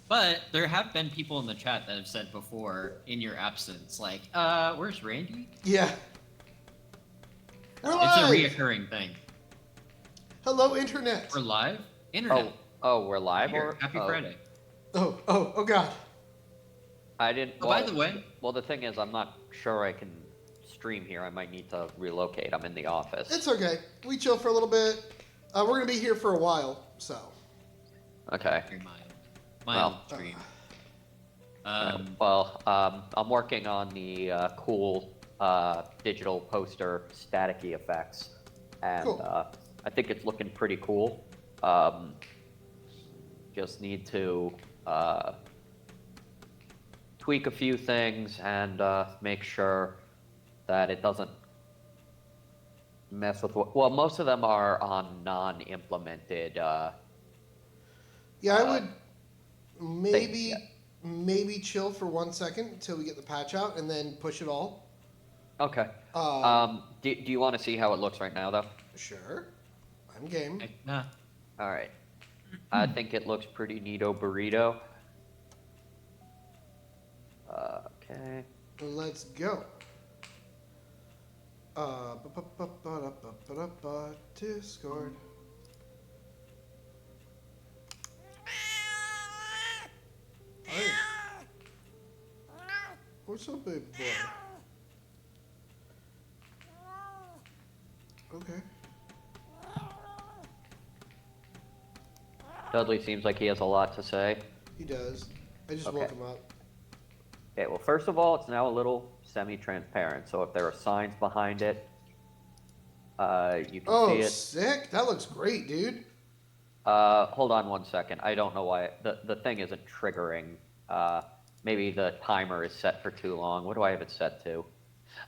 But there have been people in the chat that have said before, in your absence, like, where's Randy? Yeah. We're It's a live! reoccurring thing. Hello, Internet. We're live? Internet. Oh, we're live? Here, Happy Friday. Oh, God. I didn't... Oh, by the way... Well, the thing is, I'm not sure I can stream here. I might need to relocate. I'm in the office. It's okay. We chill for a little bit. We're going to be here for a while, so. Okay. Mild stream. I'm working on the cool digital poster staticky effects, and cool. I think it's looking pretty cool. Just need to tweak a few things and make sure that it doesn't mess with what... Well, most of them are on non-implemented... Yeah, I would maybe chill for 1 second until we get the patch out, and then push it all. Okay. Do you want to see how it looks right now, though? Sure. I'm game. Nah. All right. I think it looks pretty neato burrito. Okay. Let's go. Discord. Hey. What's up, baby boy? Okay. Dudley seems like he has a lot to say. He does. I just woke him up. Okay, well, first of all, it's now a little semi-transparent, so if there are signs behind it, you can see it. Oh, sick! That looks great, dude. Hold on 1 second. I don't know why the thing isn't triggering. Maybe the timer is set for too long. What do I have it set to?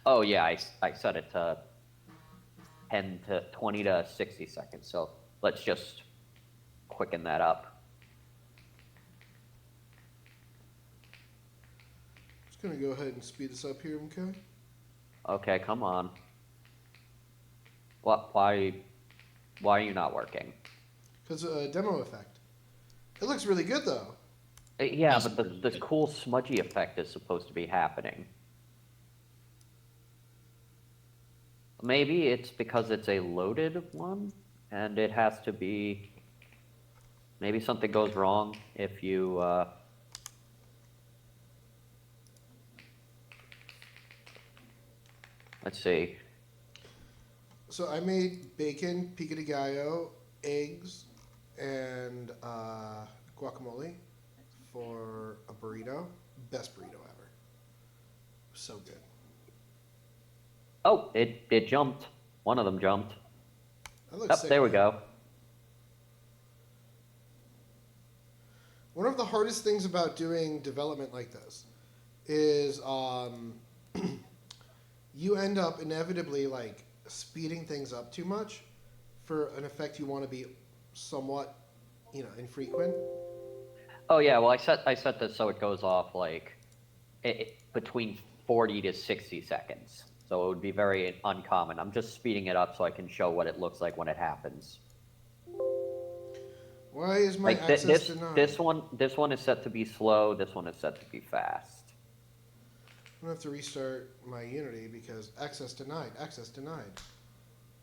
Oh yeah, I set it to 20 to 60 seconds. So let's just quicken that up. Just gonna go ahead and speed this up here, okay? Okay, come on. What? Why are you not working? Because demo effect. It looks really good though. Yeah, but the cool smudgy effect is supposed to be happening. Maybe it's because it's a loaded one, and it has to be... Maybe something goes wrong if you... Let's see. So I made bacon, pico de gallo, eggs, and guacamole for a burrito. Best burrito ever. So good. Oh, it jumped. One of them jumped. That looks sick, there we man. go. One of the hardest things about doing development like this is you end up inevitably like speeding things up too much for an effect you want to be somewhat, infrequent. Oh yeah, well I set this so it goes off like between 40 to 60 seconds. So it would be very uncommon. I'm just speeding it up so I can show what it looks like when it happens. Why is my like access denied? This one is set to be slow. This one is set to be fast. I'm gonna have to restart my Unity because access denied. Access denied.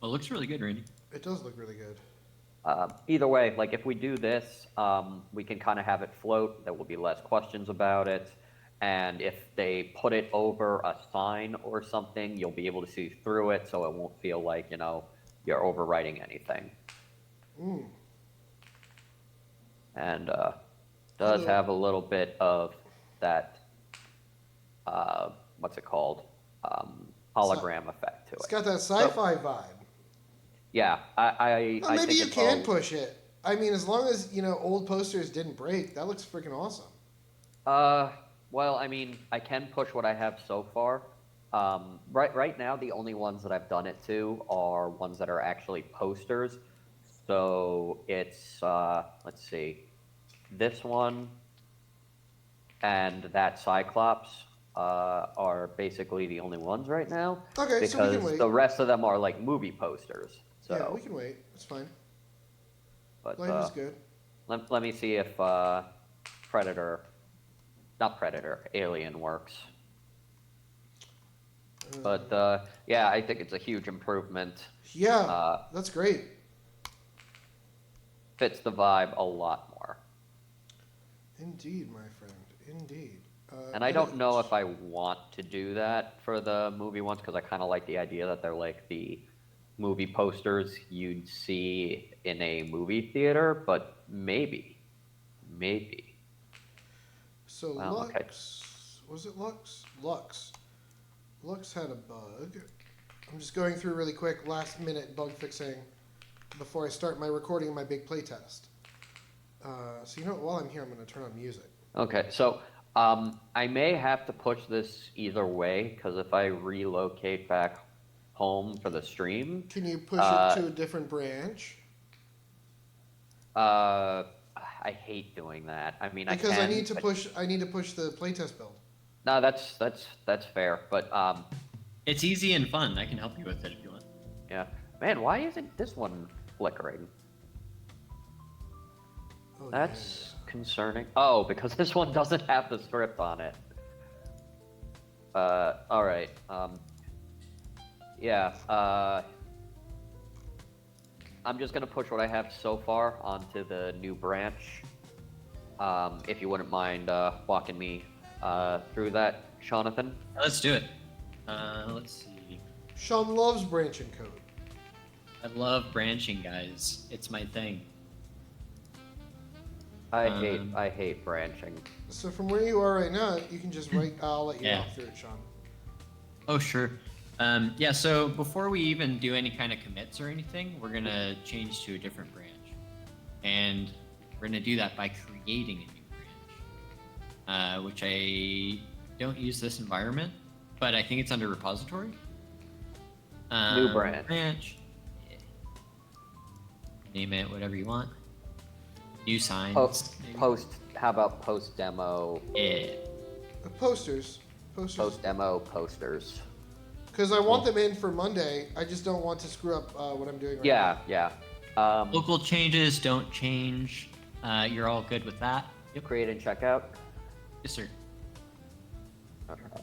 Well, it looks really good, Randy. It does look really good. Either way, like if we do this, we can kind of have it float. There will be less questions about it. And if they put it over a sign or something, you'll be able to see through it, so it won't feel like, you're overwriting anything. Mm. And does have a little bit of that, what's it called? Hologram effect to it. It's got that sci-fi vibe. Yeah, I maybe think you can push it. I mean, as long as, old posters didn't break, that looks freaking awesome. Well, I mean, I can push what I have so far. Right now, the only ones that I've done it to are ones that are actually posters. So it's, let's see, this one and that Cyclops are basically the only ones right now. Okay, so we can wait. Because the rest of them are like movie posters. So yeah, we can wait. It's fine. But life is good. Let me see if Alien works. But yeah, I think it's a huge improvement. Yeah, that's great. Fits the vibe a lot more. Indeed, my friend. Indeed. And I don't know if I want to do that for the movie ones because I kind of like the idea that they're like the movie posters you'd see in a movie theater, but maybe. So Wow, Lux, okay. was it Lux? Lux had a bug. I'm just going through really quick, last minute bug fixing before I start my recording of my big playtest. So you know what, while I'm here, I'm going to turn on music. Okay, so I may have to push this either way because if I relocate back home for the stream, Can you push it to a different branch? I hate doing that. I mean, Because I can. I need to push the playtest build. No, that's fair. But It's easy and fun. I can help you with it if you want. yeah, man, why isn't this one flickering? Oh, That's concerning. Oh, because this one doesn't have the script on it. All right. Yeah. I'm just gonna push what I have so far onto the new branch. If you wouldn't mind walking me through that, Jonathan. Let's do it. Let's see. Sean loves branching code. I love branching, guys. It's my thing. I hate branching. So from where you are right now, you can just write. I'll let you Yeah. walk through it, Sean. Oh, sure. Yeah, so before we even do any kind of commits or anything, we're going to change to a different branch. And we're going to do that by creating a new branch, which I don't use this environment, but I think it's under repository. New branch. Yeah. Name it whatever you want. New signs. How about post demo? Yeah. Posters. Post demo posters. Because I want them in for Monday. I just don't want to screw up what I'm doing right Yeah, yeah. Local changes don't change. You're all good with that? Yep. Create and checkout. Yes, sir. Okay.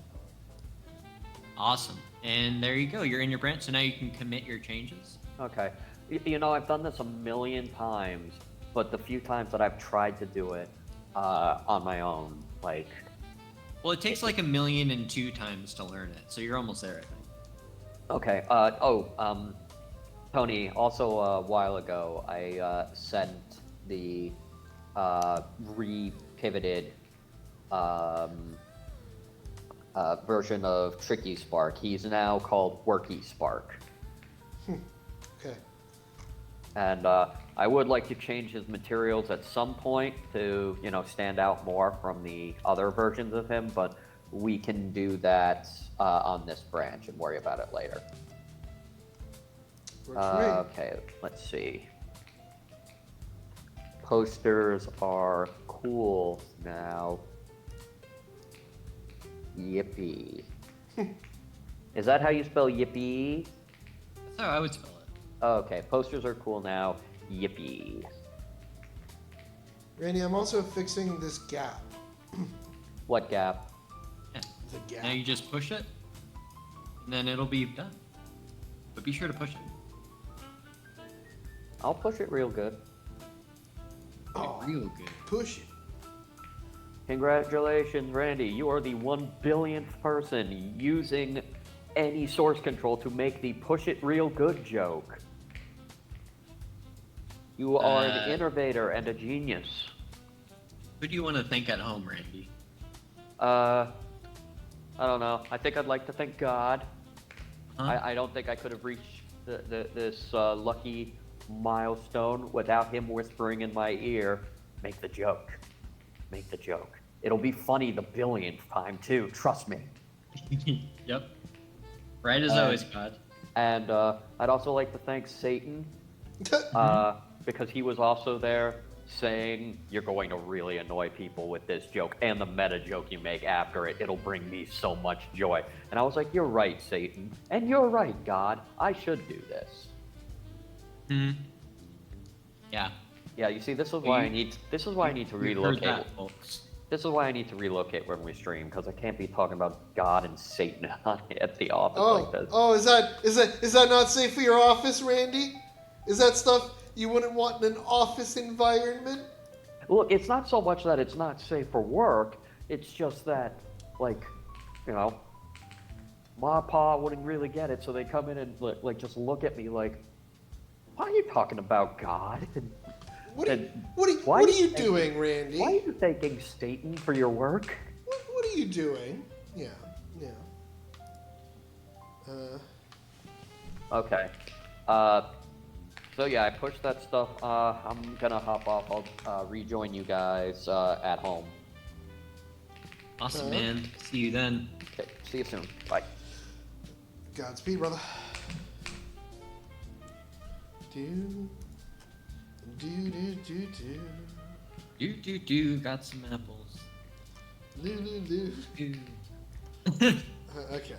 Awesome. And there you go. You're in your branch, so now you can commit your changes. Okay. You know, I've done this a million times, but the few times that I've tried to do it on my own, like... Well, it takes like 1,000,002 times to learn it, so you're almost there, I think. Okay. Tony, also a while ago, I sent the re-pivoted version of Tricky Spark. He's now called Worky Spark. Okay. And I would like to change his materials at some point to, you know, stand out more from the other versions of him, but we can do that on this branch and worry about it later. Works for me. Okay, let's see. Posters are cool now. Yippee. Is that how you spell yippee? That's how I would spell it. Okay, posters are cool now. Yippee. Randy, I'm also fixing this gap. What gap? Yeah. The gap. Now you just push it, and then it'll be done. But be sure to push it. I'll push it real good. Oh, Real good. push it. Congratulations, Randy. You are the 1 billionth person using any source control to make the push it real good joke. You are an innovator and a genius. Who do you want to thank at home, Randy? I don't know. I think I'd like to thank God. Huh? I don't think I could have reached this lucky milestone without him whispering in my ear, make the joke. Make the joke. It'll be funny the 1,000,000th time, too. Trust me. Yep. Right as always, God. And I'd also like to thank Satan because he was also there saying, you're going to really annoy people with this joke and the meta joke you make after it. It'll bring me so much joy. And I was like, you're right, Satan. And you're right, God. I should do this. Hmm. Yeah. Yeah, you see, this is why I need. This is why I need to You heard relocate. that, folks. This is why I need to relocate when we stream, because I can't be talking about God and Satan at the office like this. Oh, is that not safe for your office, Randy? Is that stuff you wouldn't want in an office environment? Look, it's not so much that it's not safe for work. It's just that, like, you know, Ma Pa wouldn't really get it, so they come in and like just look at me like, "Why are you talking about God?" What Why are you doing, Randy? Why are you thanking Satan for your work? What are you doing? Yeah. Okay. So yeah, I pushed that stuff. I'm gonna hop off. I'll rejoin you guys at home. Awesome, man. See you then. Okay, see you soon. Bye. Godspeed, brother. Got some apples. Do. Do. Okay.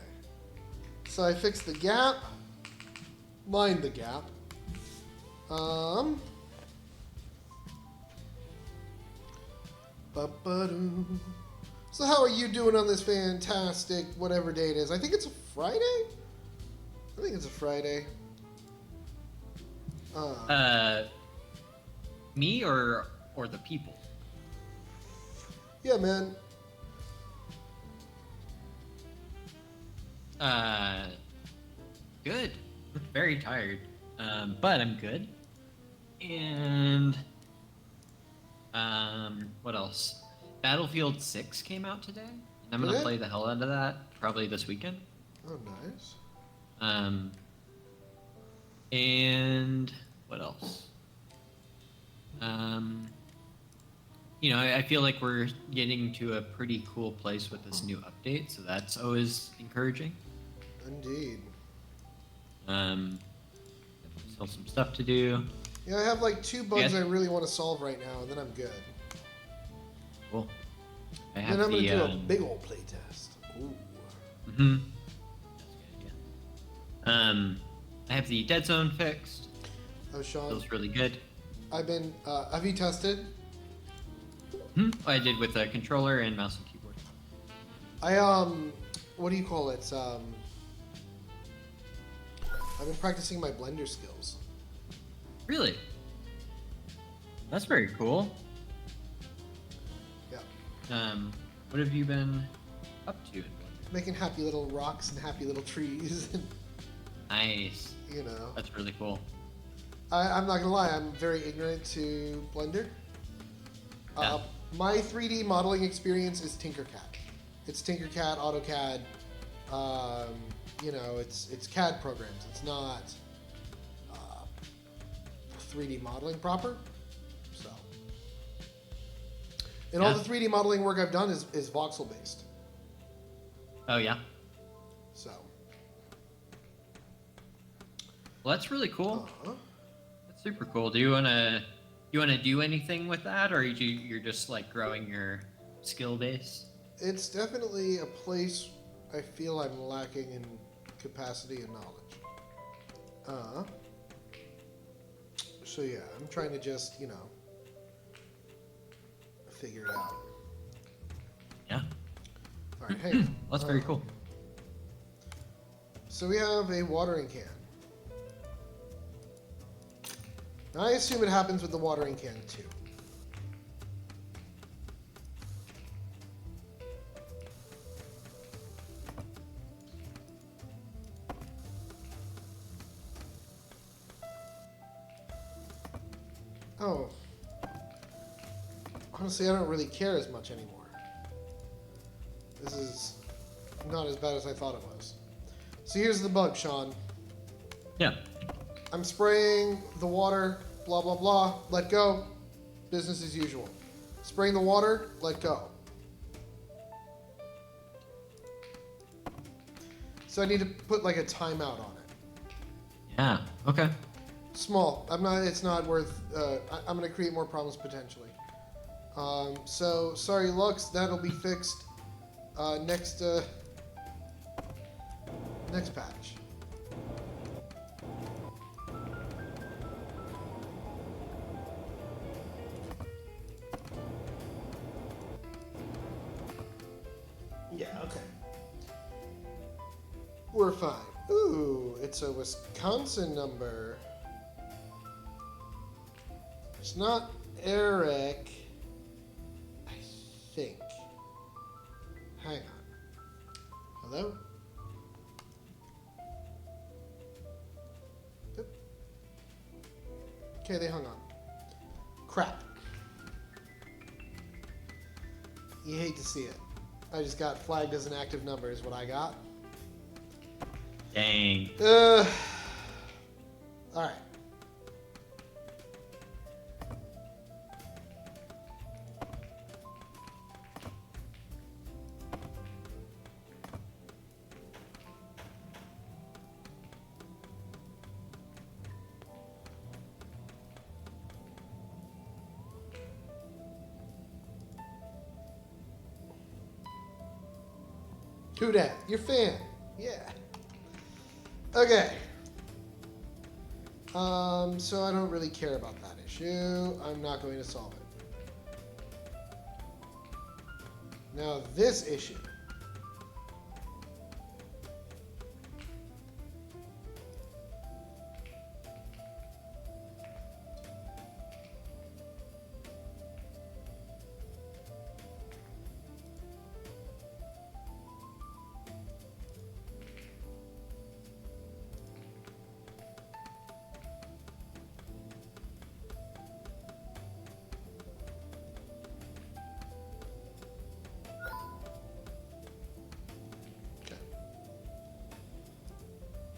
So I fixed the gap. Mind the gap. Ba-ba-doo. So how are you doing on this fantastic whatever day it is? I think it's a Friday? I think it's a Friday. Me or the people? Yeah, man. Good. Very tired. But I'm good. And what else? Battlefield 6 came out today, and I'm gonna Did it? play the hell out of that probably this weekend. Oh, nice. And what else? You know, I feel like we're getting to a pretty cool place with this new update, so that's always encouraging. Indeed. Still some stuff to do. Yeah, I have like 2 bugs Yeah. I really want to solve right now, and then I'm good. Cool. I Then have I'm the gonna do a big old playtest. Ooh. mhm. That's good, yeah. I have the dead zone fixed. Oh, Sean, Feels really good. I've been. Have you tested? I did with a controller and mouse and keyboard. What do you call it? I've been practicing my Blender skills. Really? That's very cool. Yeah. What have you been up to? Making happy little rocks and happy little trees, and Nice. you know. That's really cool. I'm not gonna lie, I'm very ignorant to Blender. Yeah. My 3D modeling experience is Tinkercad. It's Tinkercad, AutoCAD. You know, it's CAD programs. It's not 3D modeling proper. So, and all Yeah. the 3D modeling work I've done is voxel based. Oh yeah. So. Well, that's really cool. Uh-huh. That's super cool. Do you wanna do anything with that, or you're just like growing your skill base? It's definitely a place I feel I'm lacking in capacity and knowledge. So yeah, I'm trying to just, you know, figure it out. Yeah. All right, hey. That's very cool. So we have a watering can. Now I assume it happens with the watering can too. Oh. Honestly, I don't really care as much anymore. This is not as bad as I thought it was. So here's the bug, Sean. Yeah. I'm spraying the water, blah, blah, blah, let go. Business as usual. Spraying the water, let go. So I need to put like a timeout on it. Yeah. Okay. Small. It's not worth, I'm going to create more problems potentially. So, sorry, Lux, that'll be fixed next patch. We're fine. Ooh, it's a Wisconsin number. It's not Eric. I think. Hang on. Hello? Yep. Okay, they hung on. Crap. You hate to see it. I just got flagged as an active number is what I got. Dang. Alright. Who dat? Your fan. Yeah. Okay. So I don't really care about that issue. I'm not going to solve it. Now this issue.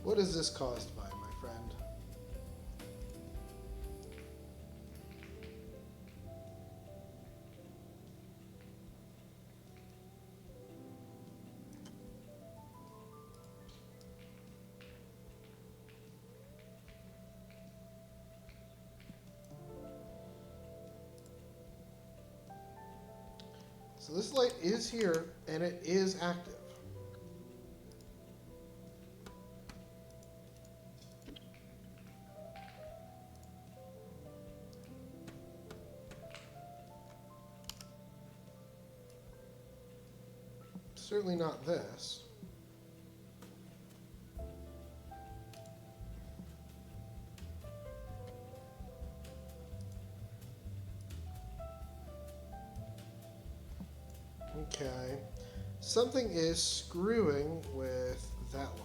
What is this caused by, my friend? So this light is here, and it is active. Certainly not this. Okay. Something is screwing with that light.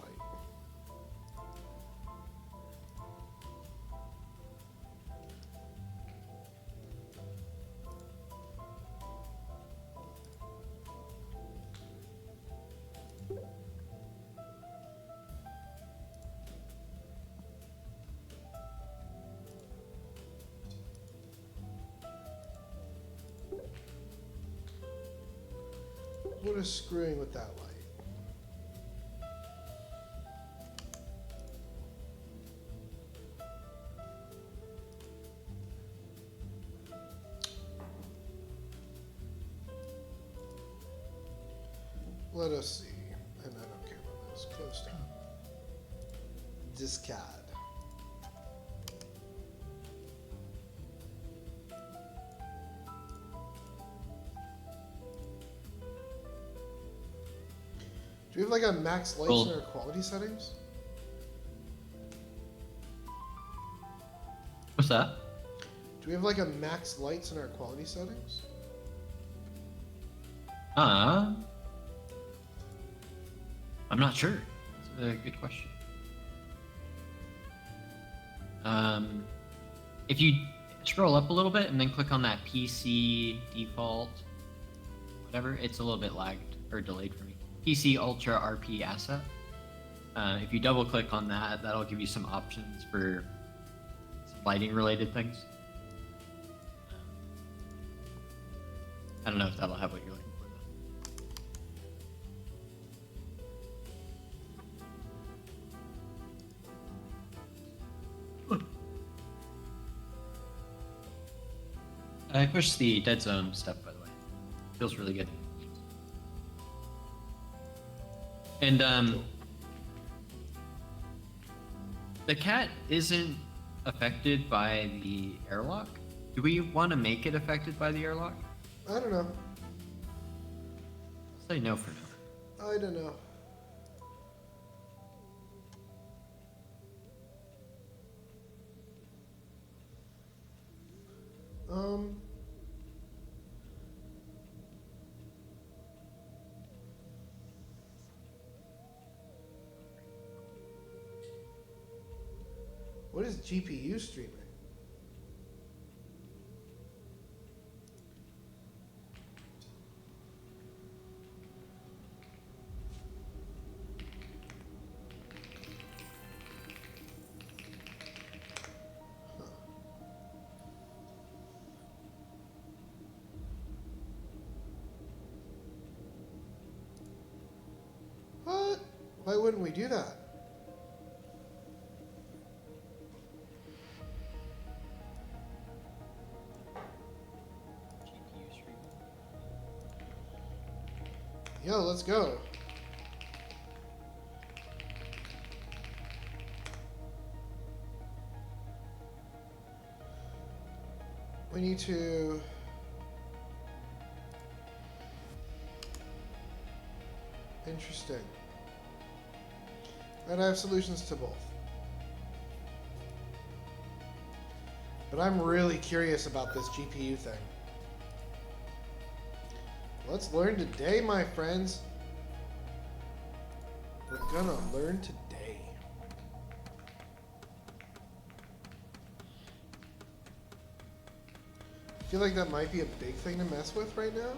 What is screwing with that light? Let us see. And I don't care about this. Close down. Discard. Do we have like a max lights in our quality settings? What's that? Do we have like a max lights in our quality settings? I'm not sure. That's a good question. If you scroll up a little bit and then click on that PC default, whatever, it's a little bit lagged or delayed for me. PC Ultra RP asset. If you double click on that, that'll give you some options for some lighting related things. I don't know if that'll have what you're looking for though. I pushed the dead zone stuff, by the way. Feels really good. And the cat isn't affected by the airlock. Do we want to make it affected by the airlock? I don't know. I'll say no for now. I don't know. What is GPU streaming? What? Why wouldn't we do that? GPU streaming. Yo, let's go. We need to... Interesting. And I have solutions to both. But I'm really curious about this GPU thing. Let's learn today, my friends. We're gonna learn today. I feel like that might be a big thing to mess with right now.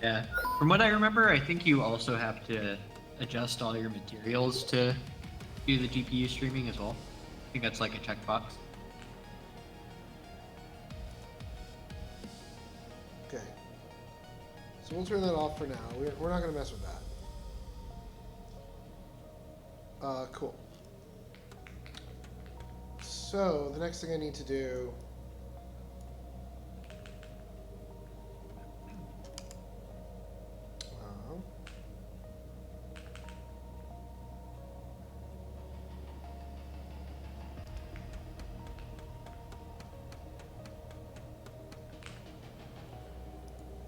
Yeah. From what I remember, I think you also have to adjust all your materials to do the GPU streaming as well. I think that's like a checkbox. Okay. So we'll turn that off for now. We're not going to mess with that. Cool. So the next thing I need to do...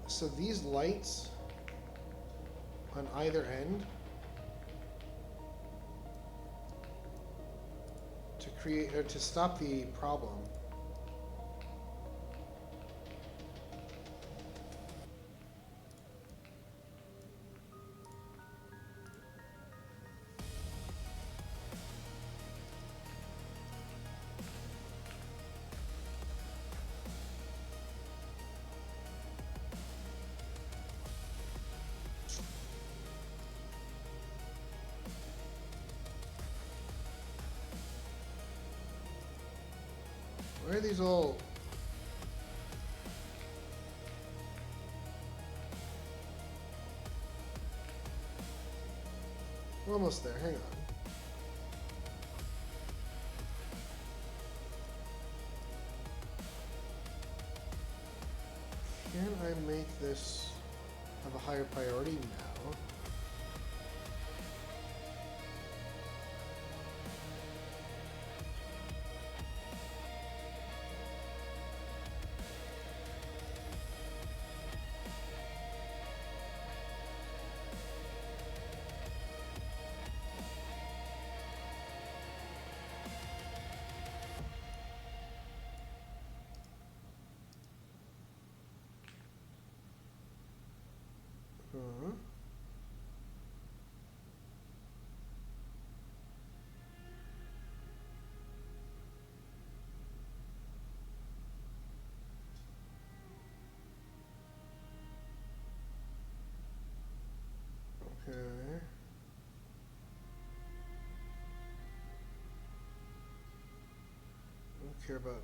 So these lights on either end to create or to stop the problem. Why are these all... We're almost there, hang on. Can I make this have a higher priority now? Uh-huh. Okay. I don't care about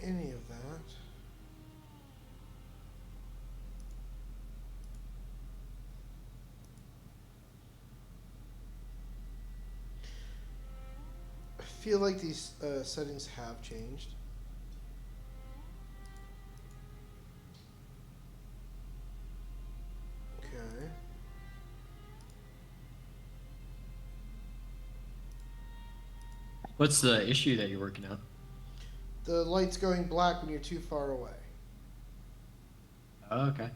any of that. I feel like these settings have changed. Okay. What's the issue that you're working on? The light's going black when you're too far away. Oh, okay.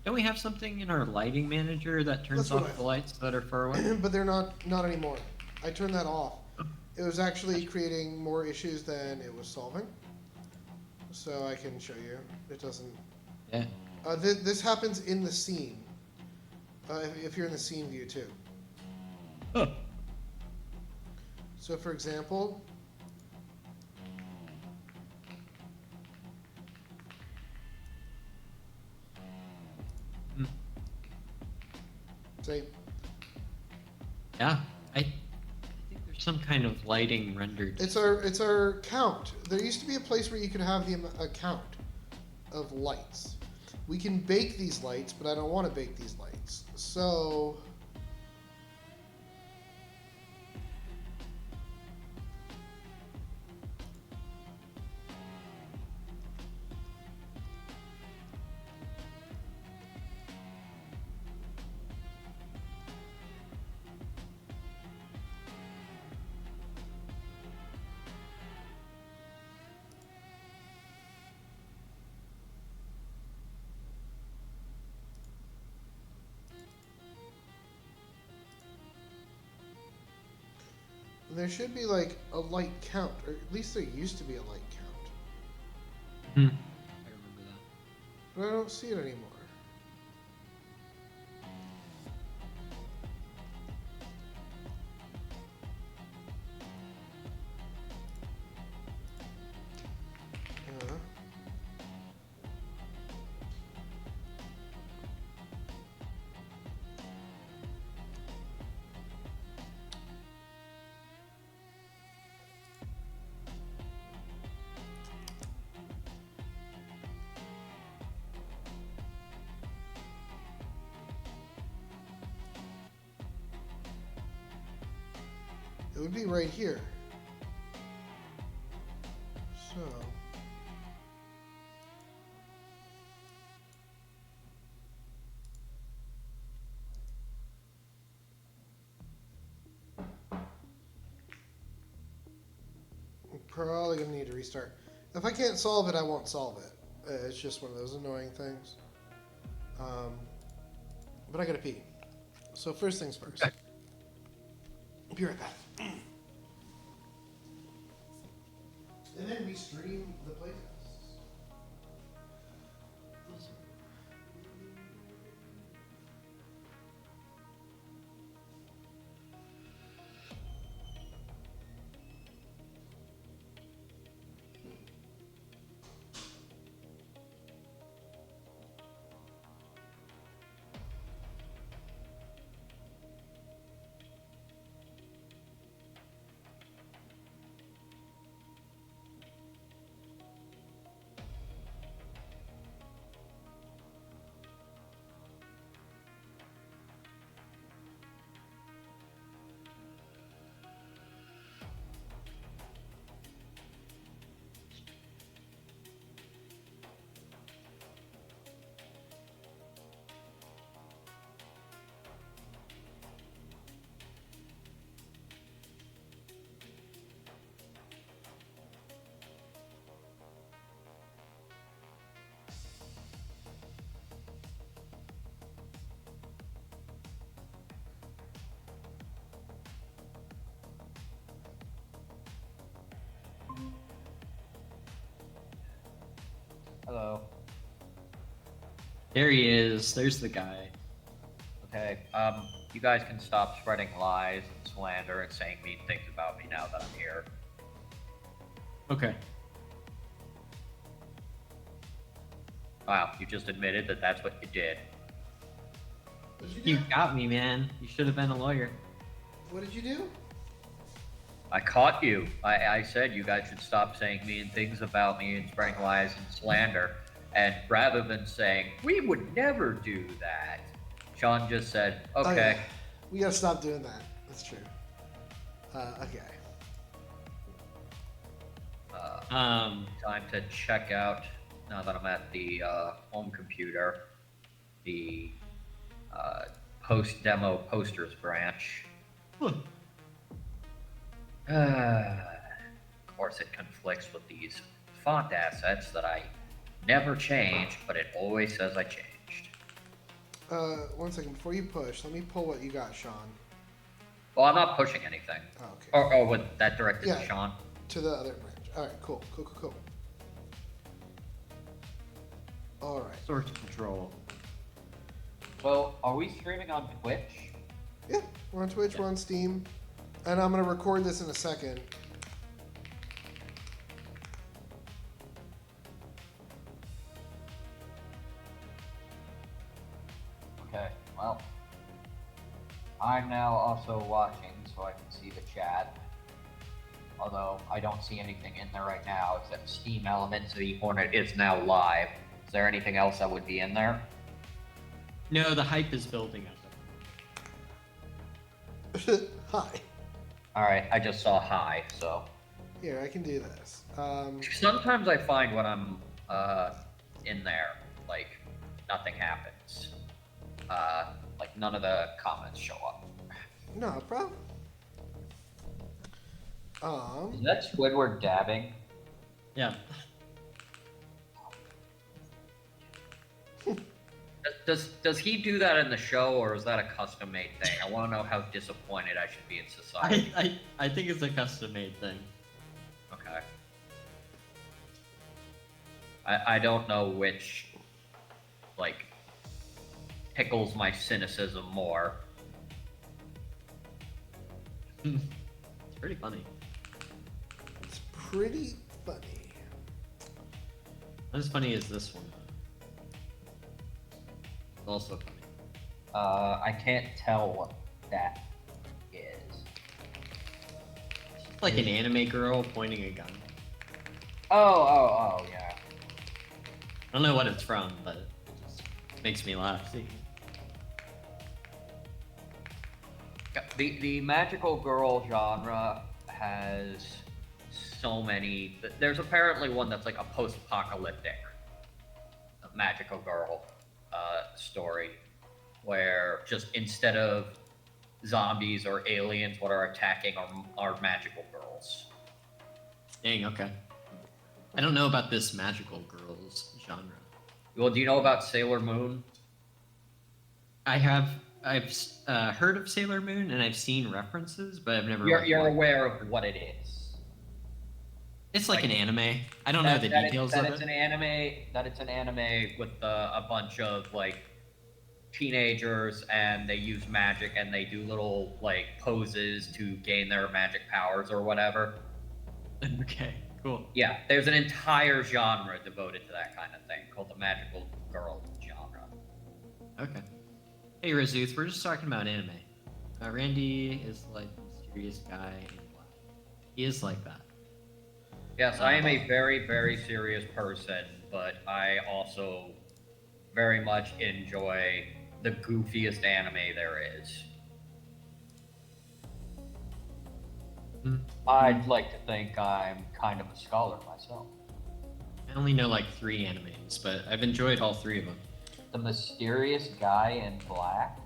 Don't we have something in our lighting manager that turns That's what off I the lights that are far away? But they're not anymore. I turned that off. It was actually creating more issues than it was solving. So I can show you. It doesn't. Yeah. This happens in the scene. If you're in the scene view too. Oh. So for example, say, Yeah. I think there's some kind of lighting rendered. it's our count. There used to be a place where you could have a count of lights. We can bake these lights, but I don't want to bake these lights. So there should be like a light count, or at least there used to be a light count, I remember that. but I don't see it anymore. Uh, It would be right here. So I'm probably gonna need to restart. If I can't solve it, I won't solve it. It's just one of those annoying things. But I gotta pee. So first things first. Okay. Be right back. And then we stream the playtests. Hello. There he is. There's the guy. Okay, you guys can stop spreading lies and slander and saying mean things about me now that I'm here. Okay. Wow, you just admitted that that's what you did. What did you You do? got me, man. You should have been a lawyer. What did you do? I caught you. I said you guys should stop saying mean things about me and spreading lies and slander. And rather than saying, we would never do that, Sean just said, okay. Oh, yeah. We gotta stop doing that. That's true. Okay. Time to check out, now that I'm at the home computer, the post-demo posters branch. Huh. Of course, it conflicts with these font assets that I never change, but it always says I changed. 1 second. Before you push, let me pull what you got, Sean. Well, I'm not pushing anything. Oh, okay. Or with that directed Yeah. to Sean. To the other branch. All right, cool. All right. Source control. So, are we streaming on Twitch? Yeah, we're on Twitch, we're on Steam, and I'm gonna record this in a second. Okay, well, I'm now also watching, so I can see the chat. Although I don't see anything in there right now except Steam Elementary Hornet is now live. Is there anything else that would be in there? No, the hype is building up. Hi. Alright, I just saw hi, so. Here, I can do this. Sometimes I find when I'm in there, like, nothing happens. Like, none of the comments show up. No problem. Is that Squidward dabbing? Yeah. Does he do that in the show, or is that a custom-made thing? I want to know how disappointed I should be in society. I think it's a custom made thing. Okay. I don't know which, like, tickles my cynicism more. It's pretty funny. It's pretty funny. Not as funny as this one. It's also funny. I can't tell what that is. It's like an anime girl pointing a gun. Oh, yeah. I don't know what it's from, but it just makes me laugh. See? The magical girl genre has so many. There's apparently one that's like a post-apocalyptic magical girl story, where just instead of zombies or aliens, what are attacking are magical girls. Dang, okay. I don't know about this magical girls genre. Well, do you know about Sailor Moon? I've heard of Sailor Moon and I've seen references, but I've never. You're aware of what it is. It's like an anime. I don't know the details of it. It's an anime with a bunch of like teenagers, and they use magic, and they do little like poses to gain their magic powers or whatever. Okay, cool. Yeah, there's an entire genre devoted to that kind of thing called the magical girl genre. Okay. Hey, Razuth, we're just talking about anime. Randy is like a mysterious guy in black. He is like that. Yes, I am a very, very serious person, but I also very much enjoy the goofiest anime there is. I'd like to think I'm kind of a scholar myself. I only know like 3 animes, but I've enjoyed all 3 of them. The mysterious guy in black?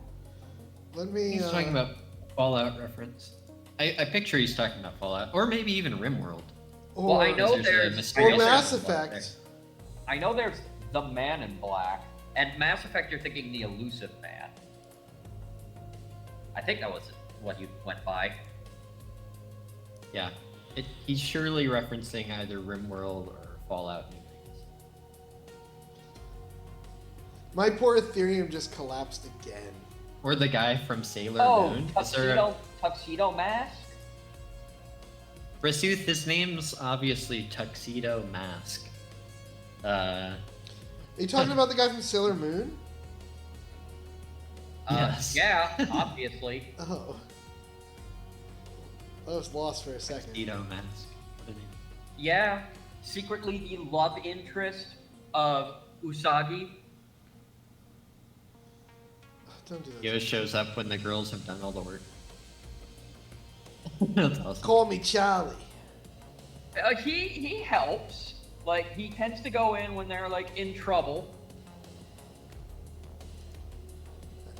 Let me. He's talking about Fallout reference. I picture he's talking about Fallout, or maybe even RimWorld. Or, Well, I know There's a there's mysterious or I know Mass there's one Effect. there. I know there's the man in black. And Mass Effect, you're thinking the elusive man. I think that was what you went by. Yeah. He's surely referencing either RimWorld or Fallout New Vegas. My poor Ethereum just collapsed again. Or the guy from Sailor Oh, Moon. Is there tuxedo mask? Razuth, his name's obviously Tuxedo Mask. Are you talking about the guy from Sailor Moon? Yes. Yeah, obviously. Oh. I was lost for a second. Tuxedo Mask. What a name. Yeah, secretly the love interest of Usagi. Don't do He that. always shows up when the girls have done all the work. That's awesome. Call me Charlie. He helps. Like, he tends to go in when they're like in trouble.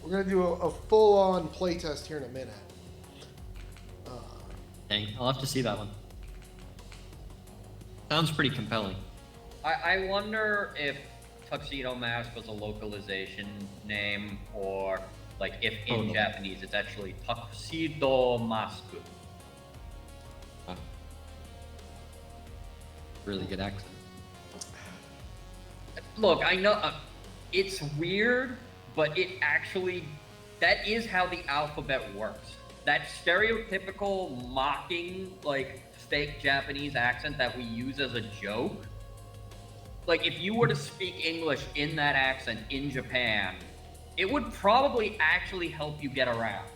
We're gonna do a full-on playtest here in a minute. Dang, I'll have to see that one. Sounds pretty compelling. I wonder if Tuxedo Mask was a localization name, or Like if in Totally. Japanese, it's actually tuxedo mask. Really good accent. Look, I know it's weird, but it actually, that is how the alphabet works. That stereotypical mocking, like fake Japanese accent that we use as a joke. Like if you were to speak English in that accent in Japan, it would probably actually help you get around.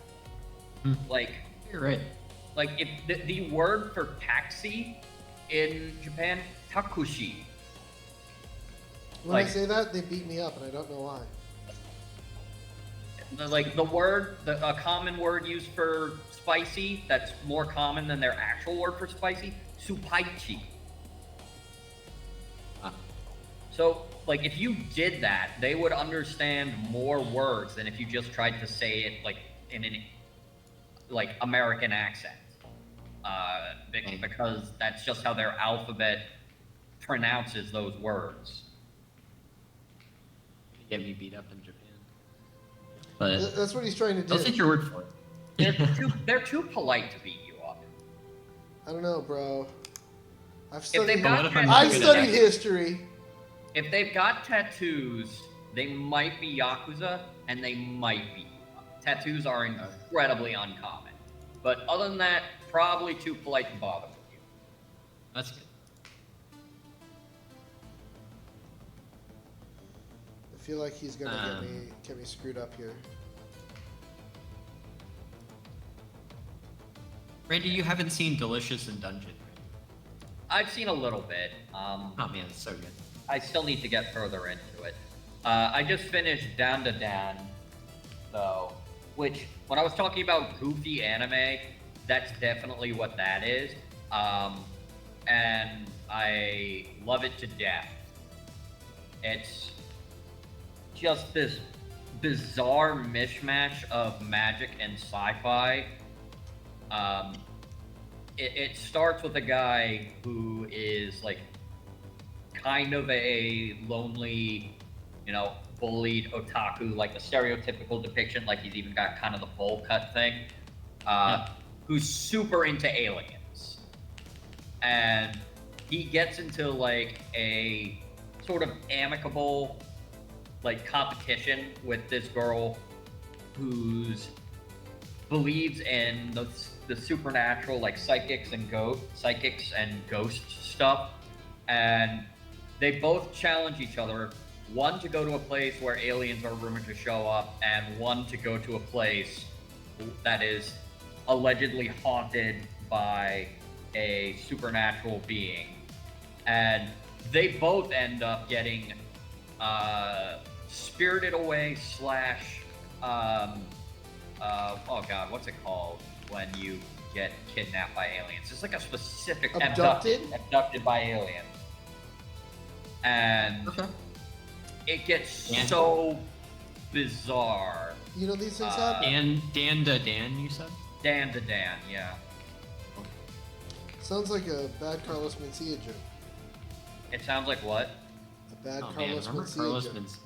Like, You're right. like if the word for taxi in Japan, takushi. When I Like- say that, they beat me up, and I don't know why. Like the word, a common word used for spicy that's more common than their actual word for spicy, supaichi. Ah. So, like, if you did that, they would understand more words than if you just tried to say it like in an like American accent, because that's just how their alphabet pronounces those words. Get me beat up in Japan. But That's what he's trying to do. I'll take your word for it. They're too polite to beat you up. I don't know, bro. I've If studied, they've got What if I'm I've good at studied that? history. If they've got tattoos, they might be Yakuza, and they might be. Tattoos are incredibly uncommon. But other than that, probably too polite to bother with you. That's good. I feel like he's gonna get me screwed up here. Randy, you haven't seen Delicious in Dungeon, right? I've seen a little bit. Oh man, it's so good. I still need to get further into it. I just finished Dan to Dan, though, which, when I was talking about goofy anime, that's definitely what that is. And I love it to death. It's just this bizarre mishmash of magic and sci-fi. It starts with a guy who is like kind of a lonely, bullied otaku, like the stereotypical depiction, like he's even got kind of the bowl cut thing, who's super into aliens. And he gets into like a sort of amicable like competition with this girl who's believes in the supernatural, like psychics and ghost stuff, and they both challenge each other. One to go to a place where aliens are rumored to show up, and one to go to a place that is allegedly haunted by a supernatural being. And they both end up getting spirited away slash oh god, what's it called when you get kidnapped by aliens? It's like a specific Abducted? abducted by aliens. And Okay. it gets Yeah. so bizarre. You know these things happen. Dan to Dan, you said? Dan to Dan, yeah. Sounds like a bad Carlos Mencia joke. It sounds like what? A bad Oh man, Carlos remember Mencia Carlos joke. Mencia?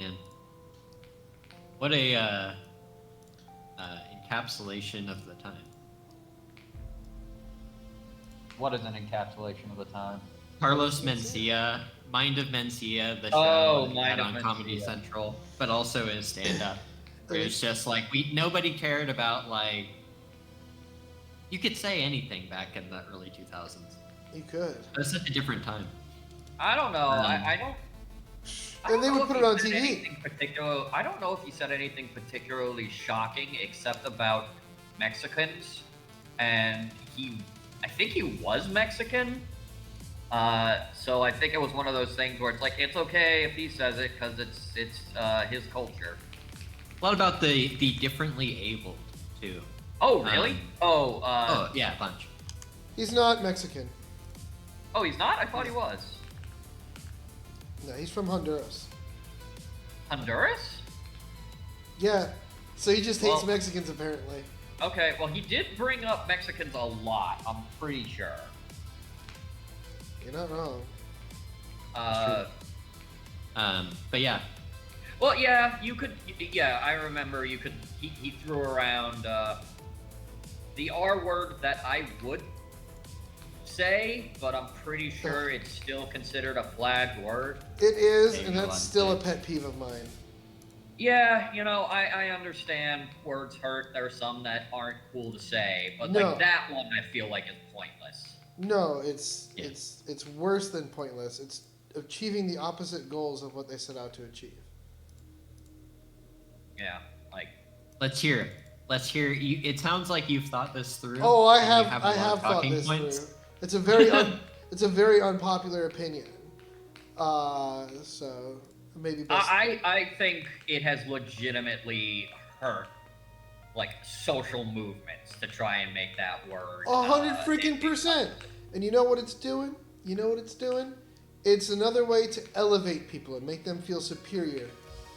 Man. What a encapsulation of the time. What is an encapsulation of the time? Carlos Mencia, Mind of Mencia, the show Oh, that he Mind had of on Comedy Mencia. Central, but also his stand-up. Where it's just like nobody cared about like you could say anything back in the early 2000s. You could. It was such a different time. I don't know. I don't. I And they don't would know put if it on he said TV. anything I don't know if he said anything particularly shocking except about Mexicans, and I think he was Mexican. So I think it was one of those things where it's like it's okay if he says it because it's his culture. A lot about the differently abled too. Oh really? Oh yeah, a bunch. He's not Mexican. Oh, he's not? I thought he was. No, he's from Honduras. Honduras? Yeah. So he just hates Well- Mexicans apparently. Okay, well he did bring up Mexicans a lot, I'm pretty sure. You're not wrong. But yeah, Well, yeah, you could. Yeah, I remember you could. He threw around the R word that I would say, but I'm pretty sure it's still considered a flagged word. It is, Maybe and that's one still a day. pet peeve of mine. Yeah, I understand words hurt. There are some that aren't cool to say, but No. like that one, I feel like is pointless. No, it's Yeah. it's worse than pointless. It's achieving the opposite goals of what they set out to achieve. Yeah, like Let's hear it. Let's hear you. It sounds like you've thought this through. Oh, I and have you I a lot have of thought talking this points. through. It's a very it's a very unpopular opinion. So maybe best. I think it has legitimately hurt like social movements to try and make that word 100% And you know what it's doing? You know what it's doing? It's another way to elevate people and make them feel superior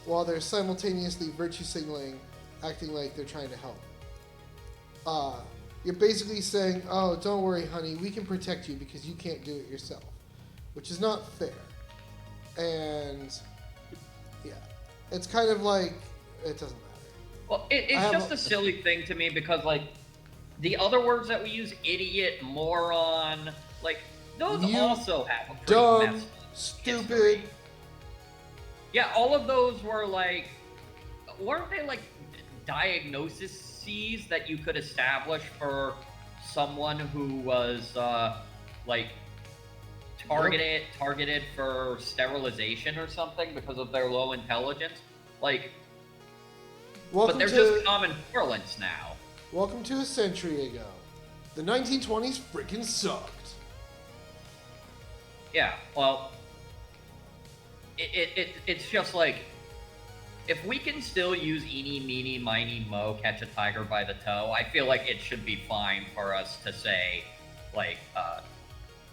while they're simultaneously virtue signaling, acting like they're trying to help. You're basically saying, oh, don't worry, honey, we can protect you because you can't do it yourself, which is not fair. And yeah, it's kind of like, it doesn't matter. Well, I it's have just a silly thing to me because, like, the other words that we use, idiot, moron, like, those You also have a pretty dumb, messed up stupid. history. Yeah, all of those were, like, weren't they, like, diagnoses that you could establish for someone who was, like, targeted for sterilization or something because of their low intelligence? Like, Welcome but they're to just common parlance now. welcome to a century ago. The 1920s freaking sucked. Yeah, well, it's just like, if we can still use eeny, meeny, miny, mo, catch a tiger by the toe, I feel like it should be fine for us to say, like,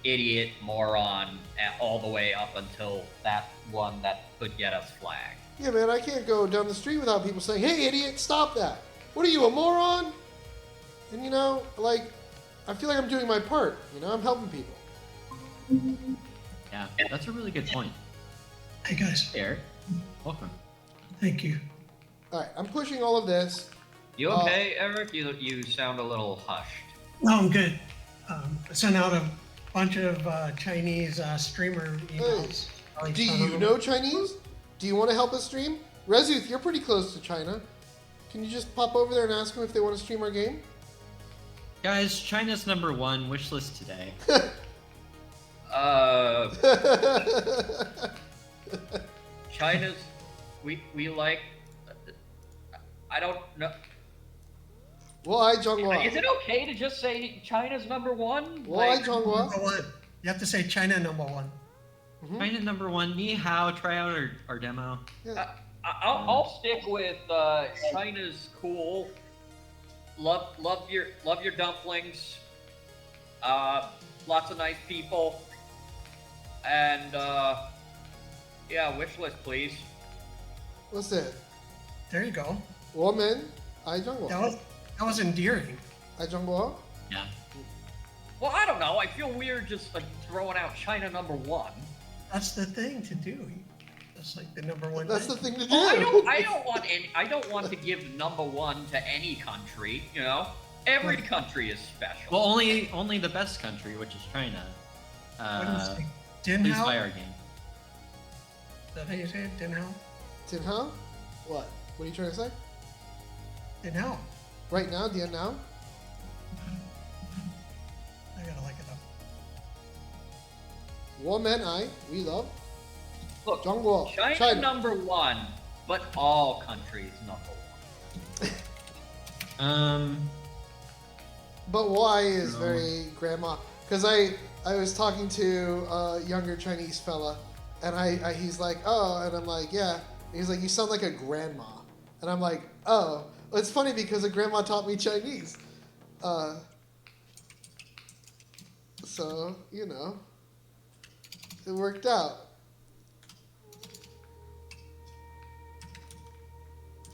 idiot, moron, all the way up until that one that could get us flagged. Yeah, man, I can't go down the street without people saying, hey, idiot, stop that. What are you, a moron? And, you know, like, I feel like I'm doing my part. You know, I'm helping people. Yeah, that's a really good point. Hey guys, Hey, Eric, welcome. thank you. All right, I'm pushing all of this. You okay, Eric? You sound a little hushed. No, I'm good. I sent out a bunch of Chinese streamer emails. Do you know Chinese? Do you want to help us stream? Rezuth, you're pretty close to China. Can you just pop over there and ask them if they want to stream our game? Guys, China's #1 wishlist today. China's, we like, I don't know. Why, Zhonghua? Is it okay to just say China's #1? Why, Like, Zhonghua? Number one. You have to say China number one. China #1, ni hao, try out our demo. Yeah. I'll stick with China's cool. Love your dumplings. Lots of nice people. And yeah, wish list, please. What's that? There you go. Woman, I Zhonghua. That was endearing. I Zhonghua. Yeah. Well, I don't know. I feel weird just like throwing out China #1. That's the thing to do. That's like the number one. That's the thing. thing to do. Well, I don't want to give #1 to any country. You know, every country is special. Well, only the best country, which is China. What do you say? Please buy Dinhao? our game. Is that how you say it? Dinhao? Tinhao? What? What are you trying to say? Dinhao. Right now, Dian now? I gotta look it up. Woman, we love. Look, Zhonghua. China #1, but all countries #1. But why is No. very grandma? Because I was talking to a younger Chinese fella, and he's like, oh, and I'm like, yeah. And he's like, you sound like a grandma, and I'm like, oh. Well, it's funny because a grandma taught me Chinese, so you know, it worked out.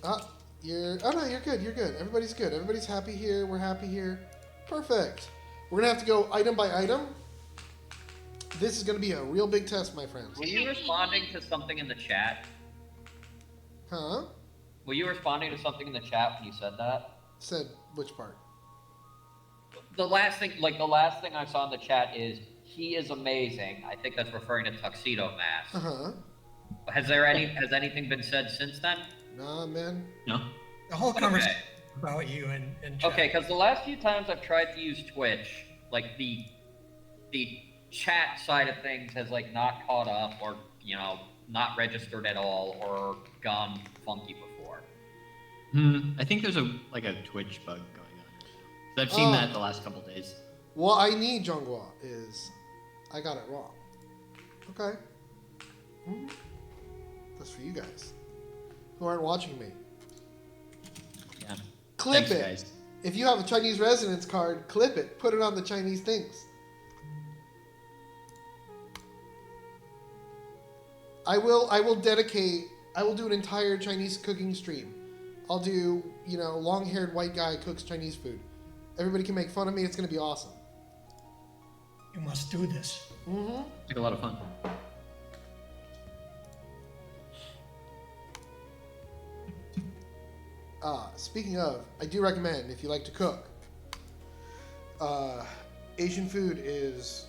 Oh no, you're good. You're good. Everybody's good. Everybody's happy here. We're happy here. Perfect. We're gonna have to go item by item. This is gonna be a real big test, my friends. Were you responding to something in the chat? Huh? Were you responding to something in the chat when you said that? Said which part? The last thing I saw in the chat is he is amazing. I think that's referring to Tuxedo Mask. Uh-huh. Has anything been said since then? Nah, man. No. The whole conversation Okay. about you and chat. Okay, because the last few times I've tried to use Twitch, like the chat side of things has like not caught up, or not registered at all, or gone funky before. I think there's a Twitch bug going on. So I've seen that the last couple days. What I need, Zhonghua, is I got it wrong. Okay. That's for you guys who aren't watching me. Yeah. Clip Thanks, it. guys. If you have a Chinese residence card, clip it. Put it on the Chinese things. I will do an entire Chinese cooking stream. I'll do, long-haired white guy cooks Chinese food. Everybody can make fun of me. It's going to be awesome. You must do this. Mm-hmm. It's like a lot of fun. Speaking of, I do recommend, if you like to cook, Asian food is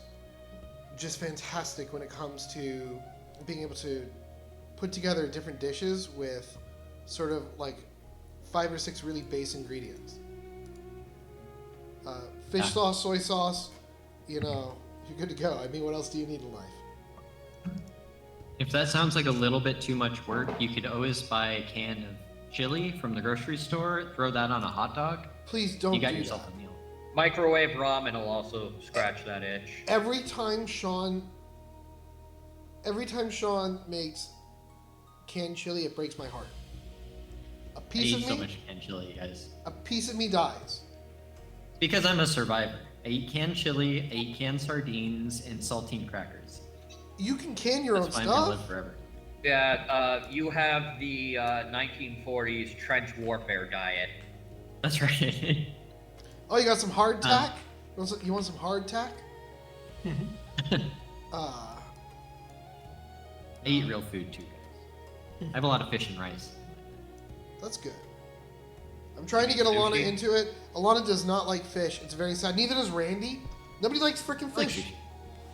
just fantastic when it comes to being able to put together different dishes with sort of like 5 or 6 really base ingredients. Fish sauce, soy sauce, you're good to go. I mean, what else do you need in life? If that sounds like a little bit too much work, you could always buy a can of chili from the grocery store, throw that on a hot dog. Please don't You got do yourself that. a meal. Microwave ramen will also scratch that itch. Every time Sean makes canned chili, it breaks my heart. A I piece eat of so me, much canned chili, guys. a piece of me dies. Because I'm a survivor. I eat canned chili, I eat canned sardines, and saltine crackers. You can can your That's own why I'm gonna stuff. live forever. Yeah, you have the 1940s trench warfare diet. That's right. Oh, you got some hardtack? You want some hardtack? I eat real food too, guys. I have a lot of fish and rice. That's good. I'm trying to get Alana Sushi. into it. Alana does not like fish. It's very sad. Neither does Randy. Nobody likes freaking I like fish. sushi.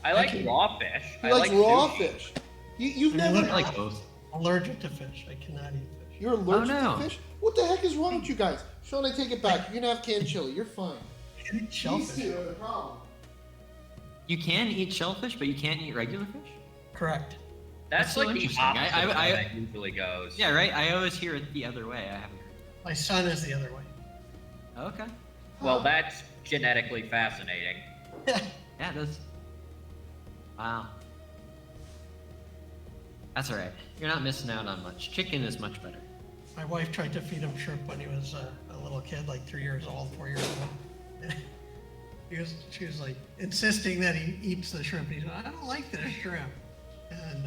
I like Actually, raw fish. He I likes like raw sushi. fish. You've You never. look I like both. Allergic to fish. I cannot eat fish. You're allergic no. to fish? What the heck is wrong with you guys? Sean, I take it back. You're gonna have canned chili. You're fine. I can eat These shellfish. two are the problem. You can eat shellfish, but you can't eat regular fish? Correct. That's so like the interesting. opposite I- of how I- that usually goes. Yeah, right? I always hear it the other way. I haven't heard My son is the other way. it. Okay. Well, that's genetically fascinating. Yeah, it is. Wow. That's alright. You're not missing out on much. Chicken is much better. My wife tried to feed him shrimp when he was a little kid, like 3 years old, 4 years old. She was like insisting that he eats the shrimp. He's like, I don't like this shrimp. And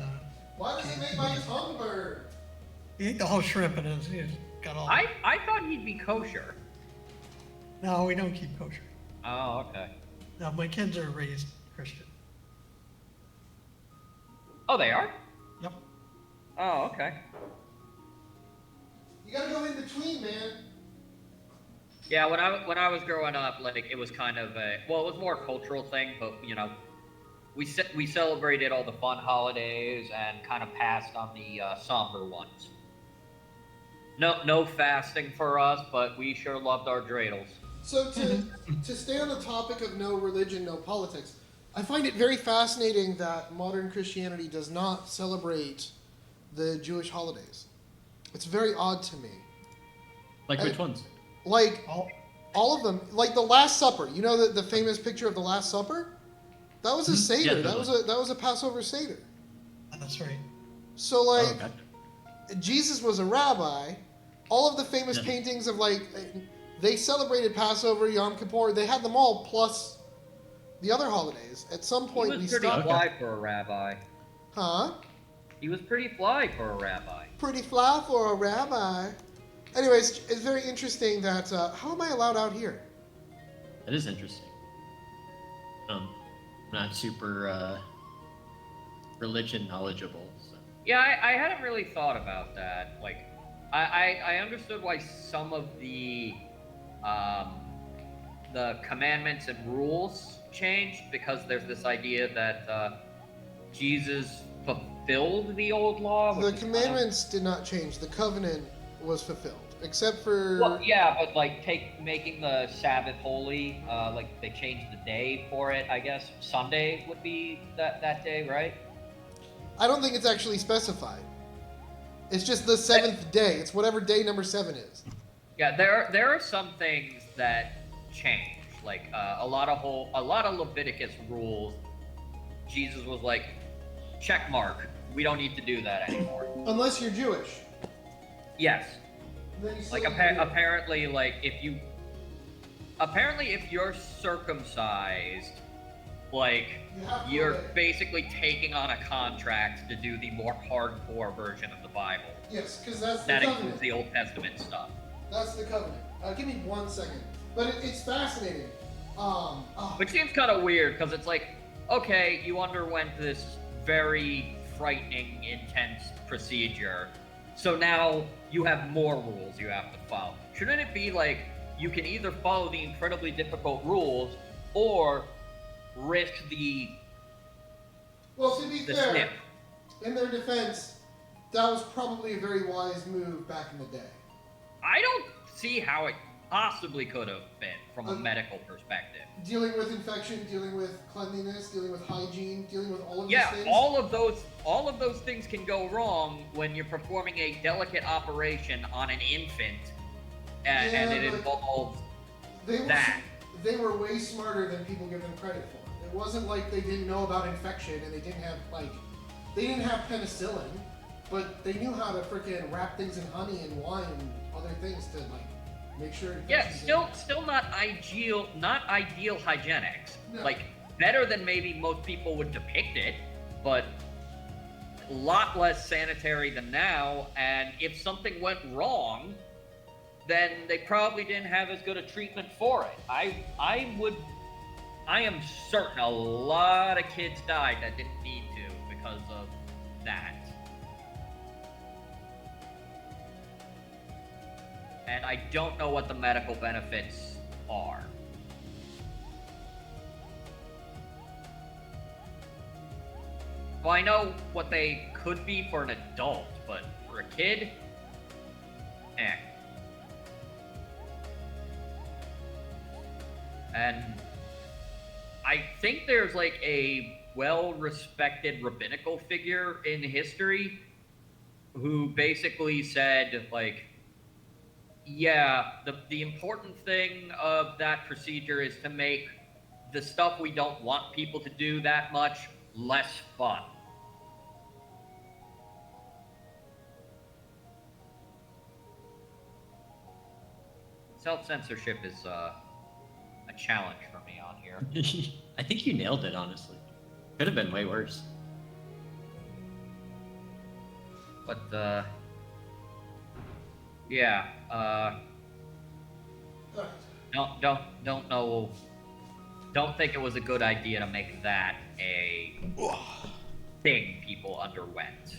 Why does it make my tongue burn? he ate the whole shrimp and he's got all. I thought he'd be kosher. No, we don't keep kosher. Oh, okay. No, my kids are raised Christian. Oh, they are? Yep. Oh, okay. You gotta go in between, man. Yeah, when I was growing up, like it was kind of it was more a cultural thing, but we celebrated all the fun holidays and kind of passed on the somber ones. No fasting for us, but we sure loved our dreidels. So to stay on the topic of no religion, no politics, I find it very fascinating that modern Christianity does not celebrate the Jewish holidays. It's very odd to me. Like which ones? Like All, all of them, like the Last Supper. You know the famous picture of the Last Supper? That was a Seder. Yeah, that was a Passover Seder. that's right. So like Oh, gotcha. Jesus was a rabbi. All of the famous Yeah. paintings of they celebrated Passover, Yom Kippur. They had them all plus the other holidays. At some He point we was pretty stopped. fly for a rabbi. Huh? He was pretty fly for a rabbi. Pretty fly for a rabbi. Anyways, it's very interesting that how am I allowed out here? That is interesting. I'm not super religion knowledgeable. So. Yeah, I hadn't really thought about that. Like, I understood why some of the commandments and rules changed, because there's this idea that Jesus fulfilled the old law. The commandments did not change. The covenant was fulfilled, except for. Well, yeah, but like making the Sabbath holy, like they changed the day for it. I guess Sunday would be that day, right? I don't think it's actually specified. It's just the 7th day. It's whatever day number 7 is. Yeah, there are some things that change, like a lot of Leviticus rules. Jesus was like, check mark. We don't need to do that anymore. Unless you're Jewish. Yes. Then you Like still need to do it. apparently, like if you're circumcised, like You have to you're obey. basically taking on a contract to do the more hardcore version of the Bible. Yes, because that's the That covenant. includes the Old Testament stuff. That's the covenant. Give me 1 second. But it's fascinating. Which seems kind of weird, because it's like, okay, you underwent this very frightening, intense procedure, so now you have more rules you have to follow. Shouldn't it be like, you can either follow the incredibly difficult rules, or risk the well, to be fair, snip? in their defense, that was probably a very wise move back in the day. I don't see how it possibly could have been from a medical perspective. Dealing with infection, dealing with cleanliness, dealing with hygiene, dealing with all of Yeah, these things. all of those things can go wrong when you're performing a delicate operation on an infant, and Yeah, it but involves they were, that. They were way smarter than people give them credit for. It wasn't like they didn't know about infection and they didn't have penicillin, but they knew how to freaking wrap things in honey and wine and other things to make sure. Yeah, infections still not ideal hygienics. No. Like, better than maybe most people would depict it, but a lot less sanitary than now. And if something went wrong, then they probably didn't have as good a treatment for it. I am certain a lot of kids died that didn't need to because of that. And I don't know what the medical benefits are. Well, I know what they could be for an adult, but for a kid, eh. And I think there's like a well-respected rabbinical figure in history who basically said, like, yeah, the important thing of that procedure is to make the stuff we don't want people to do that much less fun. Self-censorship is a challenge for me on here. I think you nailed it, honestly. Could have been way worse. But yeah, don't know. Don't think it was a good idea to make that a thing people underwent.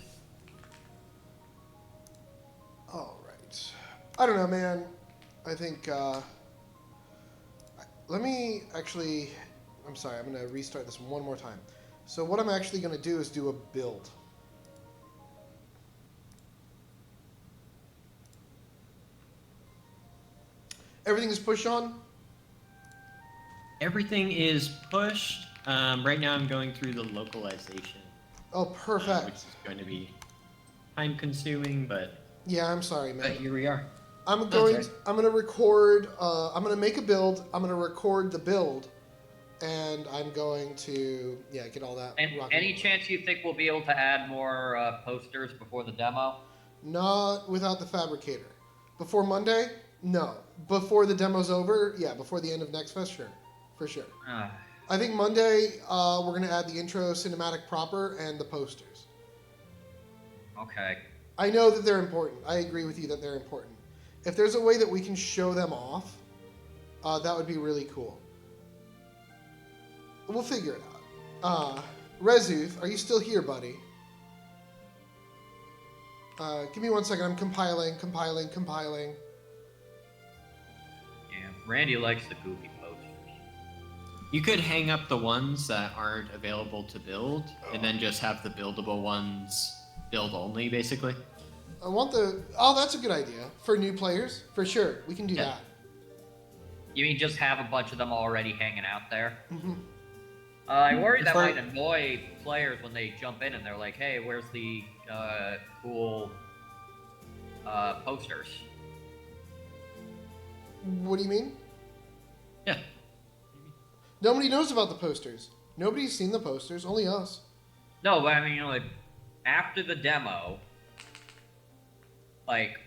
All right. I don't know, man. I think. Let me actually. I'm sorry. I'm gonna restart this one more time. So what I'm actually gonna do is do a build. Everything is pushed on. Everything is pushed. Right now I'm going through the localization. Oh, perfect. Which is going to be time consuming, but Yeah, I'm sorry, man. here we are. I'm That's going. right. I'm gonna record. I'm gonna make a build. I'm gonna record the build, and I'm going to get all that. And rocking. any chance you think we'll be able to add more posters before the demo? Not without the fabricator. Before Monday? No. Before the demo's over? Yeah. Before the end of next fest? Sure, for sure. I think Monday we're gonna add the intro cinematic proper and the posters. Okay. I know that they're important. I agree with you that they're important. If there's a way that we can show them off, that would be really cool. We'll figure it out. Rezuth, are you still here, buddy? Give me 1 second. I'm compiling. Yeah, Randy likes the goofy posters. You could hang up the ones that aren't available to build, and then just have the buildable ones build only, basically. I want the. Oh, that's a good idea for new players. For sure, we can do Yeah. that. You mean just have a bunch of them already hanging out there? Hmm. I worry that For- might annoy players when they jump in and they're like, "Hey, where's the cool posters?" What do you mean? Yeah. Nobody knows about the posters. Nobody's seen the posters. Only us. No, but I mean, like after the demo, like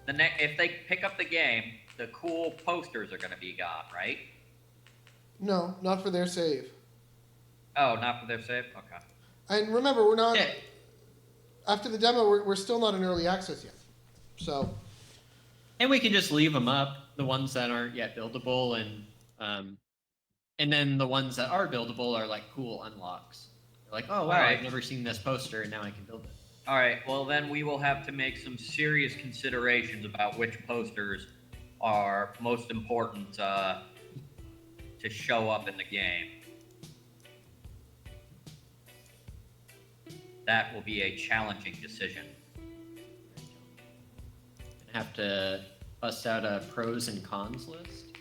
if they pick up the game, the cool posters are going to be gone, right? No, not for their save. Oh, not for their save. Okay. And remember, we're not. Yeah. After the demo, we're still not in early access yet. So. And we can just leave them up, the ones that aren't yet buildable, and then the ones that are buildable are like cool unlocks. You're like, oh wow, Alright. I've never seen this poster, and now I can build it. All right. Well, then we will have to make some serious considerations about which posters are most important to show up in the game. That will be a challenging decision. Gonna have to bust out a pros and cons list.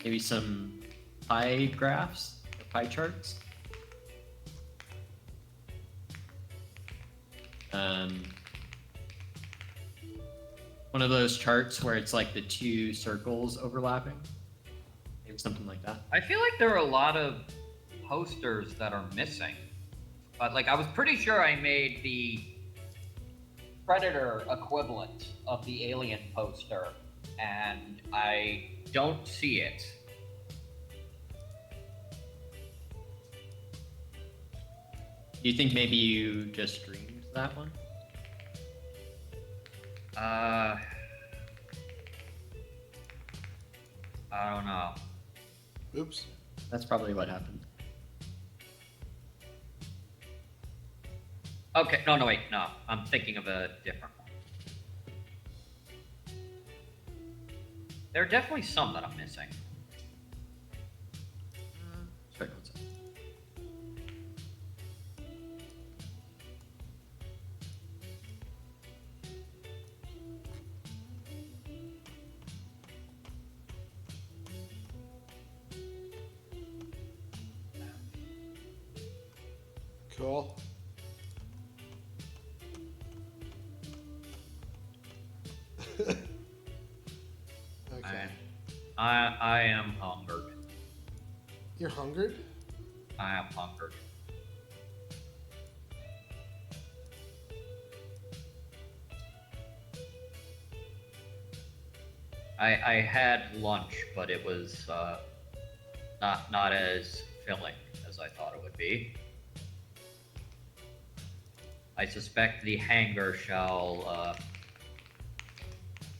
Maybe some pie graphs or pie charts. One of those charts where it's like the two circles overlapping. Maybe something like that. I feel like there are a lot of posters that are missing. But like I was pretty sure I made the Predator equivalent of the Alien poster, and I don't see it. Do you think maybe you just streamed that one? I don't know. Oops. That's probably what happened. Okay, no, wait, no. I'm thinking of a different one. There are definitely some that I'm missing. Sorry, one second. Cool. Okay. I am hungered. You're hungered? I am hungered. I had lunch, but it was not as filling as I thought it would be. I suspect the hanger shall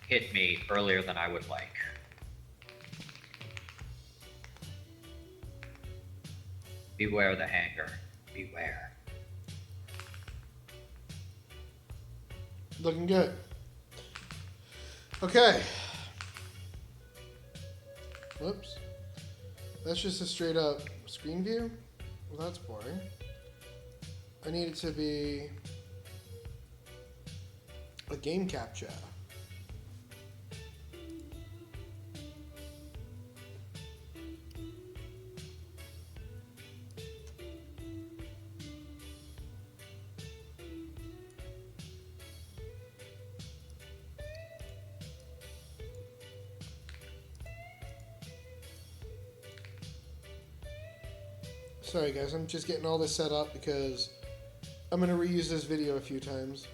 hit me earlier than I would like. Beware the hanger. Beware. Looking good. Okay. Whoops. That's just a straight up screen view? Well, that's boring. I need it to be a game capture. Sorry guys, I'm just getting all this set up because I'm going to reuse this video a few times.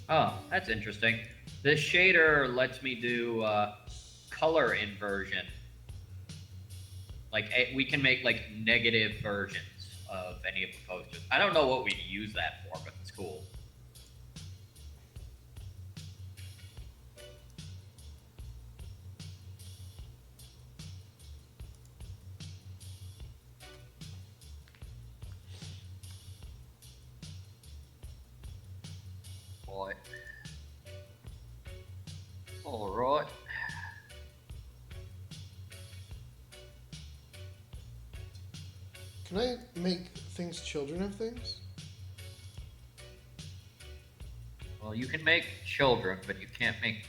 Oh, that's interesting. This shader lets me do color inversion. Like we can make like negative versions of any of the posters. I don't know what we'd use that for, but it's cool. Alright. Alright. Can I make things children of things? Well, you can make children, but you can't make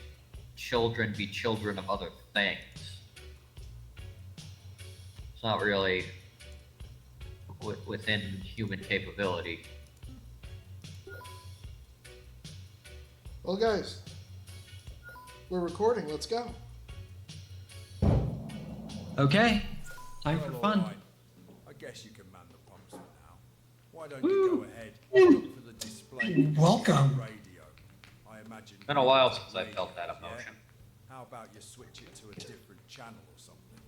children be children of other things. It's not really within human capability. Well, guys, we're recording. Let's go. Okay, time for fun. Alright. I guess you can man the pumps for now. Why don't you go ahead and look for the display Welcome. radio? I imagine It's been a while since I felt that yeah? emotion. How about you switch it to a different channel or something?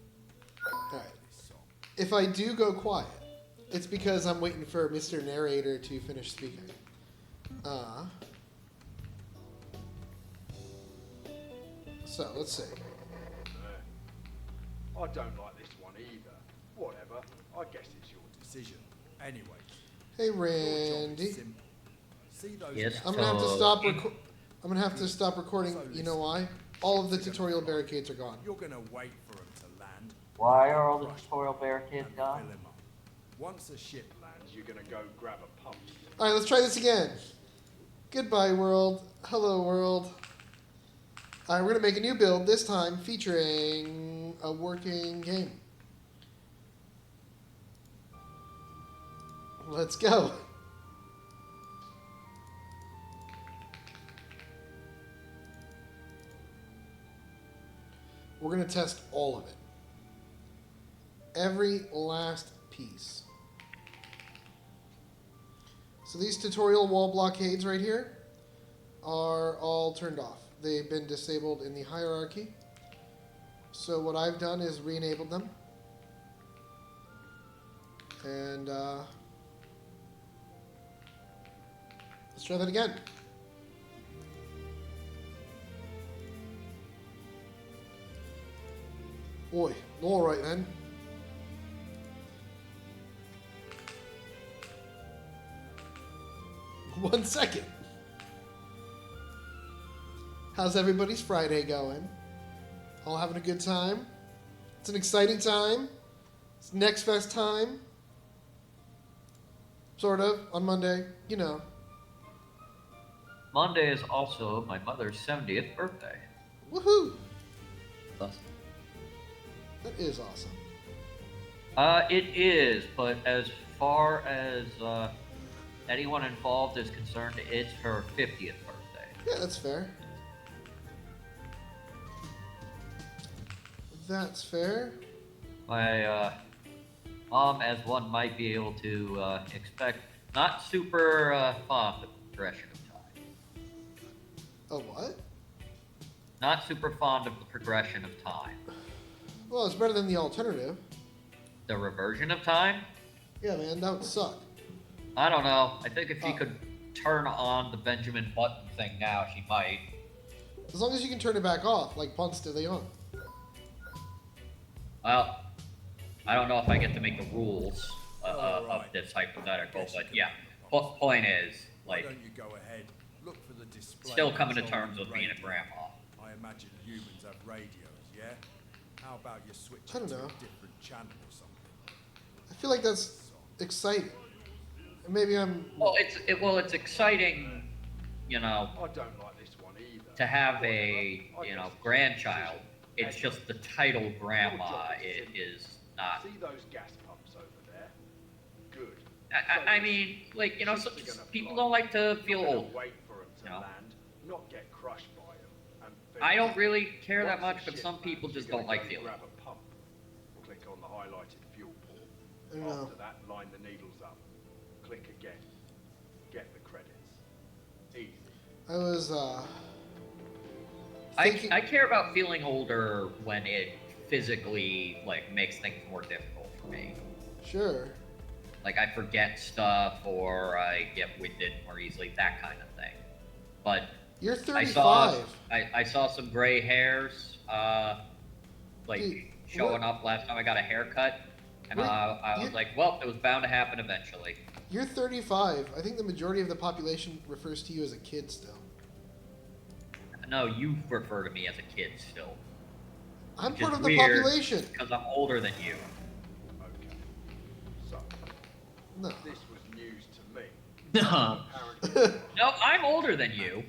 All right. This song. If I do go quiet, it's because I'm waiting for Mr. Narrator to finish speaking. So let's see. I don't like this one either. Whatever. I guess it's your Decision. Anyway, Hey, your job Randy. is simple. See those Yes, gaps? I'm gonna have to stop. I'm gonna have to stop recording. You know why? All of the tutorial barricades are gone. You're gonna wait for them to land. Why are all the tutorial barricades and gone? fill 'em up. Once a ship lands, You're gonna go grab a pump. All right, let's try this again. Goodbye, world. Hello, world. All right, we're gonna make a new build this time featuring a working game. Let's go. We're gonna test all of it. Every last piece. So these tutorial wall blockades right here are all turned off. They've been disabled in the hierarchy. So what I've done is re-enabled them. And let's try that again. Boy, all right then. One second. How's everybody's Friday going? All having a good time? It's an exciting time. It's Next Fest time. Sort of, on Monday, you know. Monday is also my mother's 70th birthday. Woohoo! Awesome. That is awesome. It is, but as far as anyone involved is concerned, it's her 50th birthday. Yeah, that's fair. That's fair. My mom, as one might be able to expect, not super fond of the progression of time. Oh, what? Not super fond of the progression of time. Well, it's better than the alternative. The reversion of time? Yeah, man, that would suck. I don't know. I think if she could turn on the Benjamin Button thing now, she might. As long as you can turn it back off, like punts do they on. Well, I don't know if I get to make the rules of Alright. this hypothetical, Guess you but can yeah. man the pumps. Point is, Why like, don't you go ahead, look for the display still coming to control terms on with the being a radio? grandma. I imagine humans have radios, yeah? How about you switch I it don't to know. a different channel or something? I feel like that's exciting. Maybe I'm. Well, it's exciting, you know, I don't like this one either. to have a Whatever. I you know guess it's grandchild. your It's decision. just the title grandma Your job is it simple. is not. See those gas pumps over there? Good. I mean, like, you know, so, Ships are gonna people fly. don't like to feel You're gonna old. Wait for them to you know? land, not get crushed by them. And I don't really care that once the much, but ship some people lands, just you're don't gonna like go feeling grab old. a pump. Click on the highlighted fuel port. I don't know. After that, line the needles up. Click again. Get the credits. Easy. I was I thinking. care about feeling older when it physically like makes things more difficult for me. Sure. Like I forget stuff or I get winded more easily, that kind of thing. But You're I saw 35. I saw some gray hairs like Dude, showing what- up last time I got a haircut, and Wait, I was you- like, well, it was bound to happen eventually. You're 35. I think the majority of the population refers to you as a kid still. No, you refer to me as a kid still. I'm Which part is of the weird, population. because I'm older than you. Okay. So, No. this was news to me. No. Apparently, No, I'm older than you.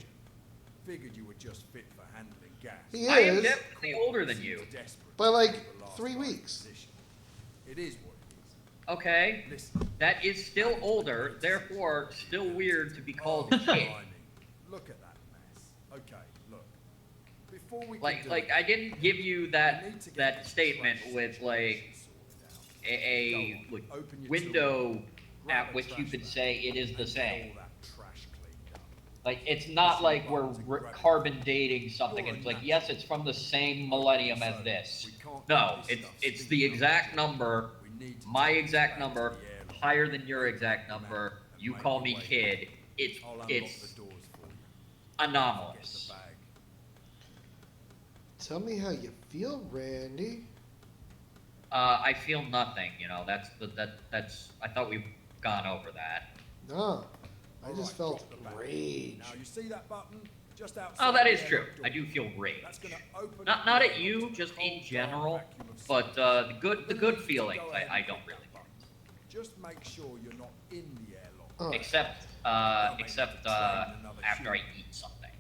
Figured you were just fit for handling gas. He I am is, definitely older than you. Desperate by to like keep the last 3 guy's weeks. position. It is what it is. Okay, Listen. that is still older, therefore still weird to be called Oh, a kid. blimey. Look at that mess. Okay, look. Before we can do I didn't give you we that need to get that this statement trash with situation like sorted out. a Go on, like, open your window tool, grab at a which you trash could bag, say it is the and get same. all that trash cleaned up. Like, it's not Push like your we're buttons and grab it. carbon dating something. You're a It's like, natural. yes, it's from the same millennium as So, this. we can't No, let this it's stuff it's sneak the up exact on us. number, We need to my take this exact back to number, the airlock. higher than your Open exact up the number. map and You make call your me way kid. It's I'll unlock it's the doors for you. anomalous. Get the bag. Tell me how you feel, Randy. I feel nothing. You know, that's. I thought we've gone over that. No, I All just right, felt drop the bag. rage. Now you see that button just outside. Oh, that the is true. airlock I door? do feel rage. That's gonna open Not up not the at airlock you, to the just in cold, dark general. vacuum of But space. the You're good gonna need to feelings go ahead I and don't hit really that get. button. Just make sure you're not in the airlock. Oh, Except Don't make except me train another after I human. eat something.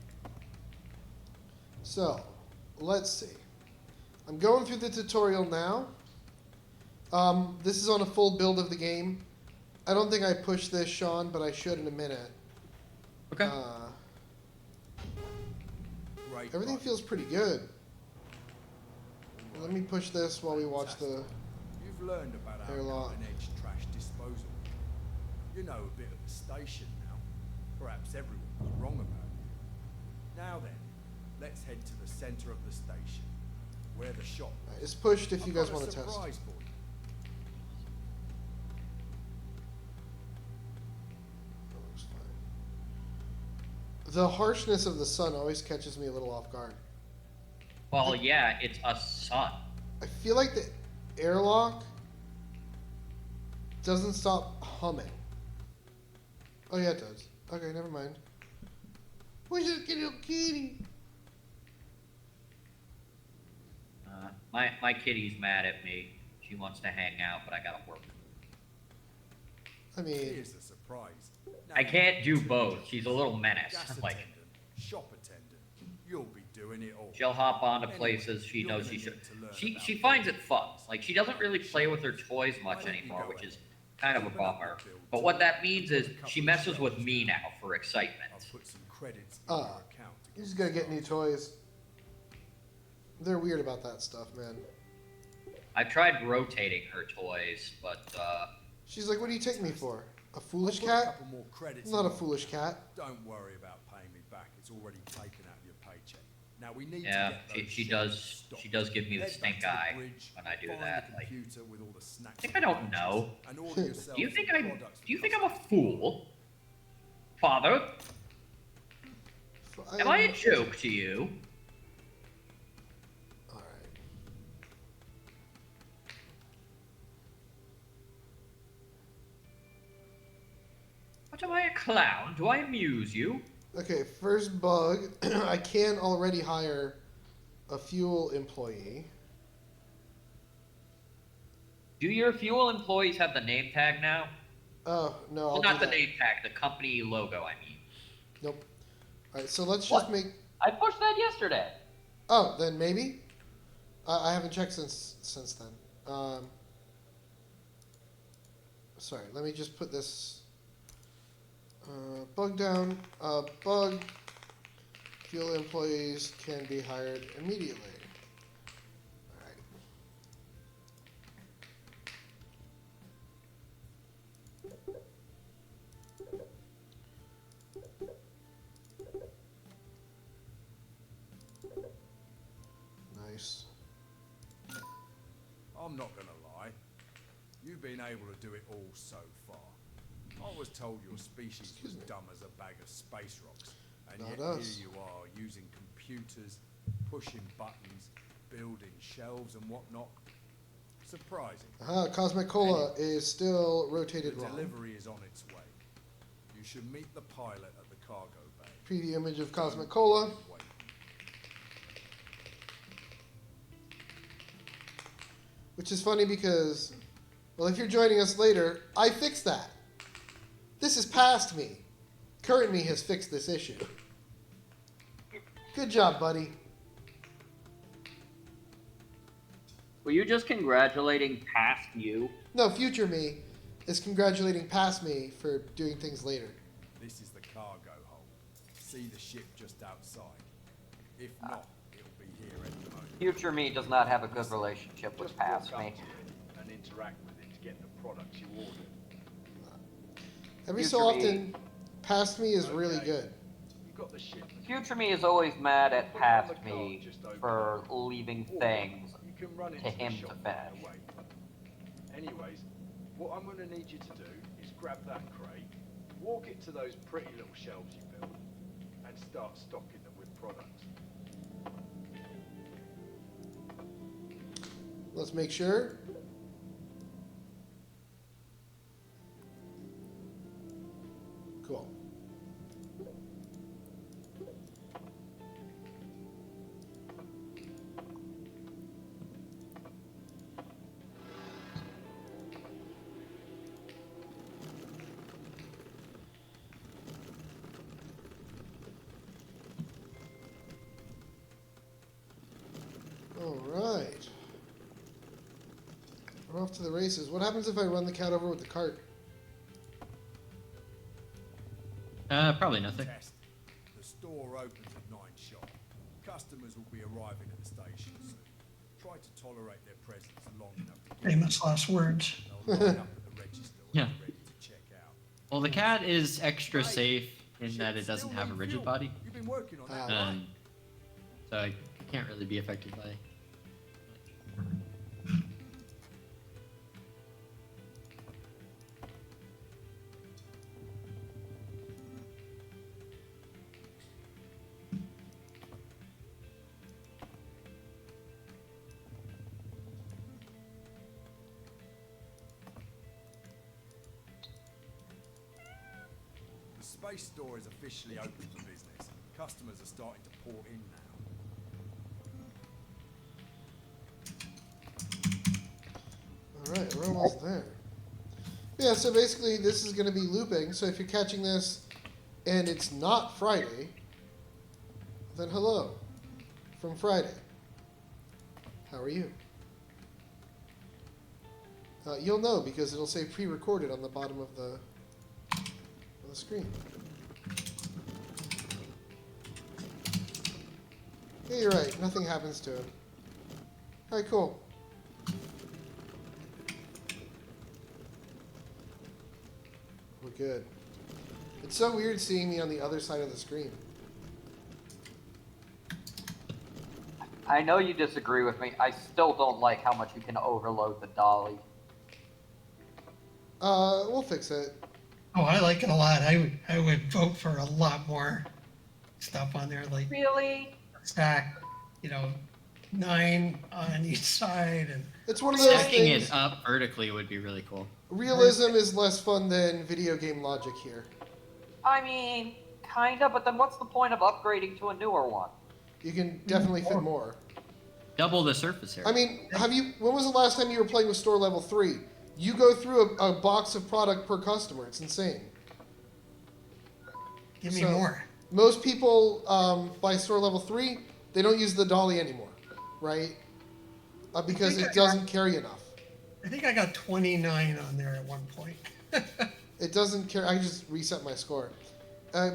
so, let's see. I'm going through the tutorial now. This is on a full build of the game. I don't think I pushed this, Sean, but I should in a minute. Okay. Great Everything button. feels pretty good. All Let right. me push this while we watch the... You've learned about our airlock. cutting-edge trash disposal. You know a bit of the station now. Perhaps everyone was wrong about you. Now then, let's head to the center of the station, where the shop. Alright, it's pushed if you I've guys got a want to test. surprise for you. That looks fine. The harshness of the sun always catches me a little off guard. Well, yeah, it's a sun. I feel like the airlock doesn't stop humming. Oh yeah, it does. Okay, never mind. Where's this little kitty? My kitty's mad at me. She wants to hang out, but I gotta work. I mean, Here's the surprise. Now I you can't need do to both. choose She's a little menace. gas Like, attendant, shop attendant. You'll be doing it all. she'll hop onto Anyway, places she you're knows gonna she should. need to learn She about finds it building fun. things. Like, she doesn't really play with her toys Why much don't you anymore, go which ahead? is kind of a Open up bummer. the build But tool what that means and is put a couple she of messes with shelves me down. now for excitement. I'll put some credits in Ah, your account. you just gotta get new toys. They're weird about that stuff, man. I've tried rotating her toys, but She's like, what do you take me for? A I'll foolish put a cat? couple more credits I'm not in a your foolish account. cat. Don't worry about paying me back. It's already taken out of your paycheck. Now we need yeah, to get those she shelves does stocked. does give me the Head back stink to the eye bridge, when I do find that. the Like, computer with all the snacks think and I don't beverages, know. and order yourself do you think some I products for do you think I'm customers. a fool, Father? Am I a joke to you? Alright. What am I, a clown? Do I amuse you? Okay, first bug. I can already hire a fuel employee. Do your fuel employees have the name tag now? Oh, no, I'll Well, do not the that. name tag, the company logo, I mean. Nope. Alright, so let's What? just make... I pushed that yesterday. Oh, then maybe? I haven't checked since then. Sorry, let me just put this bug down. Bug. Fuel employees can be hired immediately. Alright. Nice. I'm not gonna lie. You've been able to do it all so far. I was told your species was Excuse me. dumb as a bag of space rocks, and Not yet us. here you are using computers, pushing buttons, building shelves and whatnot. Surprising. Aha, Cosmic Cola is still The rotated wrong. delivery is on its way. You should meet the pilot at the cargo bay. Preview image of Cosmic Cola. Wait. Which is funny because, well, if you're joining us later, I fixed that. This is past me. Current me has fixed this issue. Good job, buddy. Were you just congratulating past you? No, future me is congratulating past me for doing things later. This is the cargo hold. See the ship just outside. If not, it'll be here any moment. Future me does not have a good relationship with Just past walk me. up to it and interact with it to get the products you ordered. Every so Future me. often, past me is really Okay. good. You got the ship. Future me is always mad at Put it on the past cart me just over for there. leaving Or things. you can run to into the him to shop finish. right away. Anyways, what I'm going to need you to do is grab that crate, walk it to those pretty little shelves you built, and start stocking them with products. Let's make sure. Cool. All right. We're off to the races. What happens if I run the cat over with the cart? Probably nothing. Test. The store opens at 9 sharp. Customers will be arriving at the station soon. Try to tolerate their presence long enough to get Famous last words. They'll line up at the register when Yeah. they're ready to check out. Well, the cat is extra Hey, safe in Ship that it still doesn't have a need rigid fuel. body. You've been working on that, Ah. right? So I can't really be affected by. The space store is officially open for business. Customers are starting to pour in now. Alright, we're almost there. Yeah, so basically this is going to be looping. So if you're catching this and it's not Friday, then hello from Friday. How are you? You'll know because it'll say pre-recorded on the bottom of the screen. Yeah, you're right. Nothing happens to him. Alright, cool. We're good. It's so weird seeing me on the other side of the screen. I know you disagree with me. I still don't like how much you can overload the dolly. We'll fix it. Oh, I like it a lot. I would vote for a lot more stuff on there, like Really? stack, 9 on each side, and It's one of those Stacking things. it up vertically would be really cool. Realism is less fun than video game logic here. I mean, kinda, but then what's the point of upgrading to a newer one? You can definitely fit more. Double the surface area. I mean, when was the last time you were playing with store level 3? You go through a box of product per customer. It's insane. give me So- more. Most people buy store level 3, they don't use the dolly anymore, right? Because it doesn't carry enough. I think I got 29 on there at one point. It doesn't carry. I just reset my score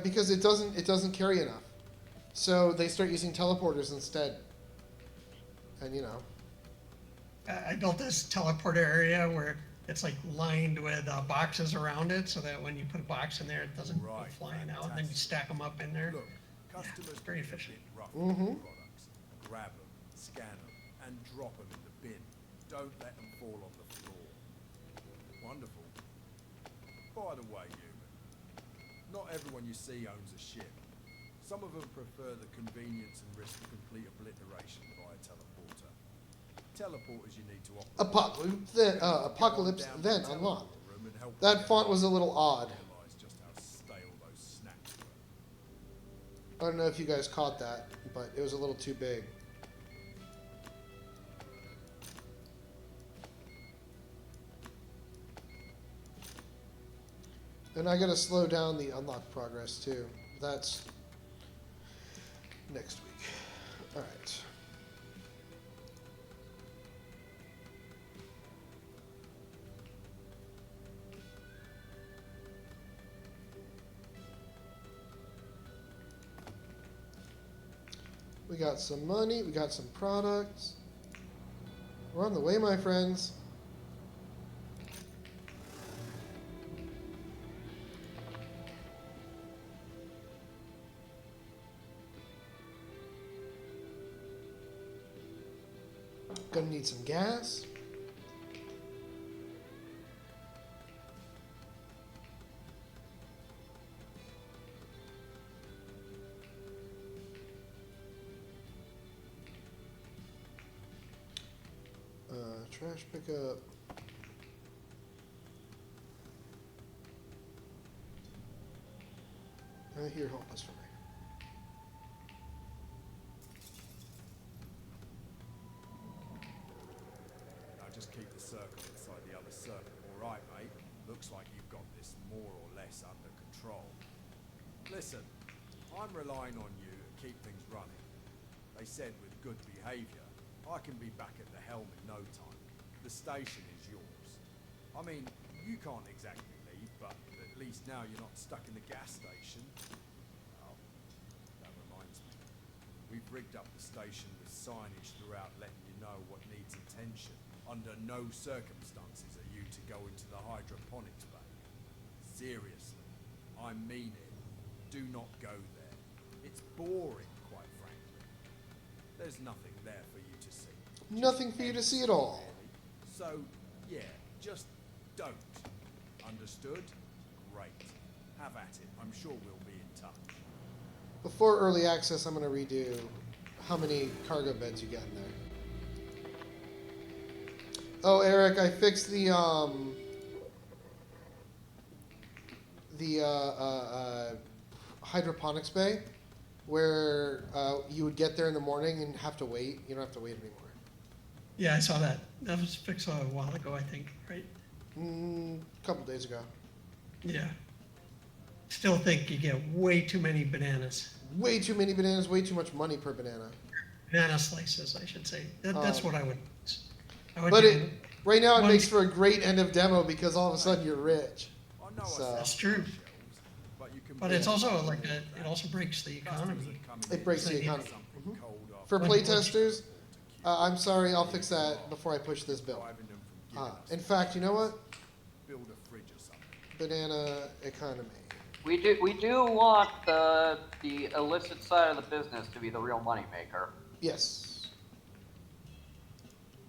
because it doesn't carry enough. So they start using teleporters instead. And I built this teleporter area where it's like lined with boxes around it, so that when you put a box in there, it doesn't go Right, flying out. And then you stack them up in there. Look, customers very can get a efficient. bit rough Mhm. with products. Grab them, scan them, and drop them in the bin. Don't let them fall on the floor. Wonderful. By the way, human, not everyone you see owns a ship. Some of them prefer the convenience and risk of complete obliteration via teleporter. Teleporters you need to operate. Apocalypse then Down the unlocked. teleporter room and help That you font was a little odd. realize just how stale those snacks were. I don't know if you guys caught that, but it was a little too big. And I gotta slow down the unlock progress too. That's next week. Alright. We got some money, we got some products. We're on the way, my friends. Gonna need some gas. Trash pickup. Here, hold this for me. Now just keep the circle inside the other circle. All right, mate. Looks like you've got this more or less under control. Listen, I'm relying on you to keep things running. They said with good behaviour, I can be back at the helm in no time. The station is yours. I mean, you can't exactly leave, but at least now you're not stuck in the gas station. Oh, that reminds me. We've rigged up the station with signage throughout letting you know what needs attention. Under no circumstances are you to go into the hydroponics bay. Seriously, I mean it. Do not go there. It's boring, quite frankly. There's nothing there for you to see. Nothing for you to see at all. So, yeah, just don't. Understood? Great. Have at it. I'm sure we'll be in touch. Before early access, I'm gonna redo how many cargo beds you get in there. Oh, Eric, I fixed the hydroponics bay, where you would get there in the morning and have to wait. You don't have to wait anymore. Yeah, I saw that. That was fixed a while ago, I think, right? A couple days ago. Yeah. Still think you get way too many bananas. Way too many bananas, way too much money per banana. Banana slices, I should say. That's what I would. But do. right now it one- makes for a great end of demo because all of a sudden you're rich. I know So- I That's said true. shelves, but you can But it's also like it also breaks the economy. It breaks the So you- economy. Something cold after For When- playtesters, I'm sorry, I'll fix that before I push this bill. driving them from giving us In fact, you know what? build a fridge or something. Banana economy. We do want the illicit side of the business to be the real moneymaker. Yes.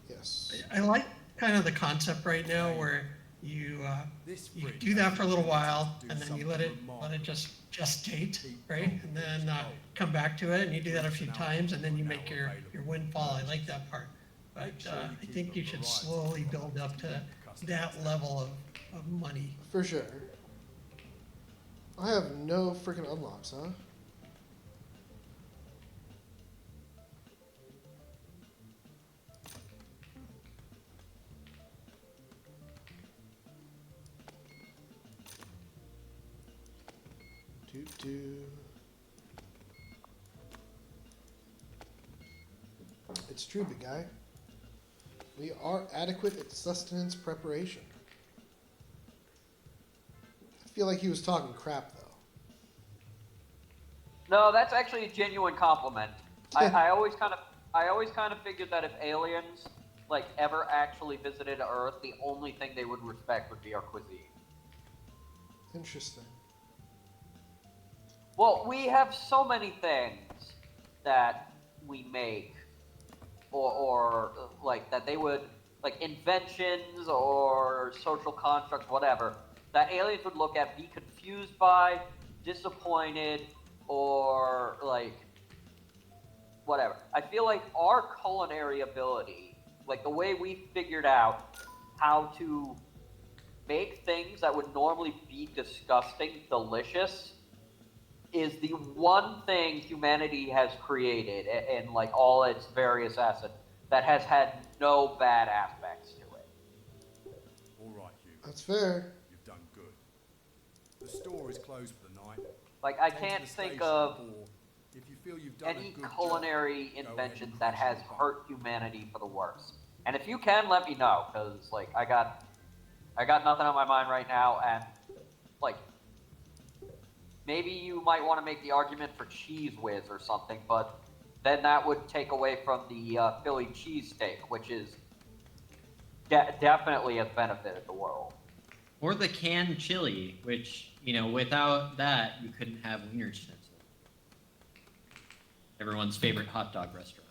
Yes. I like kind of the concept right now where you This you fridge do that for a little actually while do and then you something let it remarkable. just gestate, right? And then come back to it and you do that a few times and then you make your windfall. I like that part. But I think you should slowly build up to that level of money. For sure. I have no freaking unlocks, huh? Do. It's true, big guy. We are adequate at sustenance preparation. I feel like he was talking crap, though. No, that's actually a genuine compliment. I always kind of figured that if aliens like ever actually visited Earth, the only thing they would respect would be our cuisine. Interesting. Well, we have so many things that we make, or like that they would like inventions or social constructs, whatever, that aliens would look at, be confused by, disappointed, or like whatever. I feel like our culinary ability, like the way we figured out how to make things that would normally be disgusting delicious, is the one thing humanity has created in like all its various assets that has had no bad aspects to it. All right, Hugh. That's fair. You've done good. The store is closed for the night. Like, I Head to can't the think station, of or if you feel you've done any a good job, culinary go ahead inventions and that press has the button. hurt humanity for the worse. And if you can, let me know, because, like, I got nothing on my mind right now, and, like, maybe you might want to make the argument for Cheese Whiz or something, but then that would take away from the Philly cheesesteak, which is definitely has benefited the world. Or the canned chili, which, you know, without that, you couldn't have Wiener Schnitzel. Everyone's favorite hot dog restaurant.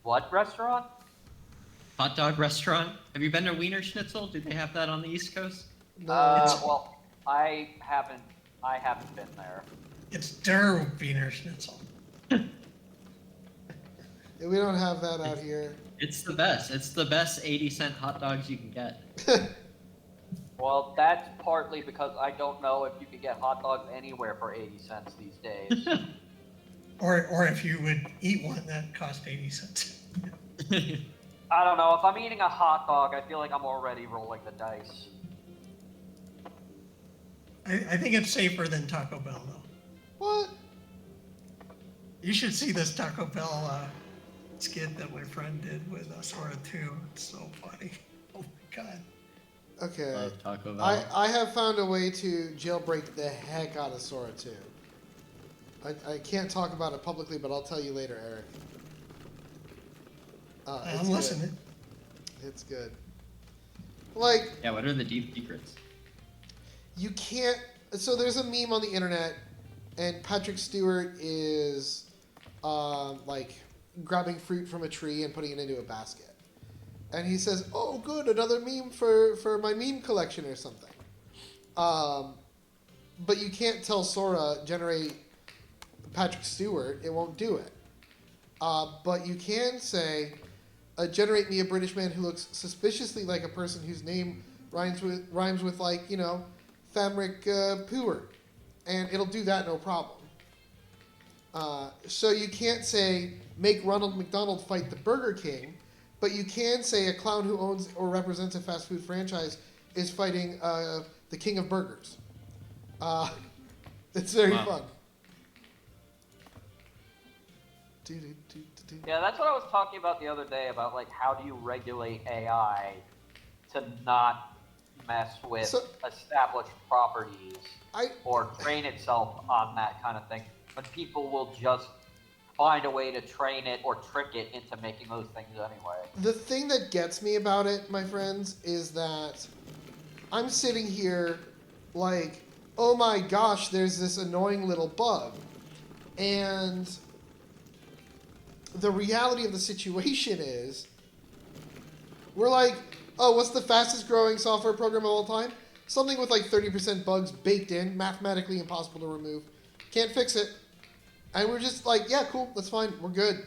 What restaurant? Hot dog restaurant? Have you been to Wiener Schnitzel? Do they have that on the East Coast? No, Well, I haven't been there. It's der Wiener Schnitzel. yeah, we don't have that out here. It's the best. It's the best 80-cent hot dogs you can get. Well, that's partly because I don't know if you could get hot dogs anywhere for 80 cents these days. Or if you would eat one that cost 80 cents. I don't know. If I'm eating a hot dog, I feel like I'm already rolling the dice. I think it's safer than Taco Bell, though. What? You should see this Taco Bell skit that my friend did with Sora 2. It's so funny. Oh my god. Okay. Love Taco Bell. I have found a way to jailbreak the heck out of Sora 2. I can't talk about it publicly, but I'll tell you later, Eric. It's I'm good. listening. It's good. Like, Yeah, what are the deep secrets? you can't. So there's a meme on the internet, and Patrick Stewart is like grabbing fruit from a tree and putting it into a basket, and he says, "Oh, good, another meme for my meme collection or something." But you can't tell Sora generate Patrick Stewart; it won't do it. But you can say, generate me a British man who looks suspiciously like a person whose name rhymes with like, you know, Famric Puer, and it'll do that no problem. So you can't say make Ronald McDonald fight the Burger King, but you can say a clown who owns or represents a fast food franchise is fighting the King of Burgers. It's very Wow. fun. Yeah, that's what I was talking about the other day about, like, how do you regulate AI to not mess with So- established properties I or train itself on that kind of thing, when people will just find a way to train it or trick it into making those things anyway. The thing that gets me about it, my friends, is that I'm sitting here like, oh my gosh, there's this annoying little bug. And the reality of the situation is, we're like, oh, what's the fastest growing software program of all time? Something with like 30% bugs baked in, mathematically impossible to remove. Can't fix it. And we're just like, yeah, cool, that's fine, we're good.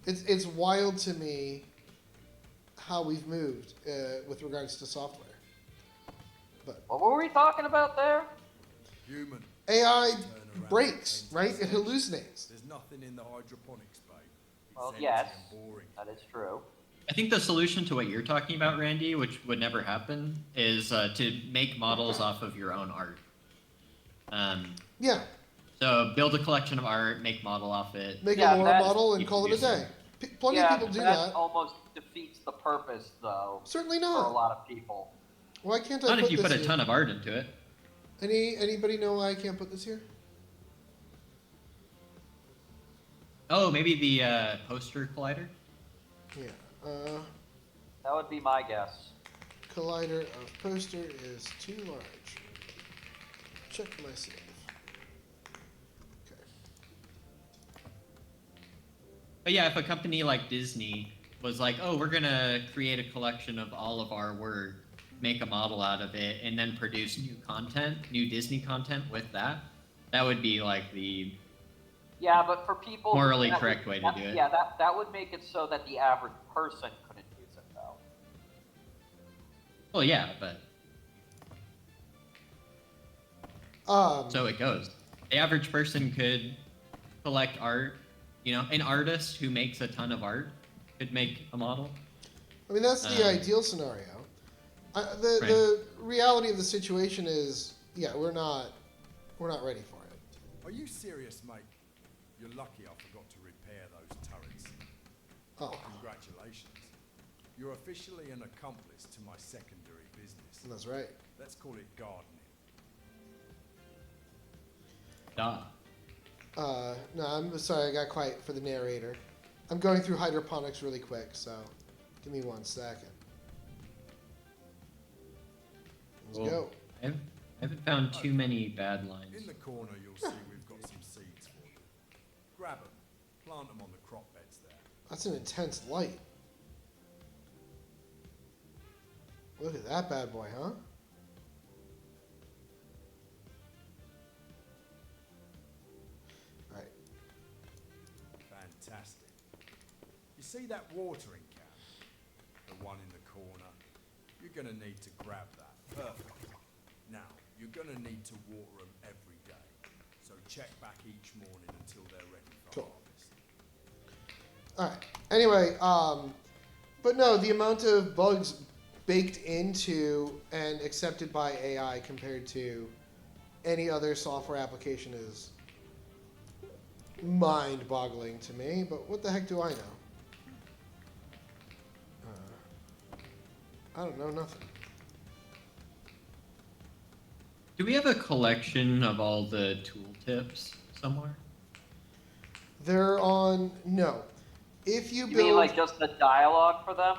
It's wild to me how we've moved with regards to software. What were we talking about there? Human. AI Turn around breaks, and right? It sense. hallucinates. There's nothing in the hydroponics bay. It's Well, empty yes, and boring. that is true. I think the solution to what you're talking about, Randy, which would never happen, is to make models off of your own art. Yeah, So build a collection of art, make model off it. make Yeah, a lore that- model and You call can it a do day. Plenty yeah, of people do that that. almost defeats the purpose, though, Certainly for a not. lot of people. Why can't I Not put if you this put a here? ton of art into it. Anybody know why I can't put this here? Oh, maybe the poster collider? Yeah. That would be my guess. Collider of poster is too large. Check my save. Okay. But yeah, if a company like Disney was like, oh, we're gonna create a collection of all of our work, make a model out of it, and then produce new content, new Disney content with that, that would be like the Yeah, but for people morally that correct way to do it. Yeah, that would make it so that the average person couldn't use it, though. well, yeah, but so it goes. The average person could collect art. You know, an artist who makes a ton of art could make a model. I mean, that's the Um, ideal scenario. The reality of the situation is, yeah, we're not ready for it. Are you serious, mate? You're lucky I forgot to repair those turrets. Oh, Congratulations. You're officially an accomplice to my secondary business. that's right. Let's call it gardening. No, I'm sorry, I got quiet for the narrator. I'm going through hydroponics really quick, so give me 1 second. Let's Cool. go. I haven't found too many bad lines. In the corner, you'll see we've got some seeds for you. Grab them, plant them on the crop beds there. That's an intense light. Look at that bad boy, huh? Alright. Fantastic. You see that watering can? The one in the corner? You're gonna need to grab that. Perfect. Now, you're gonna need to water them every day. So check back each morning until they're ready for Cool. harvest. Alright. Anyway, but no, the amount of bugs baked into and accepted by AI compared to any other software application is mind-boggling to me, but what the heck do I know? I don't know nothing. Do we have a collection of all the tooltips somewhere? They're on... No. If you You build... mean like just the dialogue for them?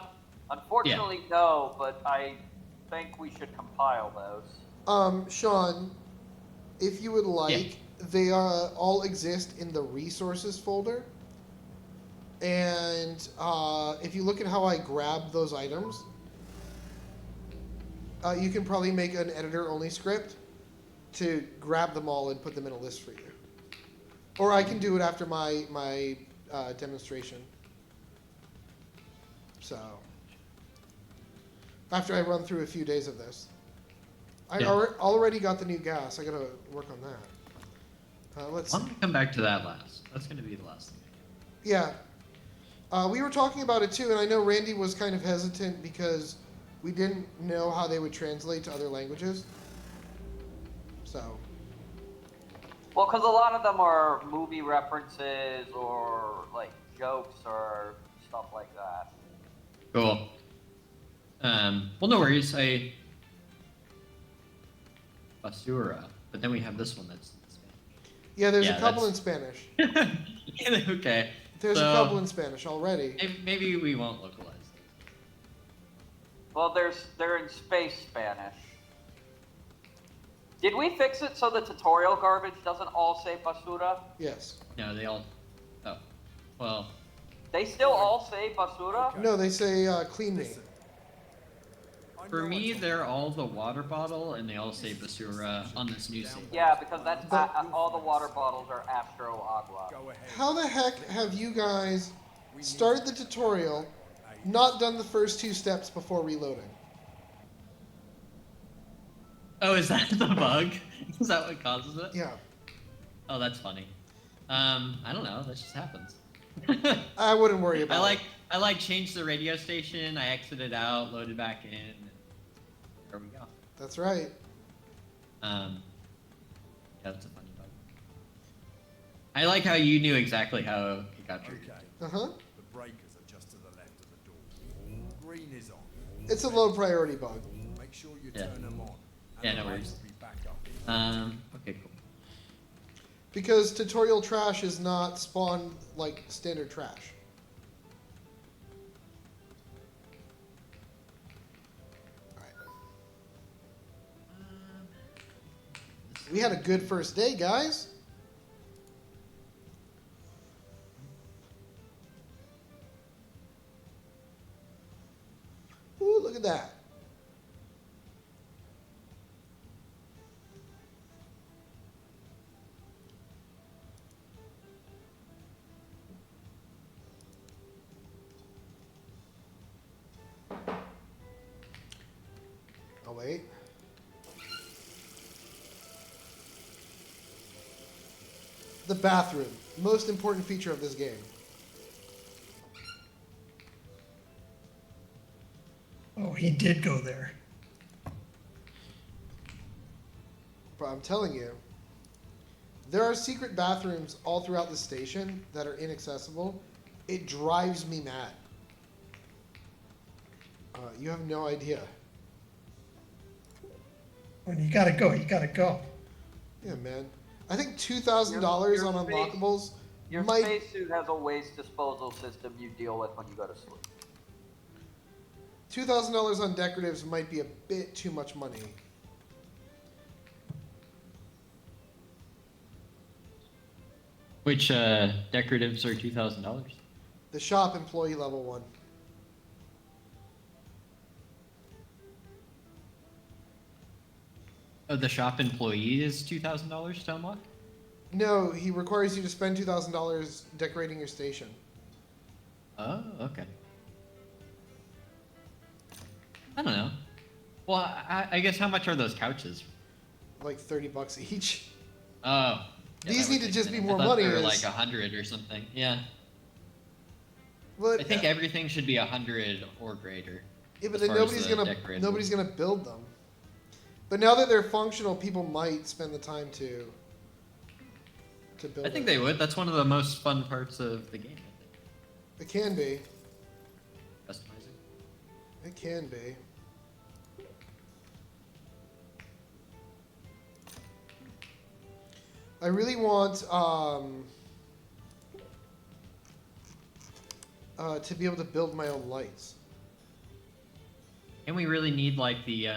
Unfortunately, no, but I think we should compile those. Sean, if you would like, they all exist in the resources folder. And if you look at how I grab those items, you can probably make an editor-only script to grab them all and put them in a list for you. Or I can do it after my demonstration. So, after I run through a few days of this. I already got the new gas. I gotta work on that. Let's I'm gonna come back to that last. That's gonna be the last thing. Yeah. We were talking about it too, and I know Randy was kind of hesitant because we didn't know how they would translate to other languages. So. Well, because a lot of them are movie references or like jokes or stuff like that. Cool. Well, no worries. Basura, but then we have this one that's in Spanish. Yeah, there's Yeah, a couple that's- in Spanish. Okay. There's so a couple in Spanish already. Maybe we won't localize these. Well, they're in space Spanish. Did we fix it so the tutorial garbage doesn't all say basura? Yes. No, they all. Oh, well. They still all say basura? No, they say clean me. Listen. I For know me, I told they're all the water bottle, and they all say basura on this new save. Yeah, because that's all the water bottles are Astro Agua. Go ahead. How the heck have you guys started the tutorial, not done the first 2 steps before reloading? Oh, is that the bug? Is that what causes it? Yeah. Oh, that's funny. I don't know. That just happens. I wouldn't worry about it. I changed the radio station. I exited out, loaded back in. And there we go. That's right. Yeah, that's a funny bug. I like how you knew exactly how it got triggered. Okay. Uh-huh. The breakers are just to the left of the door. Green is on. It's a low priority bug. Make sure you Yeah. turn them on. And Yeah, the no lights worries. will be back up. Okay, cool. Because tutorial trash is not spawned like standard trash. Alright. We had a good first day, guys. Ooh, look at that. Oh, wait. The bathroom. Most important feature of this game. Oh, he did go there. I'm telling you. There are secret bathrooms all throughout the station that are inaccessible. It drives me mad. You have no idea. When you gotta go, you gotta go. Yeah, man. I think $2,000 on unlockables Your might. spacesuit has a waste disposal system you deal with when you go to sleep. $2,000 on decoratives might be a bit too much money. Which decoratives are $2,000? The shop employee level one. Oh, the shop employee is $2,000 to unlock? No, he requires you to spend $2,000 decorating your station. Oh, okay. I don't know. Well, I guess how much are those couches? Like $30 each. Oh. Yeah, These that need would to make just sense. be more I thought money. they were is- like 100 or something. Yeah. But, I think everything should be 100 or greater. yeah, but as then far as nobody's the gonna decorative. build them. But now that they're functional, people might spend the time to build. I think it. they would. That's one of the most fun parts of the game, I think. It can be. Customizing. It can be. I really want to be able to build my own lights. And we really need like the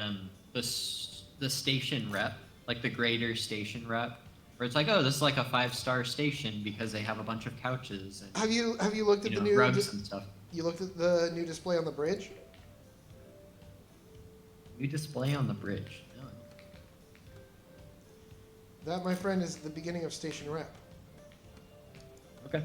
station rep, like the greater station rep, where it's like, oh, this is like a 5-star station because they have a bunch of couches and Have you looked at the new rugs and stuff. You looked at the new display on the bridge? New display on the bridge. No. That, my friend, is the beginning of station rep. Okay.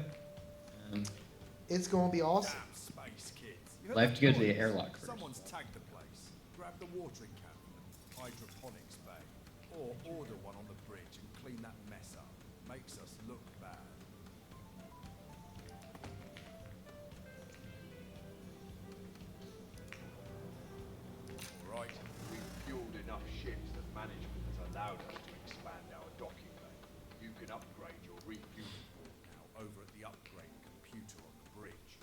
It's gonna be awesome. Damn space kids. Well, I have to go to the airlock first. Someone's tagged the place. Grab the watering can from the hydroponics bay. Or order one on the bridge and clean that mess up. Makes us look bad. Right, we've fueled enough ships that management has allowed us to expand our docking bay. You can upgrade your refueling port Now over at the upgrade computer on the bridge.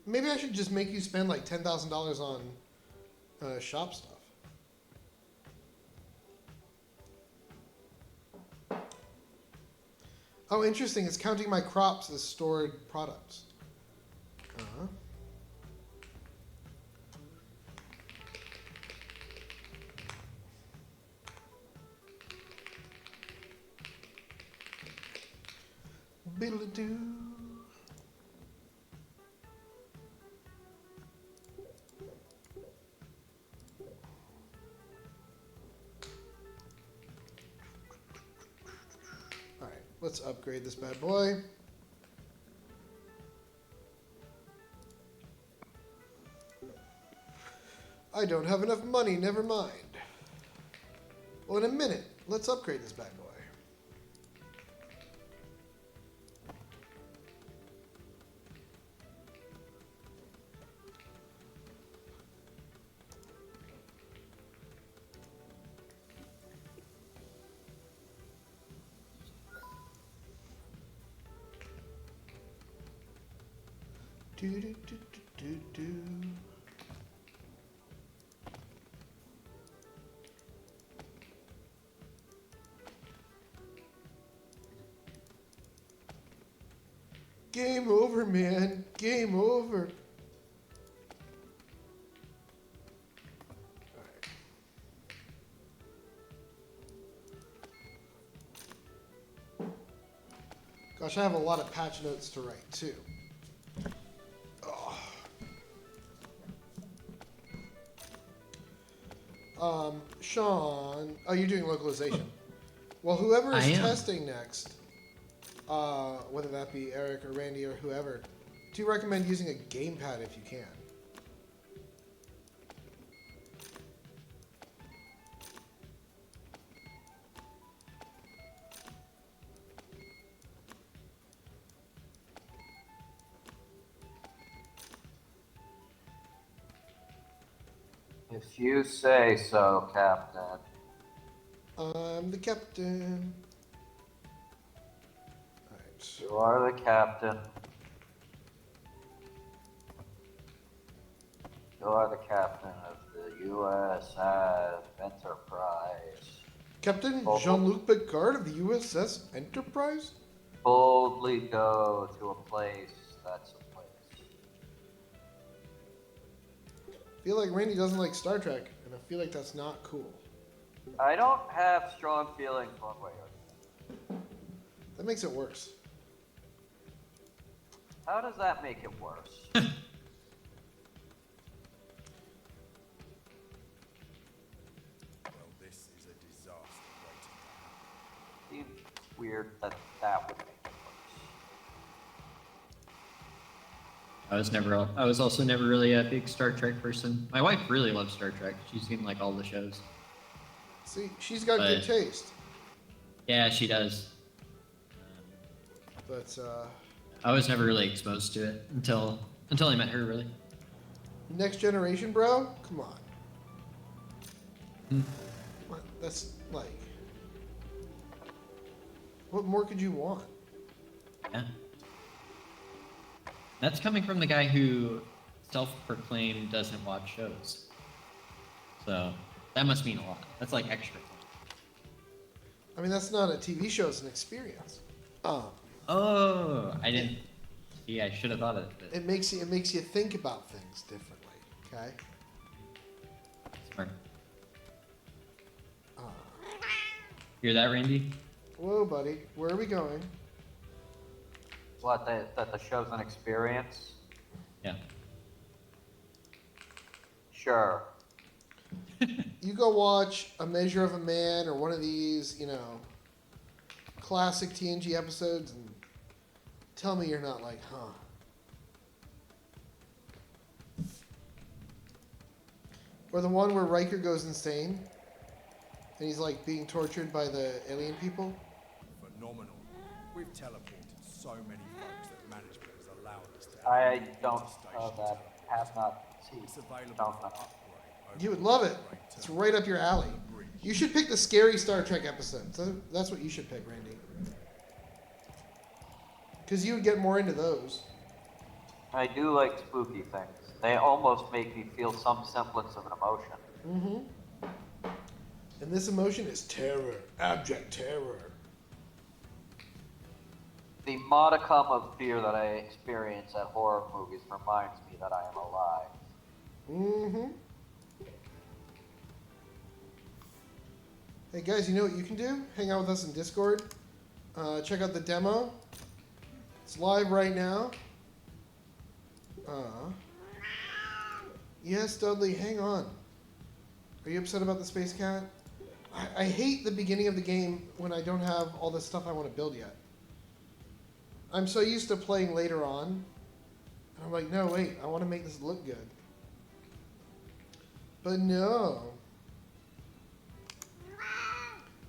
Maybe I should just make you spend like $10,000 on shop stuff. Oh, interesting. It's counting my crops as stored products. Uh-huh. Biddle-a-doo. All right, let's upgrade this bad boy. I don't have enough money, never mind. Well, in a minute, let's upgrade this bad boy. Do do do do do do. Game over, man. Game over. Alright. Gosh, I have a lot of patch notes to write, too. Sean, oh, you're doing localization. Well, whoever I is am. testing next, whether that be Eric or Randy or whoever, do recommend using a gamepad if you can. If you say so, Captain. I'm the captain. Alright. You are the captain. You are the captain of the USS Enterprise. Captain Oh. Jean-Luc Picard of the USS Enterprise? Boldly go to a place that's a place. I feel like Randy doesn't like Star Trek, and I feel like that's not cool. I don't have strong feelings one way or the other. That makes it worse. How does that make it worse? Well, this is a disaster waiting to happen. Seems weird that that would make it worse. I was also never really a big Star Trek person. My wife really loves Star Trek. She's seen like all the shows. See, she's got good But- taste. Yeah, she does. But, I was never really exposed to it until I met her, really. Next Generation, bro? Come on. Hmm. What? That's, like... What more could you want? Yeah. That's coming from the guy who self-proclaimed doesn't watch shows. So that must mean a lot. That's like extra fun. I mean, that's not a TV show, it's an experience. Oh, I didn't. See, I should have thought of it. It makes you think about things differently, okay? Smart. Uh, Hear that, Randy? whoa, buddy. Where are we going? What, that the show's an experience? Yeah. Sure. You go watch A Measure of a Man or one of these, you know, classic TNG episodes and tell me you're not like, huh. Or the one where Riker goes insane and he's like being tortured by the alien people. Phenomenal. We've teleported so many folks that management has allowed us to. I into don't know station that. Have not seen. It's available Don't for know. upgrade. You would love it. It's right up your alley. You should pick the scary Star Trek episodes. That's what you should pick, Randy. Because you would get more into those. I do like spooky things. They almost make me feel some semblance of an emotion. Mm-hmm. And this emotion is terror. Abject terror. The modicum of fear that I experience at horror movies reminds me that I am alive. Mm-hmm. Hey guys, you know what you can do? Hang out with us in Discord. Check out the demo. It's live right now. Yes, Dudley, hang on. Are you upset about the space cat? I hate the beginning of the game when I don't have all the stuff I want to build yet. I'm so used to playing later on. And I'm like, no, wait, I want to make this look good. But no.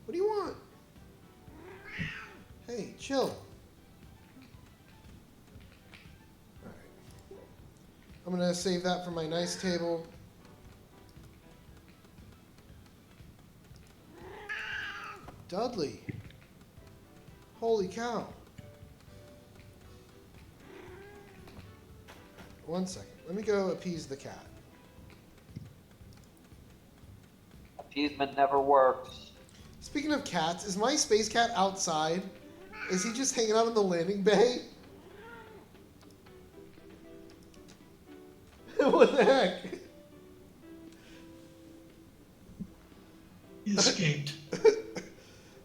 What do you want? Hey, chill. Alright. I'm gonna save that for my nice table. Dudley. Holy cow. One second. Let me go appease the cat. Appeasement never works. Speaking of cats, is my space cat outside? Is he just hanging out in the landing bay? What the heck? He escaped.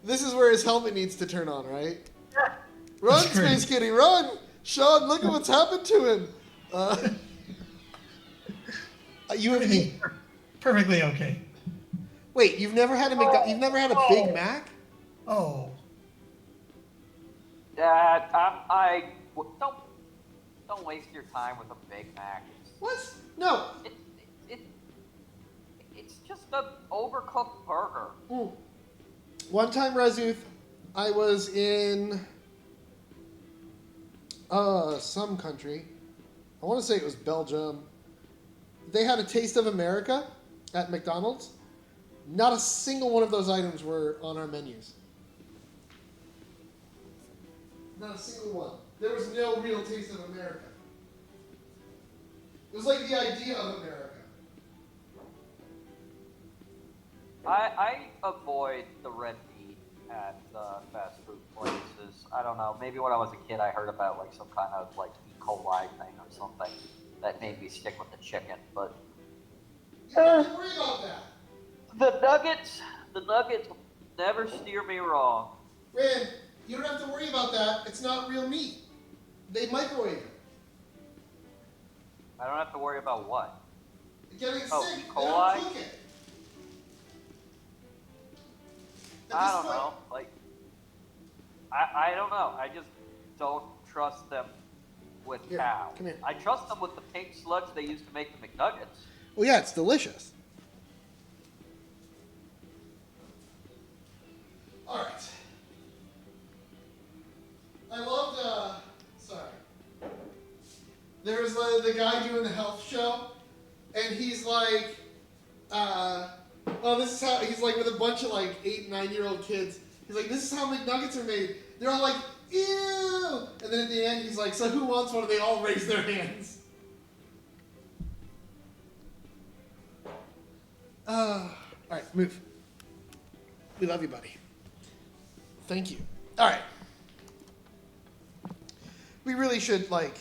This is where his helmet needs to turn on, right? Run, That's great. Space Kitty, run! Sean, look at what's happened to him. You have Perfectly okay. wait. You've never had a You've never had a Big Mac? Oh, Dad, don't waste your time with a Big Mac. What? No. It's just an overcooked burger. Mm. One time, Razuth, I was in some country. I want to say it was Belgium. They had a Taste of America, at McDonald's, not a single one of those items were on our menus. Not a single one. There was no real taste of America. It was like the idea of America. I avoid the red meat at fast food places. I don't know. Maybe when I was a kid, I heard about like some kind of like E. coli thing or something that made me stick with the chicken. But You don't have to worry about that. the nuggets never steer me wrong. Rand, you don't have to worry about that. It's not real meat. They microwave it. I don't have to worry about what. Getting Oh, sick. E. They coli? don't cook it. At I this don't point- know. Like, I don't know. I just don't trust them with Here, cow. come here. I trust them with the pink sludge they used to make the McNuggets. Well, yeah, it's delicious. All right. I loved. Sorry. There was the guy doing the health show, and he's like, oh, this is how he's like with a bunch of like 8, 9-year-old kids. He's like, this is how McNuggets are made. They're all like, ew, and then at the end he's like, so who wants one? And they all raise their hands. All right, move. We love you, buddy. Thank you. All right. We really should, like,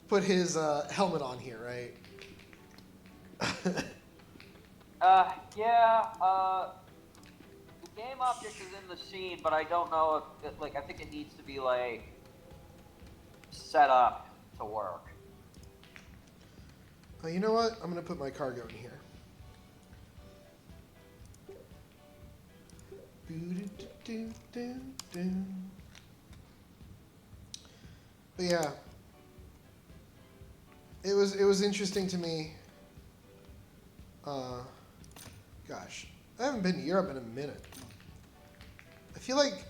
put his helmet on here, right? Yeah, the game object is in the scene, but I don't know if, I think it needs to be, like, set up to work. You know what? I'm going to put my cargo in here. But yeah, it was interesting to me. Gosh, I haven't been to Europe in a minute. I feel like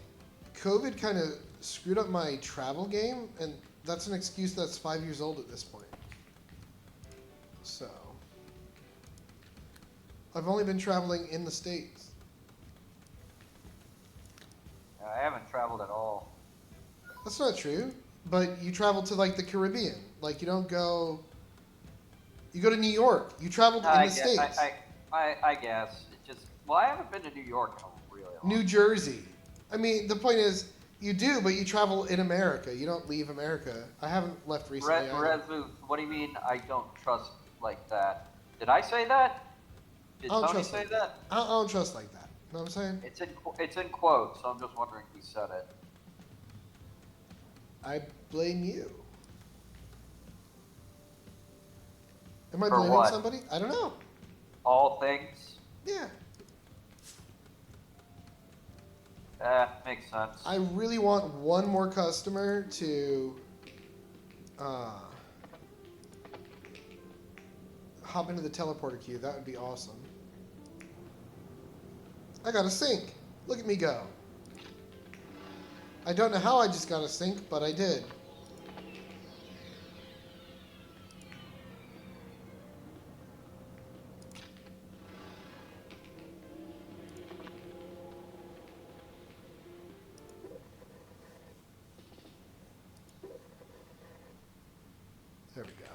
COVID kind of screwed up my travel game, and that's an excuse that's 5 years old at this point. So, I've only been traveling in the States. I haven't traveled at all. That's not true. But you travel to like the Caribbean. Like you don't go. You go to New York. You traveled in the States. I guess. It just, well, I haven't been to New York in a really long New Jersey. I mean, the point is, you do, but you travel in America. You don't leave America. I haven't left recently. either. Rezu, what do you mean I don't trust like that? Did I say that? Did I don't Tony trust say like that? I don't trust like that. Know what I'm saying? It's in quotes, so I'm just wondering who said it. I blame you. Am I For blaming what? somebody? I don't know. All things? Yeah. Makes sense. I really want one more customer to hop into the teleporter queue. That would be awesome. I got a sink. Look at me go. I don't know how I just got a sink, but I did. There we go.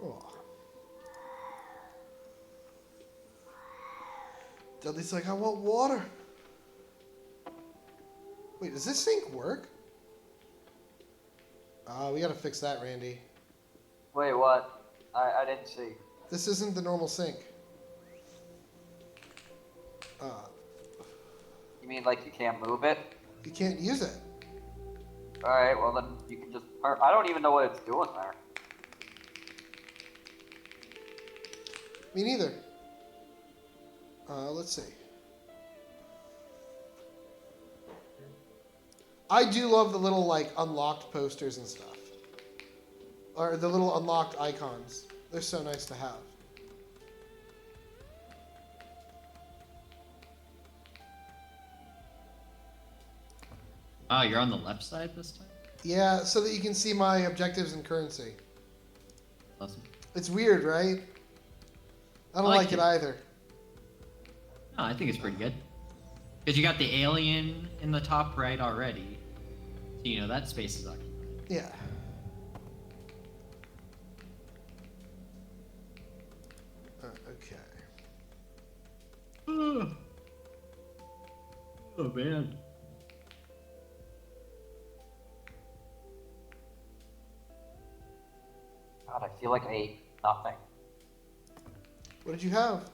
Oh. Dudley's like, I want water. Wait, does this sink work? We gotta fix that, Randy. Wait, what? I didn't see. This isn't the normal sink. You mean like you can't move it? You can't use it. Alright, well then you can just... I don't even know what it's doing there. Me neither. Let's see. I do love the little, like, unlocked posters and stuff. Or the little unlocked icons. They're so nice to have. Oh, you're on the left side this time? Yeah, so that you can see my objectives and currency. Awesome. It's weird, right? I don't like it either. No, I think it's pretty good. Because you got the alien in the top right already. So, you know, that space is occupied. Yeah. Okay. Oh, man. God, I feel like I ate nothing. What did you have?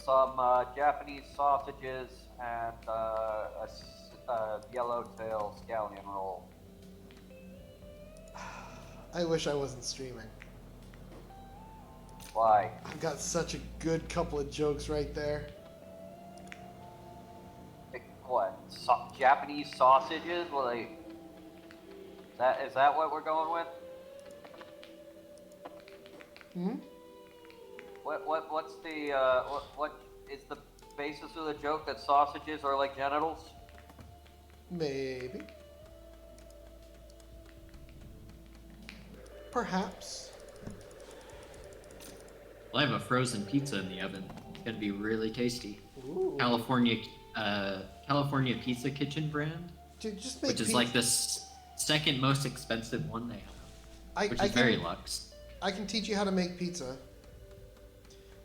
Some Japanese sausages and a yellowtail scallion roll. I wish I wasn't streaming. Why? I've got such a good couple of jokes right there. What? Japanese sausages? Well, is that what we're going with? Hmm? What's the what is the basis of the joke that sausages are like genitals? Maybe. Perhaps. Well, I have a frozen pizza in the oven. It's gonna be really tasty. Ooh. California Pizza Kitchen brand, Dude, just make which is pizza. like the second most expensive one they have, which is very luxe. I can teach you how to make pizza.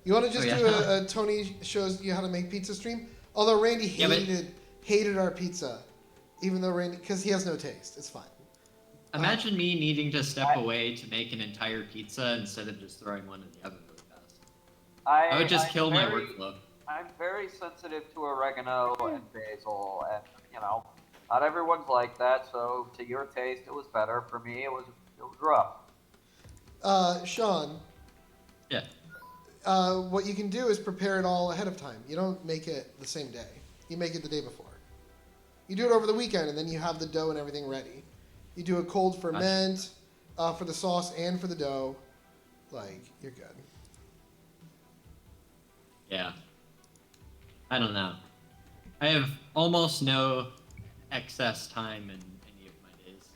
You want to just yeah. do a Tony shows you how to make pizza stream? Although Randy hated our pizza, even though Randy, because he has no taste. It's fine. Imagine me needing to step away to make an entire pizza instead of just throwing one in the oven really fast. I would just kill my workflow. I'm very sensitive to oregano and basil, and you know, not everyone's like that. So to your taste, it was better. For me, it was rough. Sean. Yeah. What you can do is prepare it all ahead of time. You don't make it the same day. You make it the day before. You do it over the weekend, and then you have the dough and everything ready. You do a cold ferment for the sauce and for the dough. Like, you're good. Yeah. I don't know. I have almost no excess time in any of my days.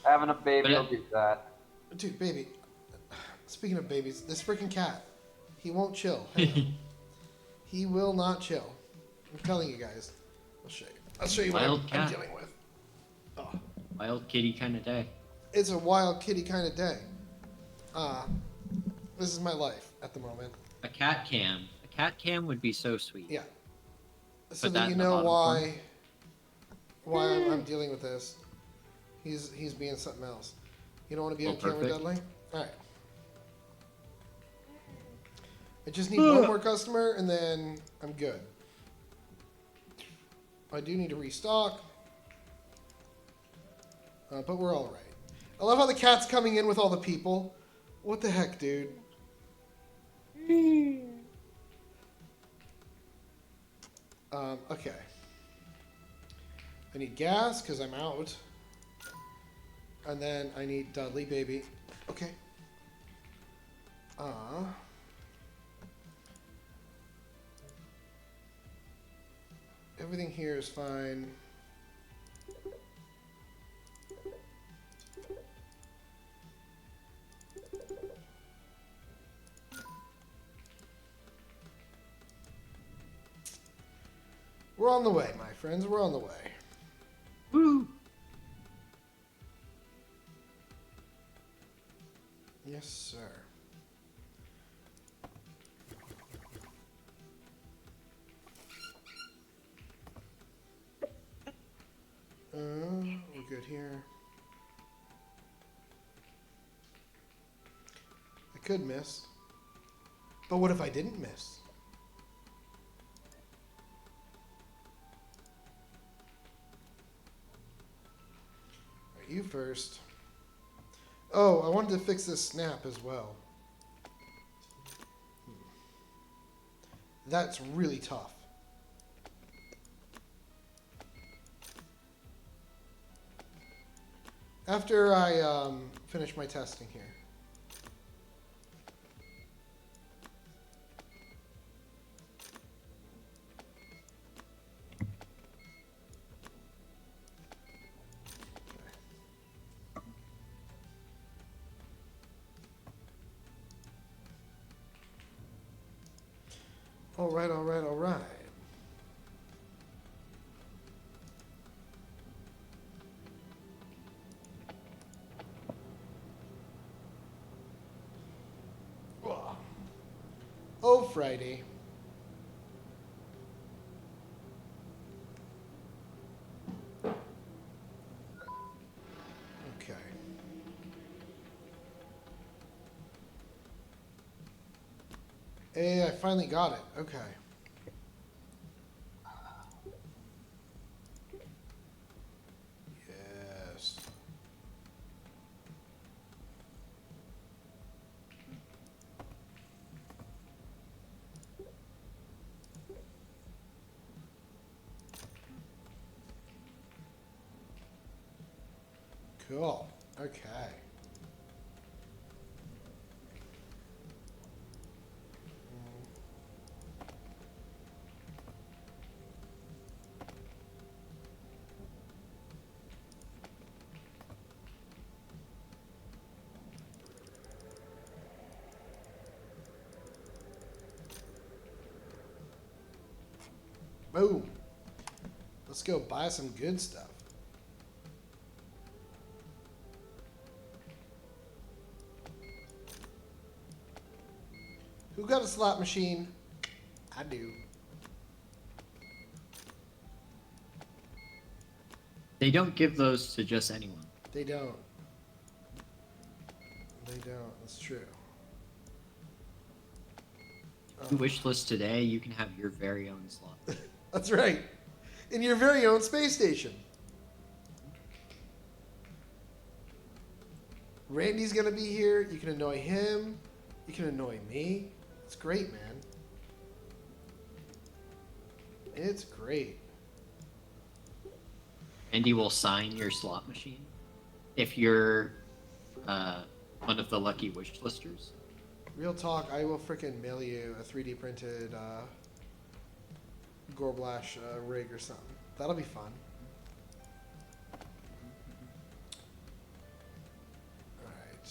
Having a baby will do that. Dude, baby. Speaking of babies, this freaking cat, he won't chill. Hang on. He will not chill. I'm telling you guys. I'll show you. I'll show you what I'm dealing with. Oh. Wild kitty kind of day. It's a wild kitty kind of day. This is my life at the moment. A cat cam. A cat cam would be so sweet. Yeah. So Put that that you in the know bottom why I'm dealing with this. He's being something else. You don't want to be on camera, perfect. Dudley? Alright. I just need one more customer and then I'm good. I do need to restock. But we're alright. I love how the cat's coming in with all the people. What the heck, dude? Okay. I need gas because I'm out. And then I need Dudley, baby. Okay. Everything here is fine. We're on the way, my friends. We're on the way. Woo! Yes, sir. We're good here. I could miss. But what if I didn't miss? Alright, you first. Oh, I wanted to fix this snap as well. That's really tough. After I finish my testing here. All right, all right, all right. Oh, Friday. Okay. Hey, I finally got it. Okay. Yes. Cool. Okay. Boom. Let's go buy some good stuff. Who got a slot machine? I do. They don't give those to just anyone. They don't. They don't. That's true. If you wish list today, you can have your very own slot. That's right. In your very own space station. Randy's gonna be here. You can annoy him. You can annoy me. It's great, man. It's great. Andy will sign your slot machine if you're one of the lucky wish listers. Real talk, I will frickin' mail you a 3D printed Gorblash rig or something. That'll be fun. Alright.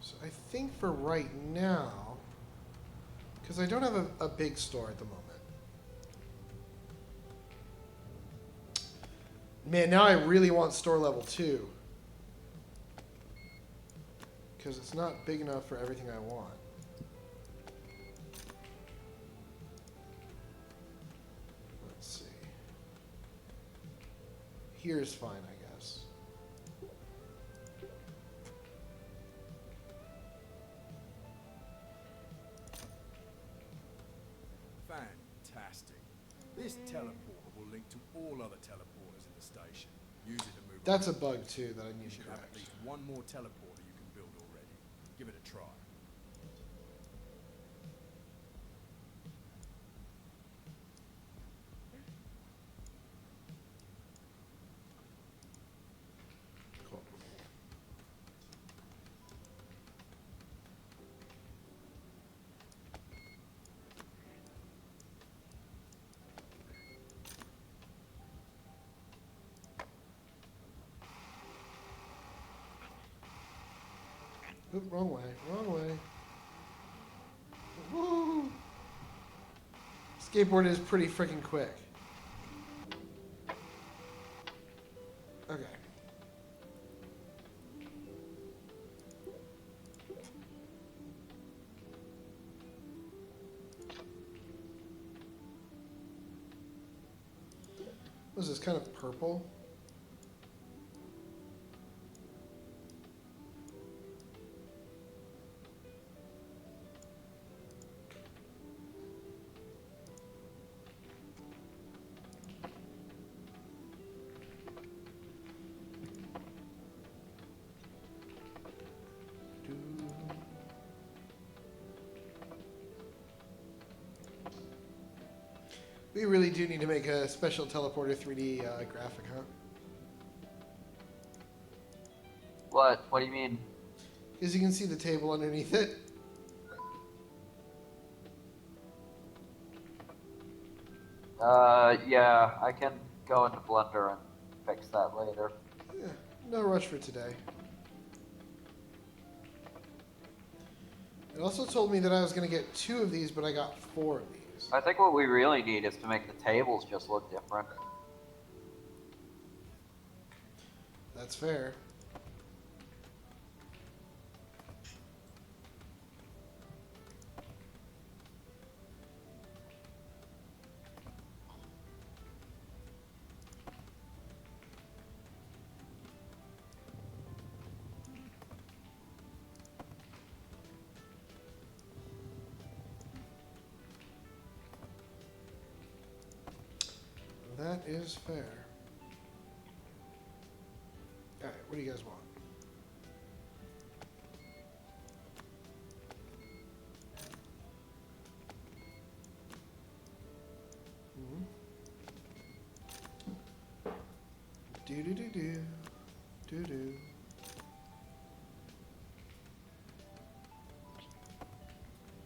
So I think for right now, because I don't have a big store at the moment. Man, now I really want store level 2. Because it's not big enough for everything I want. Let's see. Here's fine, I guess. Fantastic. This teleporter will link to all other teleporters in the station. Use it to move. That's a around. bug too that I You need to should have correct. at least one more teleporter you can build already. Give it a try. Cool. Oop, wrong way, wrong way. Woo! Skateboard is pretty freaking quick. Okay. What is this, kind of purple? We really do need to make a special teleporter 3D graphic, huh? What? What do you mean? Because you can see the table underneath it. Yeah, I can go into Blender and fix that later. Yeah, no rush for today. It also told me that I was going to get 2 of these, but I got 4 of these. I think what we really need is to make the tables just look different. That's fair. That is fair. Alright, what do you guys want? Do do do do. Do do.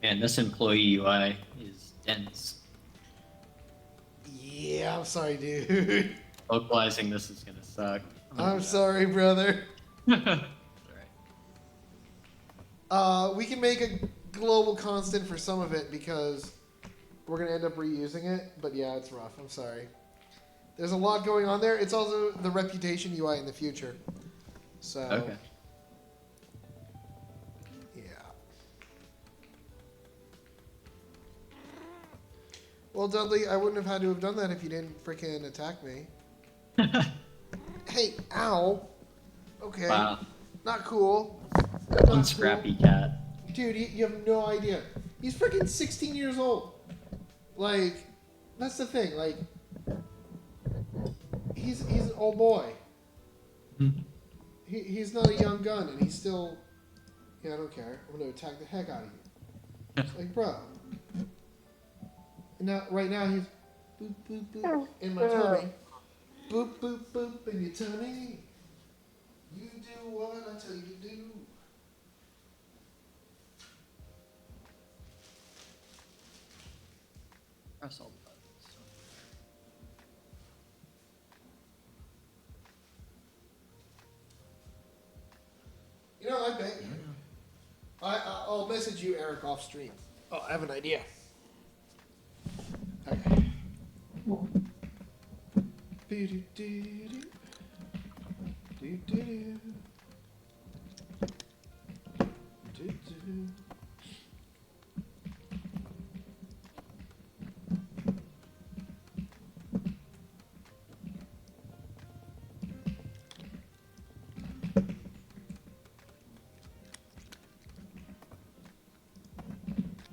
And this employee UI is dense. Yeah, I'm sorry, dude. Localizing this is gonna suck. I'm sorry, brother. Alright. We can make a global constant for some of it because we're gonna end up reusing it. But yeah, it's rough. I'm sorry. There's a lot going on there. It's also the reputation UI in the future. So. Okay. Yeah. Well, Dudley, I wouldn't have had to have done that if you didn't freaking attack me. Hey, ow. Okay. Wow. Not cool. One scrappy cat. Dude, you have no idea. He's freaking 16 years old. Like, that's the thing. Like, he's an old boy. He's not a young gun, and he's still. Yeah, I don't care. I'm gonna attack the heck out of you. It's like, bro. And now, right now, he's boop boop boop in my tummy. Boop boop boop in your tummy. You do what I tell you to do. Press all the buttons. You know, I bet you. I'll message you, Eric, off stream. Oh, I have an idea. Okay. Do-do-do-do. Do-do-do. Do-do.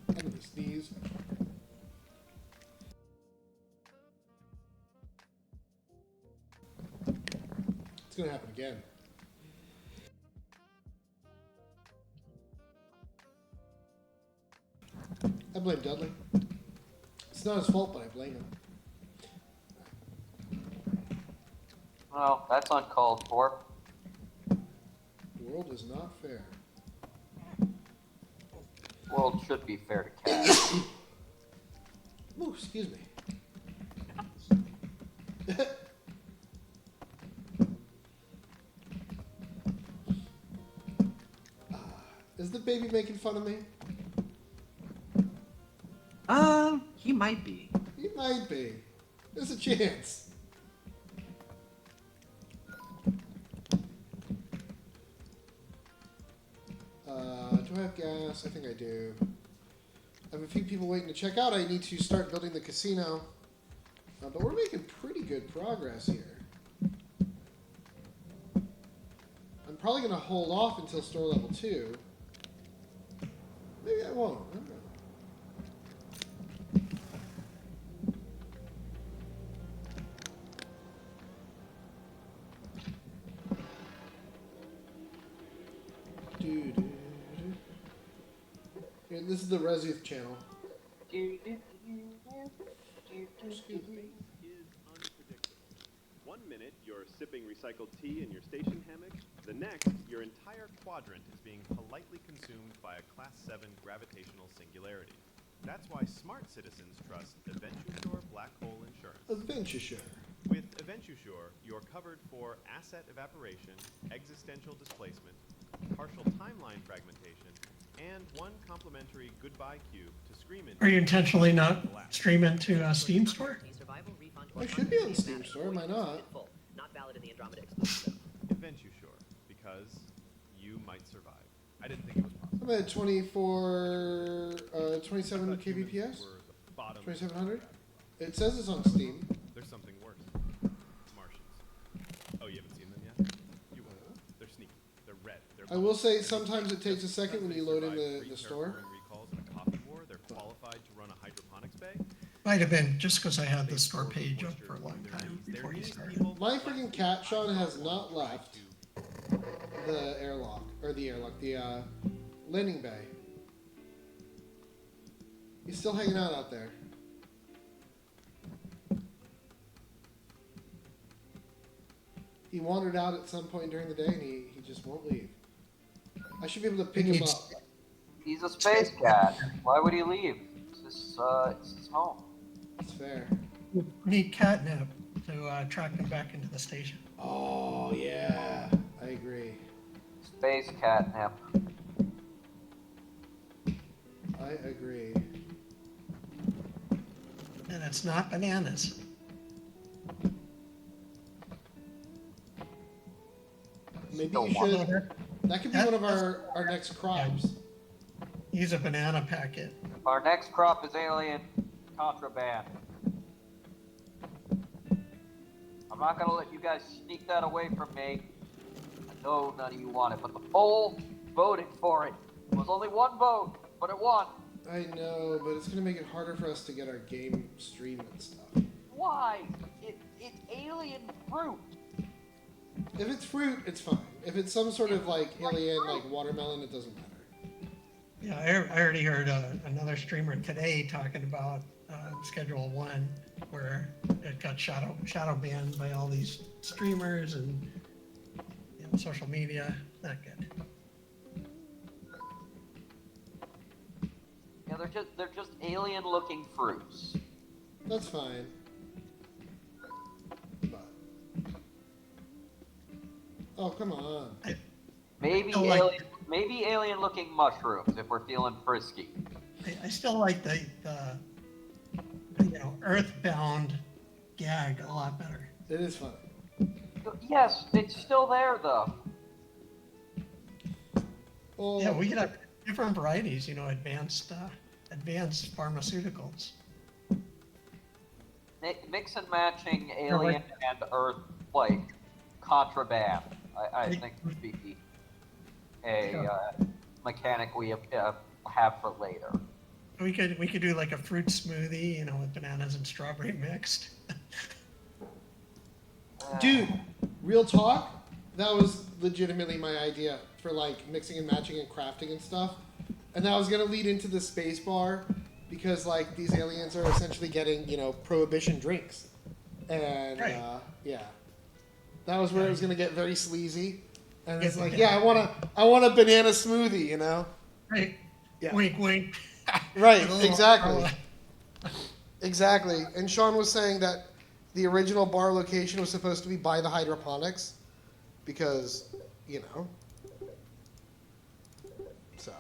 I'm gonna sneeze. It's gonna happen again. I blame Dudley. It's not his fault, but I blame him. Well, that's uncalled for. The world is not fair. World should be fair to cats. Ooh, excuse me. Is the baby making fun of me? He might be. He might be. There's a chance. Do I have gas? I think I do. I have a few people waiting to check out. I need to start building the casino. But we're making pretty good progress here. I'm probably going to hold off until store level 2. Maybe I won't. I don't know. Here, this is the Rezuth channel. Is unpredictable. 1 minute, you're sipping recycled tea in your station hammock. The next, your entire quadrant is being politely consumed by a Class 7 gravitational singularity. That's why smart citizens trust AdventureSure Black Hole Insurance. Adventure Share. With AdventureSure, you're covered for asset evaporation, existential displacement, partial timeline fragmentation, and one complimentary goodbye cube to scream into. Are you intentionally not streaming to Steam Store? I should be on Steam Store, why not? AdventureSure, because you might survive. I didn't think it was possible. I'm at 27 kbps? Were the bottom 2700? It says it's on Steam. There's something worse. Martians. Oh, you haven't seen them yet? You will. They're sneaky. They're red. They're I will say sometimes it takes a second when you load in the store. Recalls in a coffee war. They're qualified to run a hydroponics bay. Might have been just because I had the store page up for a long time before you started. My freaking cat, Sean, has not left the airlock, the landing bay. He's still hanging out there. He wandered out at some point during the day and he just won't leave. I should be able to pick him up. He's a space cat. Why would he leave? It's his home. It's fair. Need catnip to track them back into the station. Oh, yeah. I agree. Space catnip. I agree. And it's not bananas. Maybe Don't you want should. That could be one of our next crops. Use a banana packet. Our next crop is alien contraband. I'm not gonna let you guys sneak that away from me. I know none of you want it, but the poll voted for it. It was only one vote, but it won. I know, but it's gonna make it harder for us to get our game stream and stuff. Why? It's alien fruit. If it's fruit, it's fine. If it's some sort of like alien, like watermelon, it doesn't matter. Yeah, I already heard another streamer today talking about Schedule 1, where it got shadow banned by all these streamers and social media. Not good. Yeah, they're just alien looking fruits. That's fine. But oh, come on. Maybe Oh, like- alien looking mushrooms if we're feeling frisky. I still like the earthbound gag a lot better. It is fun. Yes, it's still there though. Oh, Yeah, we could have different varieties. Advanced pharmaceuticals. Mix and matching alien and earth like contraband. I think would be a mechanic we have for later. We could do like a fruit smoothie, with bananas and strawberry mixed. dude, real talk. That was legitimately my idea for like mixing and matching and crafting and stuff. And that was gonna lead into the space bar because like these aliens are essentially getting prohibition drinks, and Right. yeah, that was where it was gonna get very sleazy. And it's Yeah. like, yeah, I want a banana smoothie, Right. Yeah. Wink, wink. Right, With a little exactly. umbrella. Exactly. And Sean was saying that the original bar location was supposed to be by the hydroponics because, so.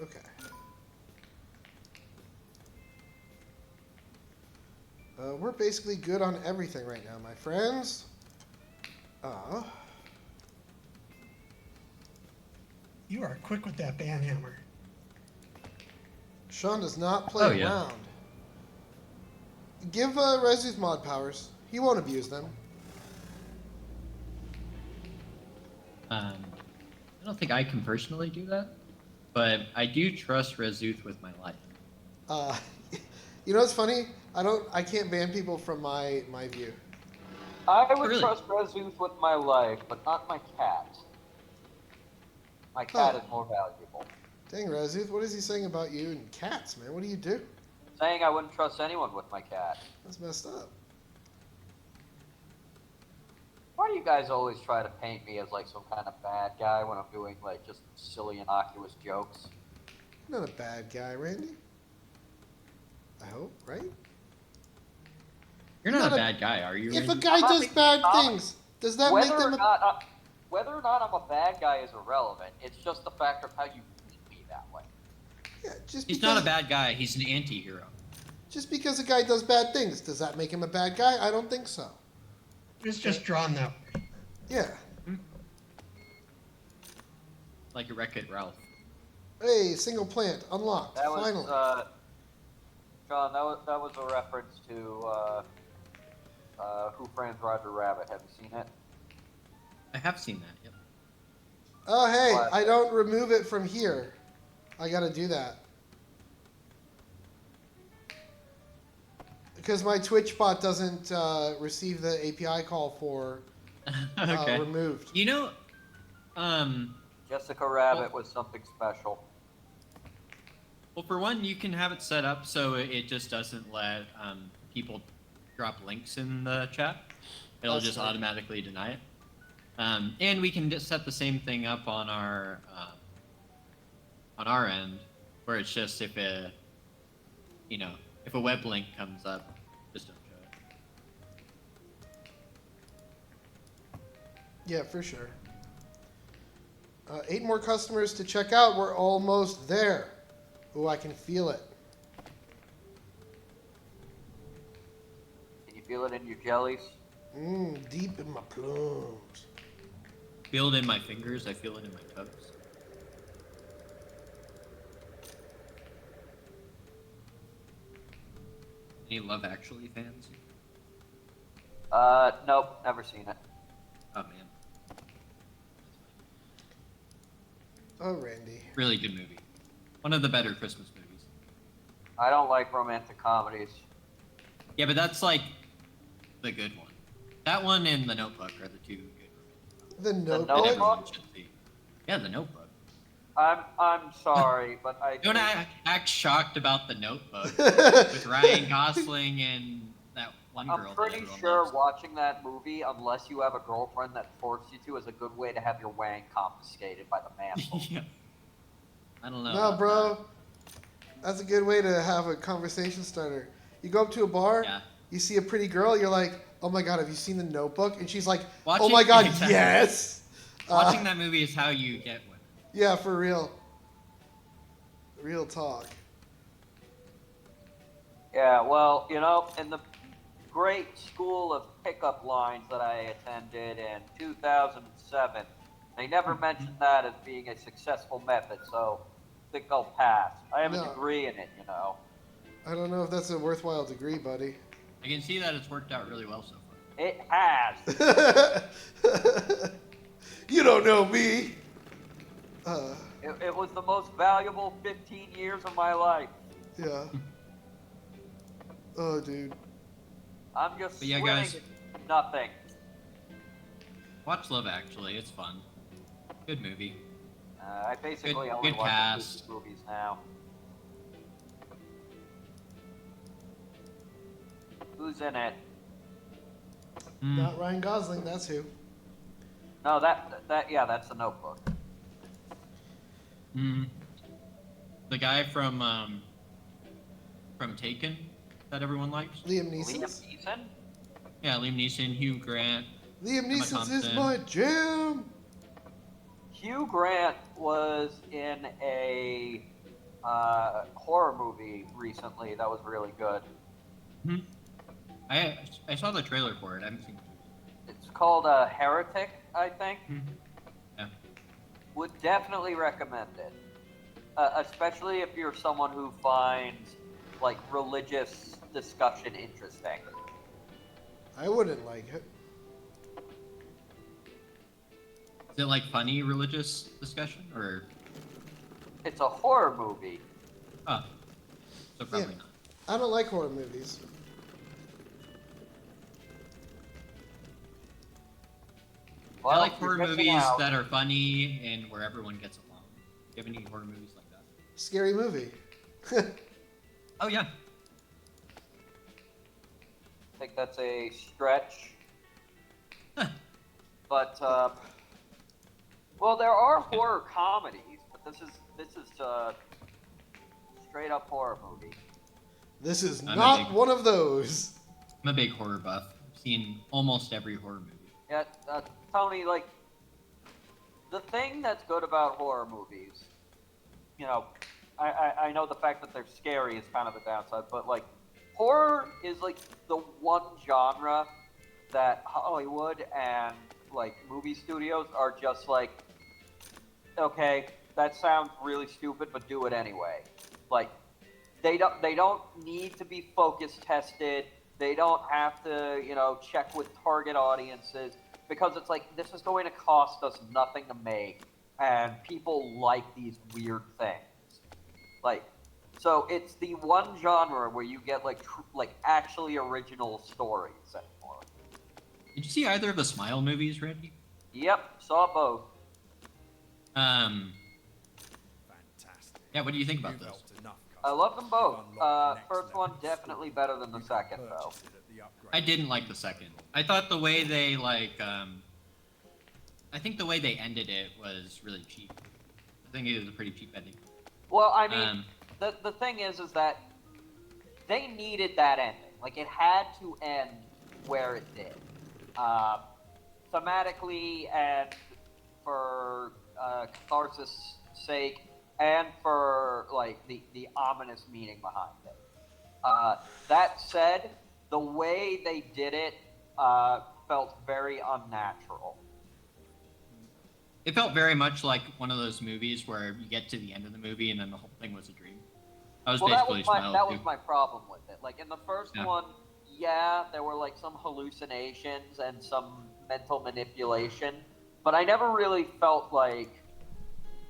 Okay. We're basically good on everything right now, my friends. You are quick with that band hammer. Sean does not play yeah. around. Give Rezu's mod powers. He won't abuse them. I don't think I can personally do that, but I do trust Rezuth with my life. You know what's funny? I can't ban people from my view. I would Really? trust Rezuth with my life, but not my cat. My cat is more valuable. Dang, Rezuth, what is he saying about you and cats, man? What do you do? Saying I wouldn't trust anyone with my cat. That's messed up. Why do you guys always try to paint me as like some kind of bad guy when I'm doing like just silly, innocuous jokes? Not a bad guy, Randy. I hope, right? You're not Not a a- bad guy, are you? If a Randy? guy I'm not does being bad honest. things, does that make them Whether or not I'm a bad guy is irrelevant. It's just the fact of how you treat me that way. Yeah, just He's because, not a bad guy. He's an anti-hero. just because a guy does bad things, does that make him a bad guy? I don't think so. It's just drawn that way. Yeah. Like a Wreck-It Ralph. Hey, single plant unlocked. That was Finally. John. That was a reference to Who Framed Roger Rabbit. Have you seen it? I have seen that. Yep. Oh, hey, What? I don't remove it from here. I gotta do that. Because my Twitch bot doesn't receive the API call for Okay. removed. You know, Jessica Rabbit was something special. well, for one, you can have it set up so it just doesn't let people drop links in the chat. It'll That's just fine. automatically deny it. And we can just set the same thing up on our end, where it's just if a web link comes up, just don't show it. Yeah, for sure. 8 more customers to check out. We're almost there. Ooh, I can feel it. Can you feel it in your jellies? Deep in my plums. Feel it in my fingers. I feel it in my toes. Any Love Actually fans? Nope, never seen it. Oh man, Oh, Randy. really good movie. One of the better Christmas movies. I don't like romantic comedies. Yeah, but that's like the good one. That one and The Notebook are the two good The Notebook? that Notebook? everyone should see. Yeah, The Notebook. I'm sorry, but I Don't think- act shocked about The Notebook with Ryan Gosling and that one girl. I'm that pretty everyone sure loves. watching that movie, unless you have a girlfriend that forced you to, is a good way to have your wang confiscated by the mantle. Yeah. I don't know. No, about bro. That's a good way to have a conversation starter. You go up to a bar, that. Yeah. you see a pretty girl, you're like, oh my god, have you seen The Notebook? And she's like, oh Watching- my god, exactly. yes! Watching that movie is how you get women. Yeah, for real. Real talk. Yeah, well, in the great school of pickup lines that I attended in 2007, they never mentioned that as being a successful method, so I think I'll pass. I have a No. degree in it, I don't know if that's a worthwhile degree, buddy. I can see that it's worked out really well so far. It has. You don't know me. It was the most valuable 15 years of my life. Yeah. Oh, dude. I'm just But yeah, swimming guys. in nothing. Watch Love Actually. It's fun. Good movie. I basically Good- only good watch cast. movies now. Who's in it? Hmm. Not Ryan Gosling, that's who. No, that's the Notebook. Hmm. The guy from Taken that everyone likes. Liam Liam Neeson. Neeson? Yeah, Liam Neeson, Hugh Grant. Liam Emma Neeson is Thompson. my jam. Hugh Grant was in a horror movie recently that was really good. Hmm. I saw the trailer for it. I haven't seen it. It's called Heretic, I think. Yeah. Would definitely recommend it. Especially if you're someone who finds like religious discussion interesting. I wouldn't like it. Is it like funny religious discussion or? It's a horror movie. Oh, so probably Yeah. not. I don't like horror movies. Well, I like you're horror missing movies out. that are funny and where everyone gets along. Do you have any horror movies like that? Scary movie. Oh yeah. I think that's a stretch. But well, there are horror comedies, but this is straight up horror movie. This is I'm a not big- one of those. I'm a big horror buff. I've seen almost every horror movie. Yeah, Tony, like, the thing that's good about horror movies, you know, I know the fact that they're scary is kind of the downside, but, like, horror is, like, the one genre that Hollywood and, like, movie studios are just like, okay, that sounds really stupid, but do it anyway. Like, they don't need to be focus tested. They don't have to, you know, check with target audiences, because it's like, this is going to cost us nothing to make, and people like these weird things. Like, so it's the one genre where you get like actually original stories anymore. Did you see either of the Smile movies, Randy? Yep, saw both. Fantastic. Yeah, what do you think about You've those? helped enough I love them both. You've unlocked the next First one level of definitely story. better than the You can second though. purchase it at the upgrade. I didn't like the second. I thought the way they I think the way they ended it was really cheap. I think it was a pretty cheap ending. Well, I mean, the thing is that they needed that ending. Like, it had to end where it did. Thematically and for catharsis' sake, and for, like, the ominous meaning behind it. That said, the way they did it felt very unnatural. It felt very much like one of those movies where you get to the end of the movie and then the whole thing was a dream. That was basically Smile that too. was my problem with it. Like, in the first Yeah. one, yeah, there were like some hallucinations and some mental manipulation, but I never really felt like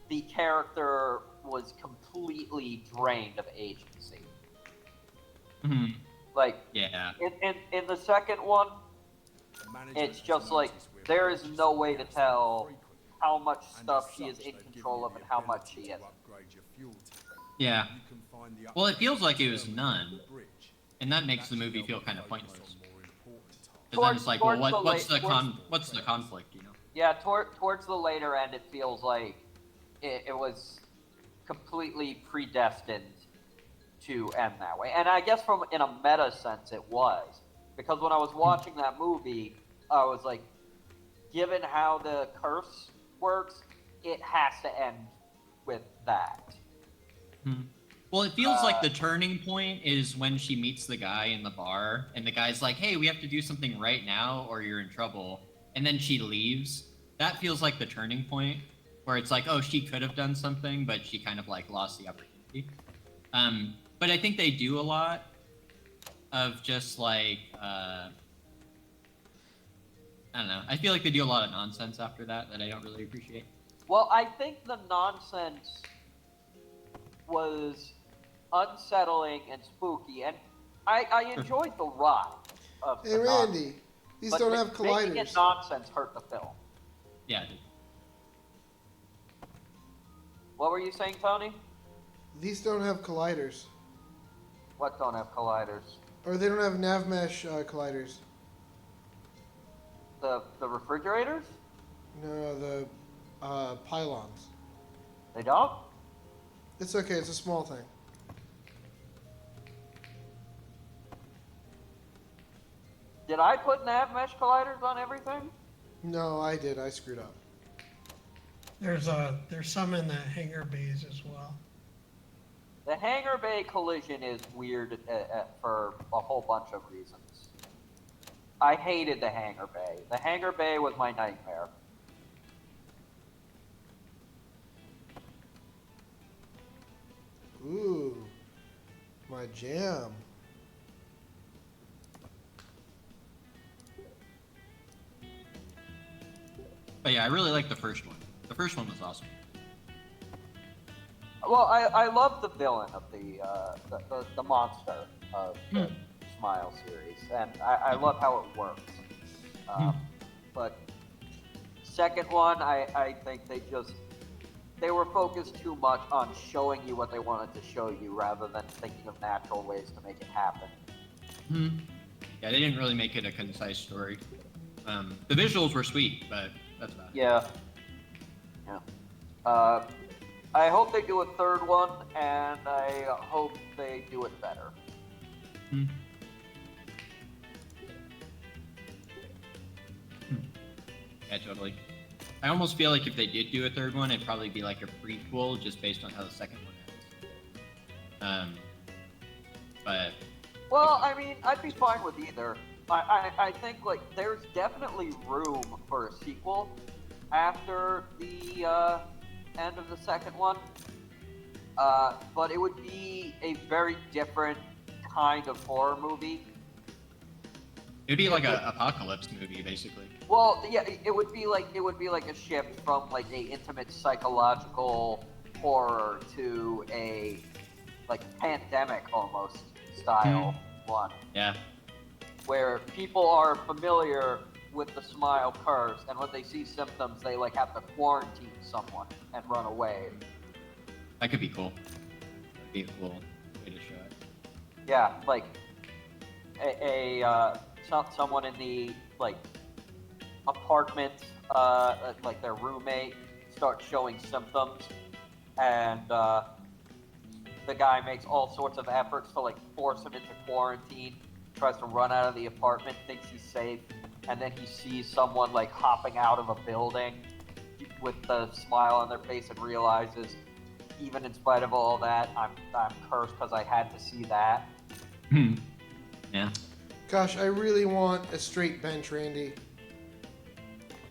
the character was completely drained of agency. Mhm. Like, Yeah. in the second one, Management it's has just like, noticed we're there is purchasing no way to gas tell frequently, how much and stuff as she is such, in they've given control you of the and how much ability she to isn't. upgrade your fuel tank. Yeah. You can find the Well, it feels upgrade like it was terminal none, on the bridge. and that makes the That movie should feel help kind of you focus pointless. on more important tasks. Because then it's like, well, Towards the what's the towards- what's the conflict, you know? Yeah, towards the later end, it feels like it was completely predestined to end that way. And I guess in a meta sense, it was. Because when I was watching that movie, I was like, given how the curse works, it has to end with that. Well, it feels like the turning point is when she meets the guy in the bar, and the guy's like, "Hey, we have to do something right now, or you're in trouble." And then she leaves. That feels like the turning point, where it's like, oh, she could have done something, but she kind of like lost the opportunity. But I think they do a lot of just like, I don't know. I feel like they do a lot of nonsense after that I don't really appreciate. Well, I think the nonsense was unsettling and spooky, and I enjoyed the ride of Hey, the nonsense. Randy, these But don't have making it colliders. nonsense hurt the film. Yeah, dude. What were you saying, Tony? These don't have colliders. What don't have colliders? Or they don't have nav mesh colliders. The refrigerators? No, the pylons. They don't? It's okay, it's a small thing. Did I put nav mesh colliders on everything? No, I did. I screwed up. There's some in the hangar bays as well. The hangar bay collision is weird for a whole bunch of reasons. I hated the hangar bay. The hangar bay was my nightmare. Ooh, my jam. But yeah, I really like the first one. The first one was awesome. Well, I love the villain of the monster of the Smile series, and I love how it works. But second one, I think they were focused too much on showing you what they wanted to show you rather than thinking of natural ways to make it happen. Yeah, they didn't really make it a concise story. The visuals were sweet, but that's about it. Yeah. Yeah. I hope they do a third one, and I hope they do it better. Hmm. Yeah, totally. I almost feel like if they did do a third one, it'd probably be like a prequel, just based on how the second one ends. But Well, I mean, I'd be fine with either. I think like there's definitely room for a sequel after the end of the second one, but it would be a very different kind of horror movie. it'd be like a apocalypse movie, basically. Well, yeah, it would be like a shift from like a intimate psychological horror to a like pandemic almost style one, Yeah. where people are familiar with the smile curse, and when they see symptoms, they like have to quarantine someone and run away. That could be cool. That'd be a cool way to show it. Yeah, like someone in the like apartment, like their roommate starts showing symptoms, and the guy makes all sorts of efforts to like force him into quarantine, tries to run out of the apartment, thinks he's safe, and then he sees someone like hopping out of a building with the smile on their face and realizes, even in spite of all that, I'm cursed because I had to see that. Yeah. Gosh, I really want a straight bench, Randy.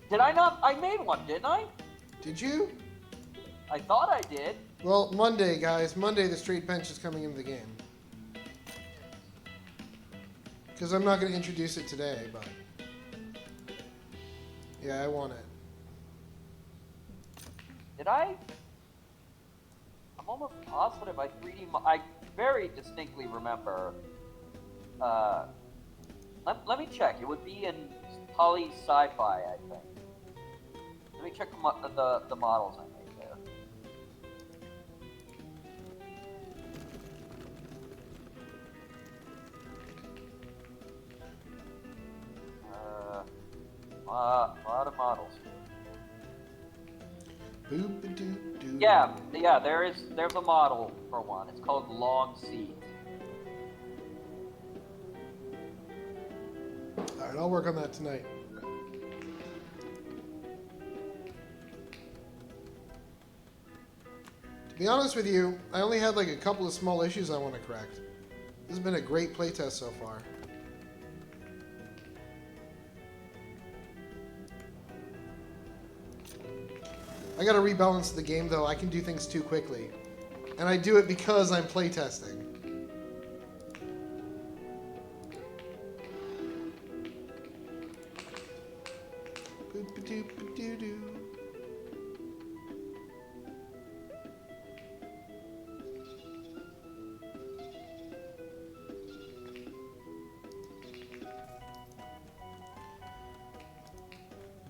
Did I not? I made one, didn't I? Did you? I thought I did. Well, Monday, guys. Monday, the straight bench is coming into the game. Because I'm not going to introduce it today, but... yeah, I want it. Did I? I'm almost positive I 3D. I very distinctly remember. Let me check. It would be in Poly Sci-Fi, I think. Let me check the models I made there. A lot of models. Boop-a-doop-doo. Yeah. There's a model for one. It's called Long Seat. Alright, I'll work on that tonight. To be honest with you, I only had like a couple of small issues I want to correct. This has been a great playtest so far. I gotta rebalance the game though. I can do things too quickly. And I do it because I'm playtesting. Boop-a-doop-a-doo-doo.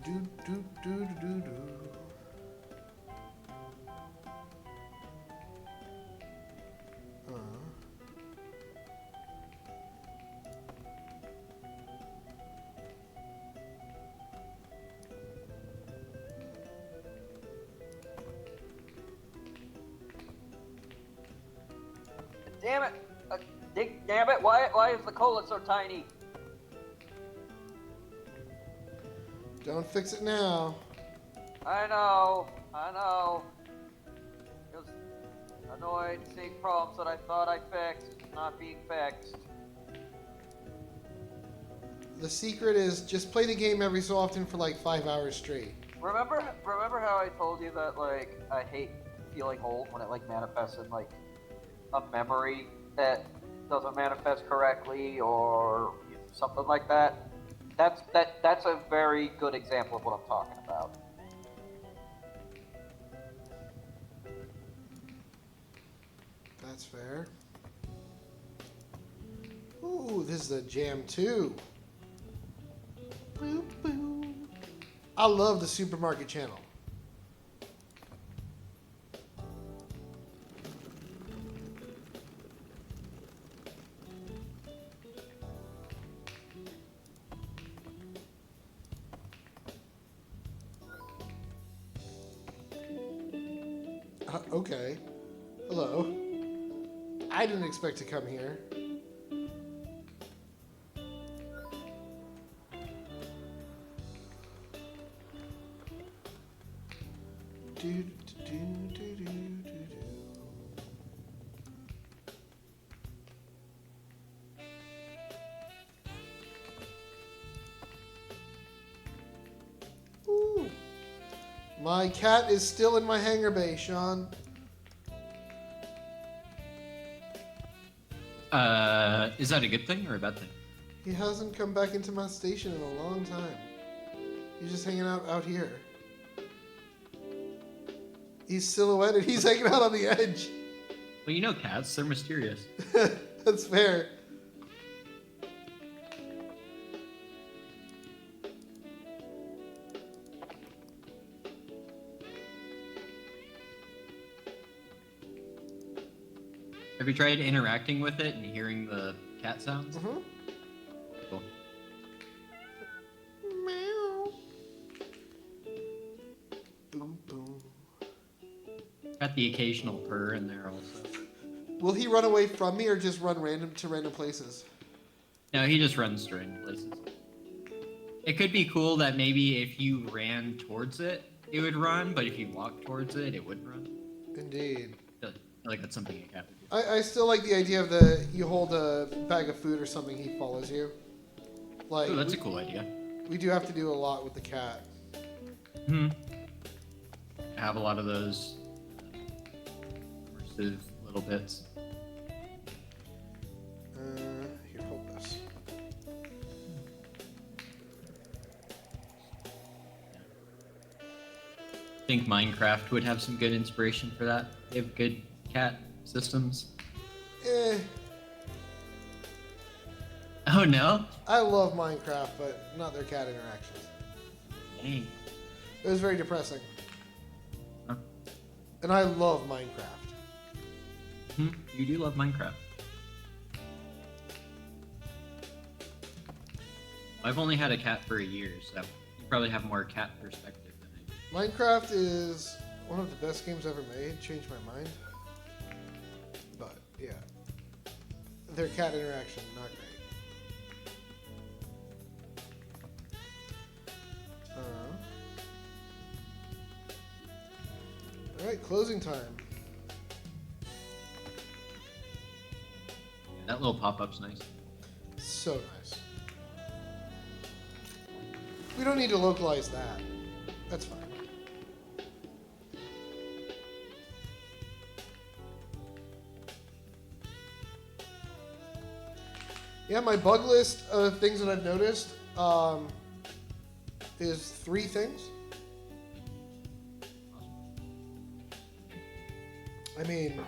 Do-do-do-do-do-do. Damn it! Damn it! Why is the cola so tiny? Don't fix it now. I know. Just annoyed seeing problems that I thought I fixed not being fixed. The secret is just play the game every so often for like 5 hours straight. Remember how I told you that like I hate feeling old when it like manifests in like a memory that doesn't manifest correctly or something like that? That's a very good example of what I'm talking about. That's fair. Ooh, this is a jam too. Boop, boop. I love the supermarket channel. Okay. Hello. I didn't expect to come here. Do, do, do, do, do, do. Ooh. My cat is still in my hangar bay, Sean. Is that a good thing or a bad thing? He hasn't come back into my station in a long time. He's just hanging out here. He's silhouetted. He's hanging out on the edge. Well, you know cats, they're mysterious. That's fair. Have you tried interacting with it and hearing the cat sounds? Mm-hmm. Cool. Meow. Boom, boom. Got the occasional purr in there also. Will he run away from me or just run random places? No, he just runs to random places. It could be cool that maybe if you ran towards it, it would run, but if you walked towards it, it wouldn't run. Indeed. I feel like that's something a cat would do. I still like the idea of you hold a bag of food or something, he follows you. Like, Ooh, that's a cool idea. we do have to do a lot with the cat. I have a lot of those immersive little bits. Here, hold this. I think Minecraft would have some good inspiration for that. They have good cat systems. Eh, Oh no? I love Minecraft, but not their cat interactions. Dang. It was very depressing. Huh. And I love Minecraft. You do love Minecraft. I've only had a cat for a year, so you probably have more cat perspective than I do. Minecraft is one of the best games ever made. Changed my mind. But, yeah. Their cat interaction, not great. Alright, closing time. Yeah, that little pop-up's nice. So nice. We don't need to localize that. That's fine. Yeah, my bug list of things that I've noticed is 3 things. I mean,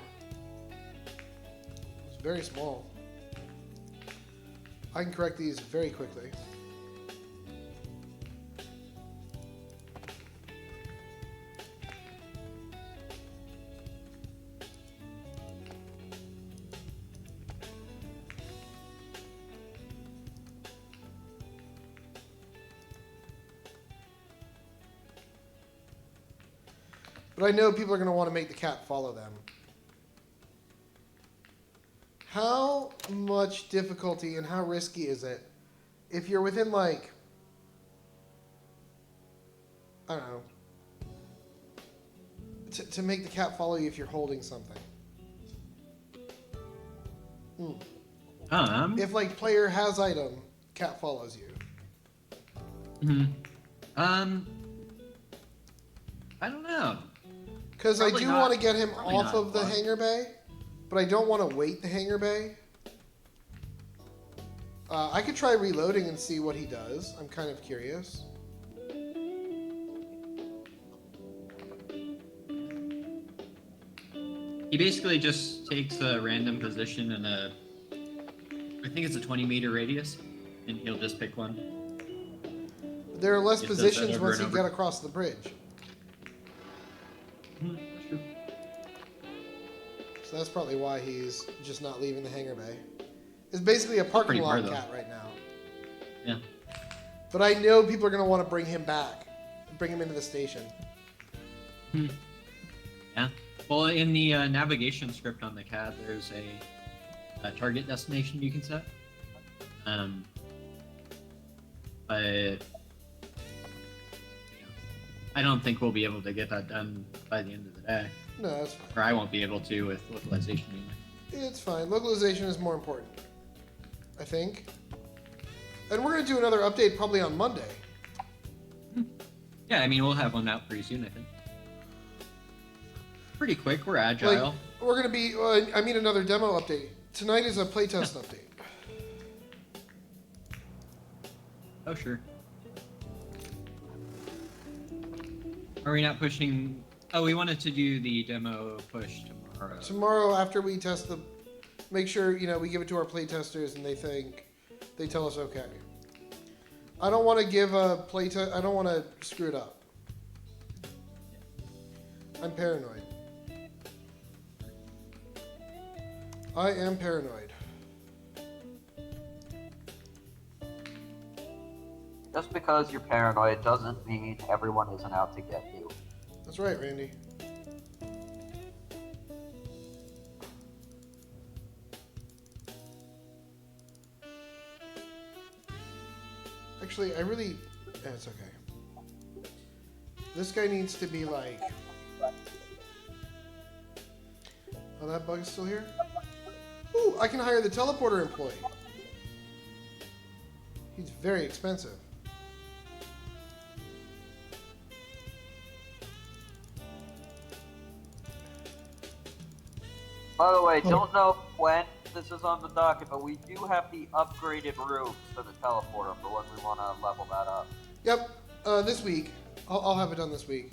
it's very small. I can correct these very quickly. But I know people are going to want to make the cat follow them. How much difficulty and how risky is it if you're within, like, I don't know, to make the cat follow you if you're holding something? If, like, player has item, cat follows you. I don't know. Because I Probably do not- want to get him probably off not of the fun. hangar bay, but I don't want to wait the hangar bay. I could try reloading and see what he does. I'm kind of curious. He basically just takes a random position in I think it's a 20-meter radius, and he'll just pick one. There are less It does that positions over once and you over. get across the bridge. That's true. So that's probably why he's just not leaving the hangar bay. It's basically a parking pretty far, lot though. cat right now. Yeah. But I know people are going to want to bring him back. Bring him into the station. Yeah. Well, in the navigation script on the CAD, there's a target destination you can set. But you know, I don't think we'll be able to get that done by the end of the day. No, that's fine. Or I won't be able to with localization anyway. It's fine. Localization is more important, I think. And we're going to do another update probably on Monday. Yeah, I mean, we'll have one out pretty soon, I think. Pretty quick, we're agile. Like, we're going to be, I mean, another demo update. Tonight is a playtest update. Oh, sure. Are we not pushing... Oh, we wanted to do the demo push tomorrow. Tomorrow, after we test the, make sure, you know, we give it to our playtesters and they tell us okay. I don't want to give a playtest, I don't want to screw it up. I'm paranoid. I am paranoid. Just because you're paranoid doesn't mean everyone isn't out to get you. That's right, Randy. Actually, it's okay. This guy needs to be like... Oh, that bug is still here? Ooh, I can hire the teleporter employee. He's very expensive. By the way, don't know when this is on the docket, but we do have the upgraded rooms for the teleporter for when we want to level that up. Yep, this week. I'll have it done this week.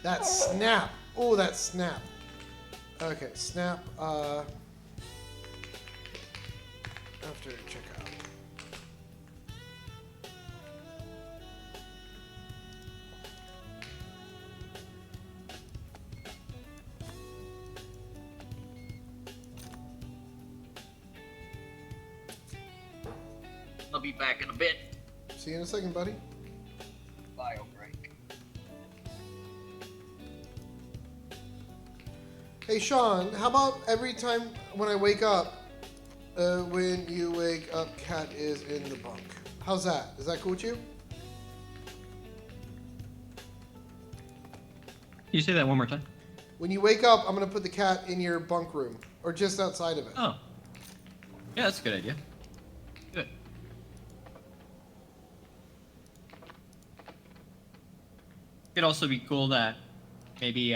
That snap. Oh, that snap. Okay, snap. After checkout. I'll be back in a bit. See you in a second, buddy. Bio break. Hey, Sean, how about every time when I wake up, when you wake up, Cat is in the bunk? How's that? Is that cool with you? Can you say that one more time? When you wake up, I'm going to put the cat in your bunk room, or just outside of it. Oh. Yeah, that's a good idea. Good. Could also be cool that maybe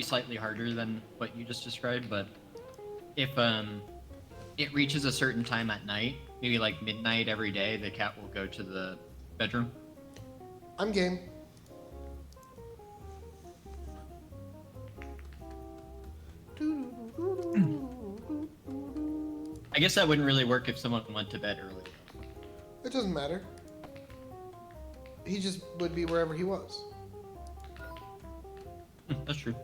slightly harder than what you just described, but if it reaches a certain time at night, maybe like midnight every day, the cat will go to the bedroom. I'm game. I guess that wouldn't really work if someone went to bed early. It doesn't matter. He just would be wherever he was. That's true.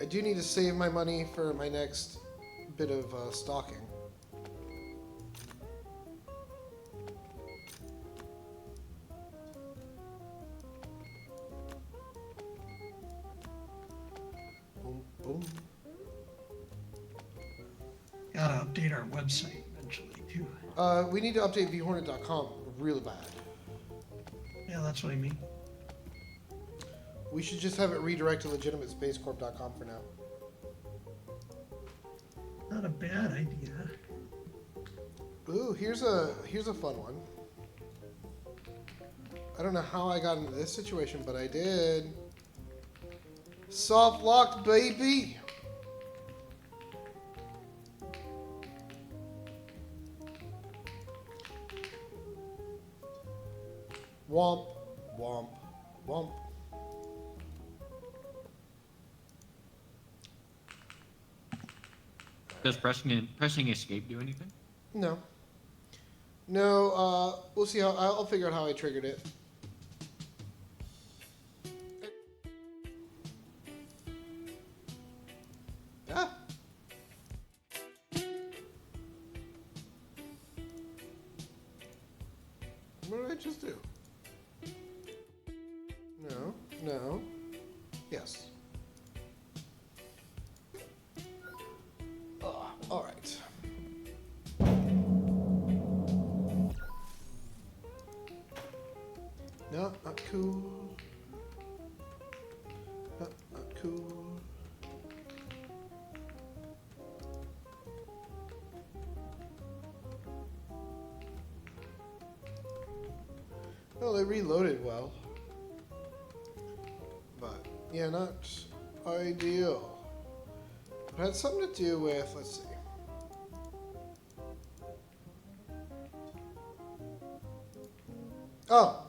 I do need to save my money for my next bit of stalking. Boom, boom. Gotta update our website eventually too. We need to update vhornet.com really bad. Yeah, that's what I mean. We should just have it redirect to legitimatespacecorp.com for now. Not a bad idea. Ooh, here's a fun one. I don't know how I got into this situation, but I did. Soft locked, baby. Womp, womp, womp. Does pressing escape do anything? No. No, we'll see how, I'll figure out how I triggered it. Ah! What did I just do? No, no, yes. All right. No, not cool. Not cool. Well, they reloaded well. But, yeah, not ideal. It had something to do with, let's see. Oh!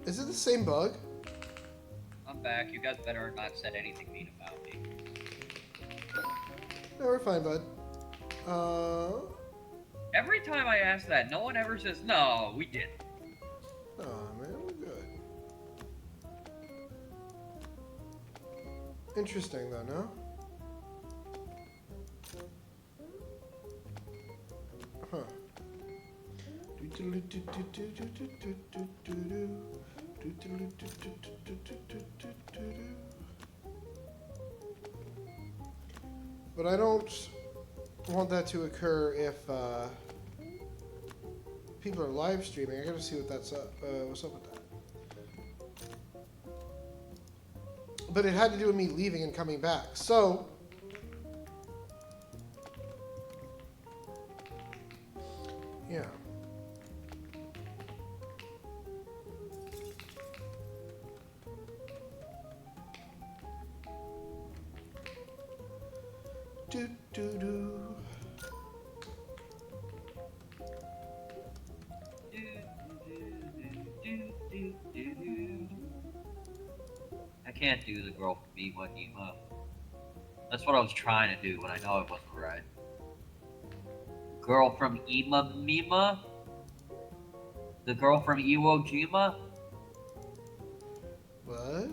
Is it the same bug? I'm back. You guys better not said anything mean about me. No, we're fine, bud. Every time I ask that, no one ever says, no, we didn't. Oh man, we're good. Interesting though, no? Huh. But I don't want that to occur if people are live streaming. I gotta see what that's up. What's up with that? But it had to do with me leaving and coming back. So yeah. Do do do. I can't do the girl from Iwo. That's what I was trying to do, but I know it wasn't right. Girl from Mima? The girl from Iwo Jima? What?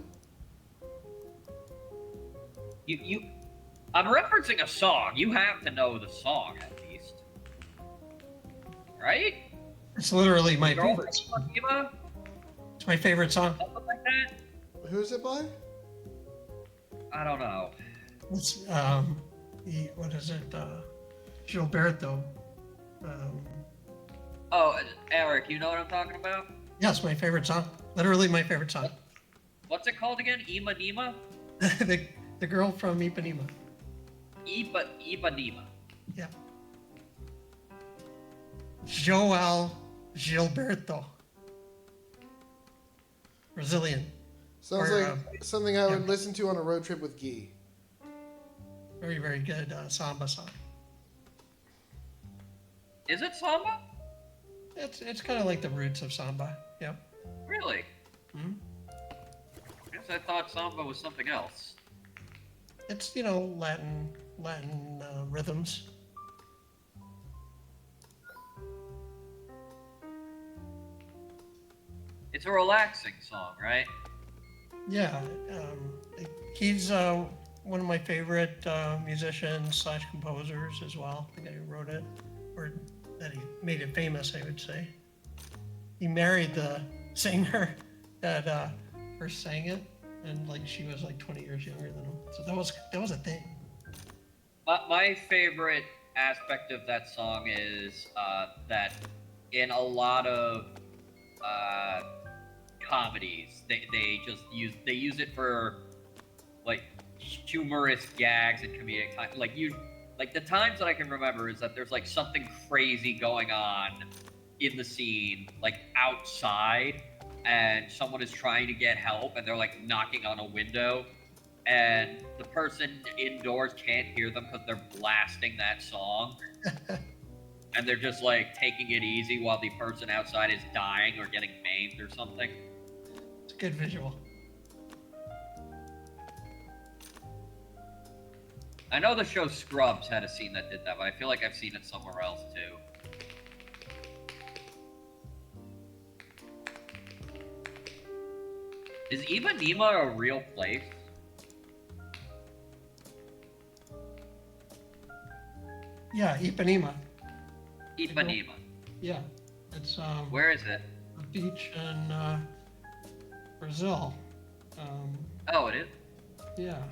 I'm referencing a song. You have to know the song, at least. Right? It's literally my Girl favorite. from Iwo Jima? It's my favorite song. Something like that? Who is it by? I don't know. It's what is it? Gilberto. Oh, Eric, you know what I'm talking about? Yes, my favorite song. Literally my favorite song. What's it called again? Ipanema? the girl from Ipanema. Ipanema. Yeah. João Gilberto. Brazilian. Sounds Or, like something I would yeah. listen to on a road trip with Guy. Very, very good samba song. Is it samba? It's kind of like the roots of samba. Yep. Really? Hmm. I guess I thought samba was something else. It's Latin rhythms. It's a relaxing song, right? Yeah. He's one of my favorite musicians / composers as well. The guy who wrote it, or that he made it famous, I would say. He married the singer that first sang it, and she was 20 years younger than him. So that was a thing. My favorite aspect of that song is that in a lot of comedies, they use it for humorous gags and comedic time. The times that I can remember is that there's something crazy going on in the scene, outside, and someone is trying to get help, and they're knocking on a window, and the person indoors can't hear them because they're blasting that song, and they're just taking it easy while the person outside is dying or getting maimed or something. It's a good visual. I know the show Scrubs had a scene that did that, but I feel like I've seen it somewhere else too. Is Ipanema a real place? Yeah, Ipanema. Ipanema. Yeah, it's Where is it? a beach in Brazil. Oh, it is? Yeah.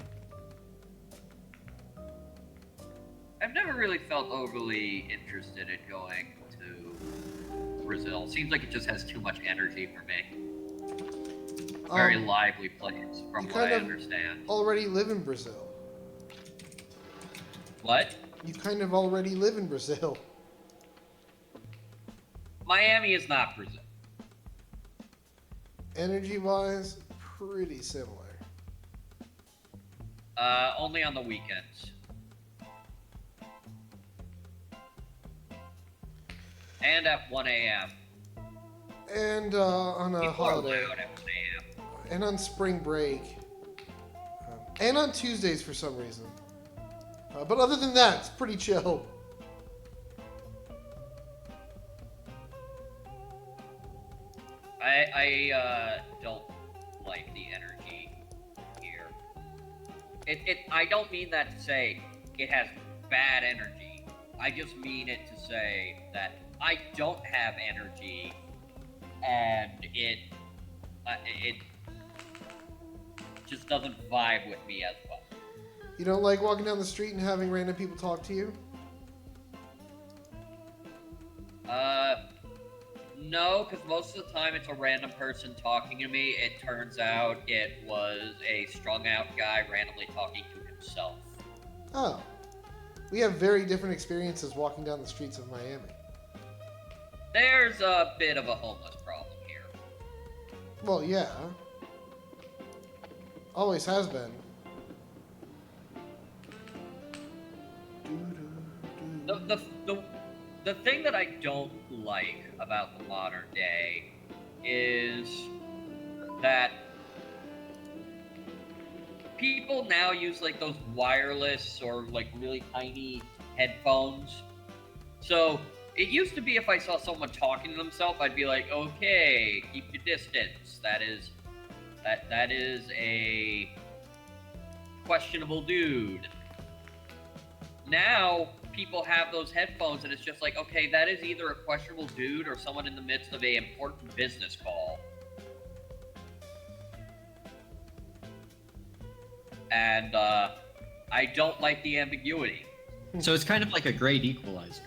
I've never really felt overly interested in going to Brazil. Seems like it just has too much energy for me. Very lively place, from you what I kind of understand. already live in Brazil. What? You kind of already live in Brazil. Miami is not Brazil. Energy-wise, pretty similar. Only on the weekends. And at 1 a.m. And on a People are holiday. loud at 1 a.m. And on spring break. And on Tuesdays for some reason. But other than that, it's pretty chill. I don't like the energy here. I don't mean that to say it has bad energy. I just mean it to say that I don't have energy, and it just doesn't vibe with me as well. You don't like walking down the street and having random people talk to you? No, because most of the time it's a random person talking to me. It turns out it was a strung out guy randomly talking to himself. Oh. We have very different experiences walking down the streets of Miami. There's a bit of a homeless problem here. Well, yeah. Always has been. The thing that I don't like about the modern day is that people now use like those wireless or like really tiny headphones. So it used to be if I saw someone talking to themselves, I'd be like, okay, keep your distance. That is a questionable dude. Now people have those headphones and it's just like, okay, that is either a questionable dude or someone in the midst of an important business call. And I don't like the ambiguity. So it's kind of like a great equalizer.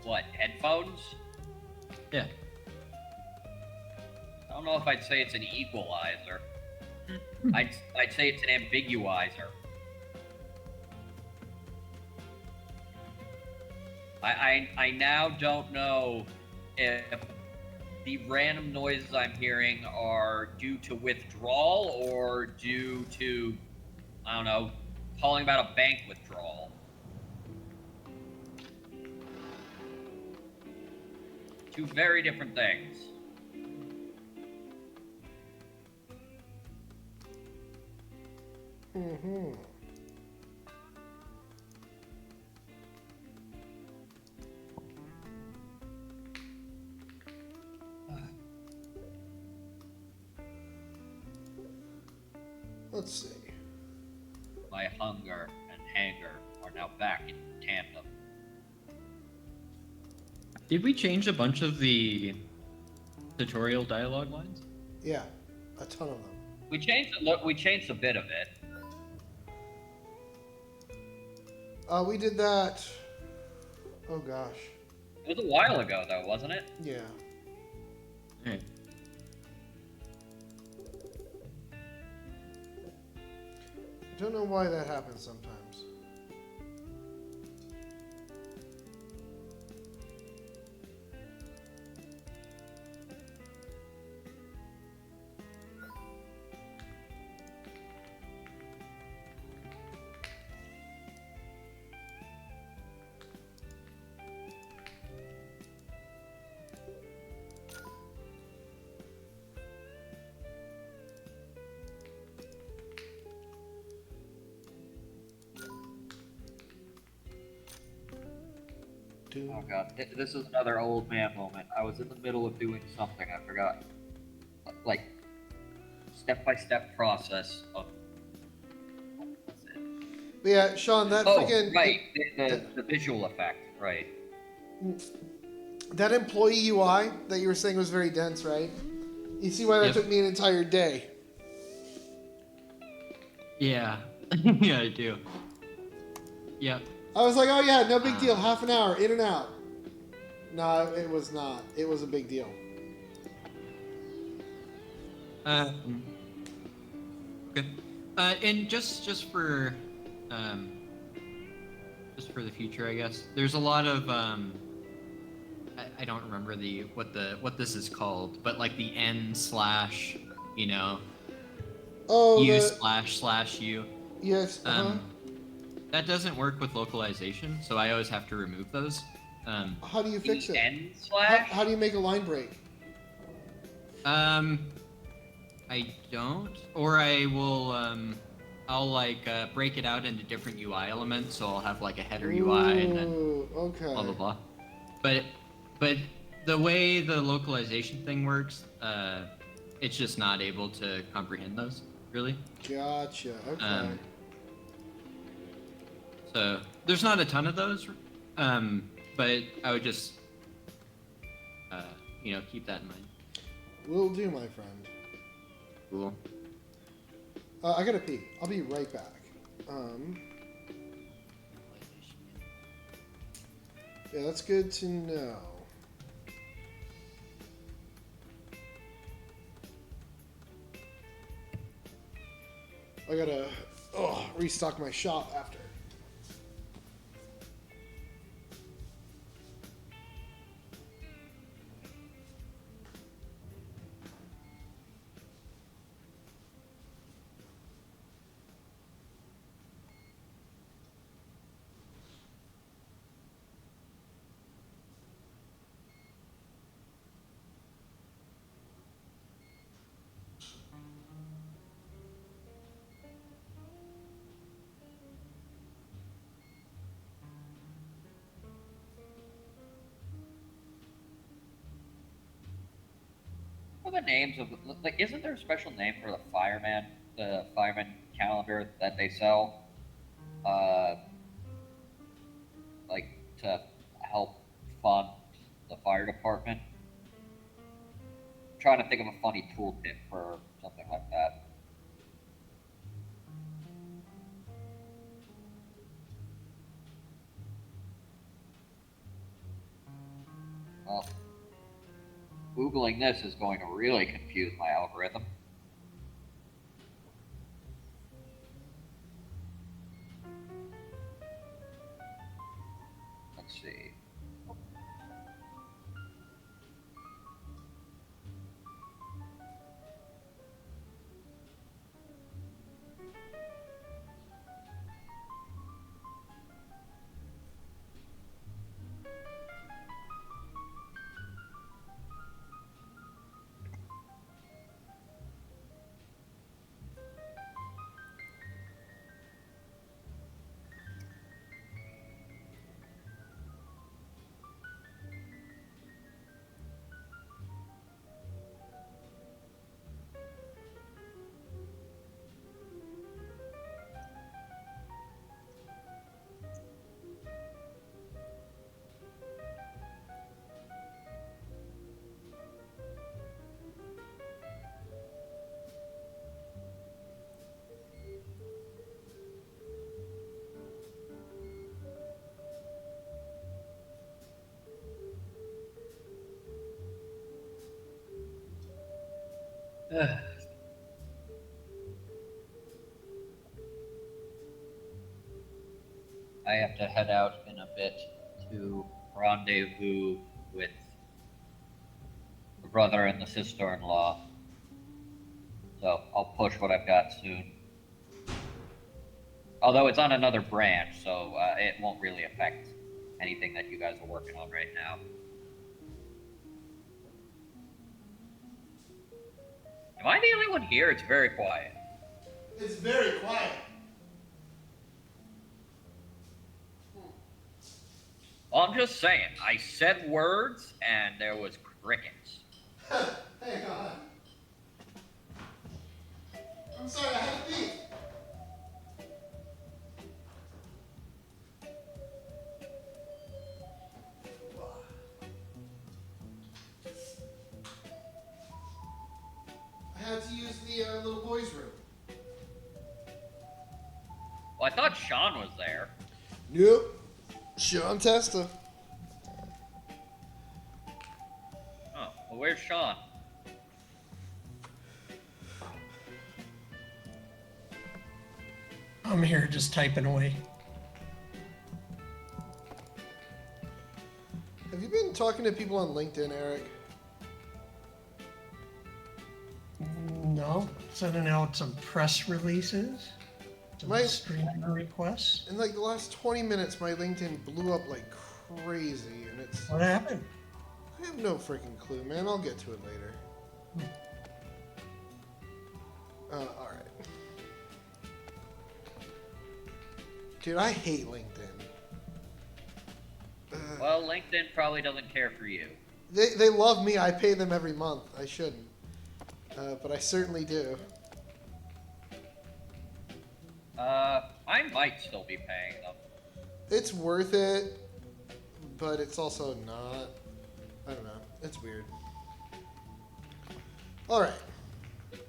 What, headphones? Yeah. I don't know if I'd say it's an equalizer. I'd say it's an ambiguizer. I now don't know if the random noises I'm hearing are due to withdrawal or due to, I don't know, calling about a bank withdrawal. Two very different things. Mm-hmm. Let's see. My hunger and hanger are now back in tandem. Did we change a bunch of the tutorial dialogue lines? Yeah, a ton of them. We changed a bit of it. We did that. Oh gosh. It was a while ago, though, wasn't it? Yeah. Alright. I don't know why that happens sometimes. Oh god, this is another old man moment. I was in the middle of doing something, I forgot. Like, step-by-step process of... What's it? But yeah, Sean, that Oh, freaking right, the visual effect, right. that employee UI that you were saying was very dense, right? You see why that Yep. took me an entire day. Yeah. Yeah, I do. Yep. I was like, oh yeah, no big deal, half an hour, in and out. No, it was not. It was a big deal. Okay. And just for the future, I guess there's a lot of I don't remember what this is called, but like the n slash, you know, Oh, u the slash u. yes. That doesn't work with localization, so I always have to remove those. How do you fix it? N slash? How do you make a line break? I don't, or I will I'll like break it out into different UI elements, so I'll have like a header UI and then Ooh, okay. blah blah blah. But the way the localization thing works, it's just not able to comprehend those really. Gotcha. Okay. So there's not a ton of those, but I would just keep that in mind. Will do, my friend. Cool. I gotta pee. I'll be right back. Yeah, that's good to know. I gotta restock my shop after. What are the names of like? Isn't there a special name for the fireman calendar that they sell? Like to help fund the fire department. I'm trying to think of a funny tooltip for something like that. Well, Googling this is going to really confuse my algorithm. Let's see. I have to head out in a bit to rendezvous with the brother and the sister-in-law. So I'll push what I've got soon. Although it's on another branch, so it won't really affect anything that you guys are working on right now. Am I the only one here? It's very quiet. It's very quiet. Well, I'm just saying. I said words, and there was crickets. Hang on. I'm sorry, I had to pee. I had to use the little boys' room. Well, I thought Sean was there. Nope. Sean Testa. Oh, well, where's Sean? I'm here just typing away. Have you been talking to people on LinkedIn, Eric? No, sending out some press releases, some My- streaming requests. In like the last 20 minutes, my LinkedIn blew up like crazy, and it's... What happened? I have no freaking clue, man. I'll get to it later. Alright. Dude, I hate LinkedIn. Well, LinkedIn probably doesn't care for you. They love me. I pay them every month. I shouldn't. But I certainly do. I might still be paying them. It's worth it, but it's also not. I don't know. It's weird. Alright.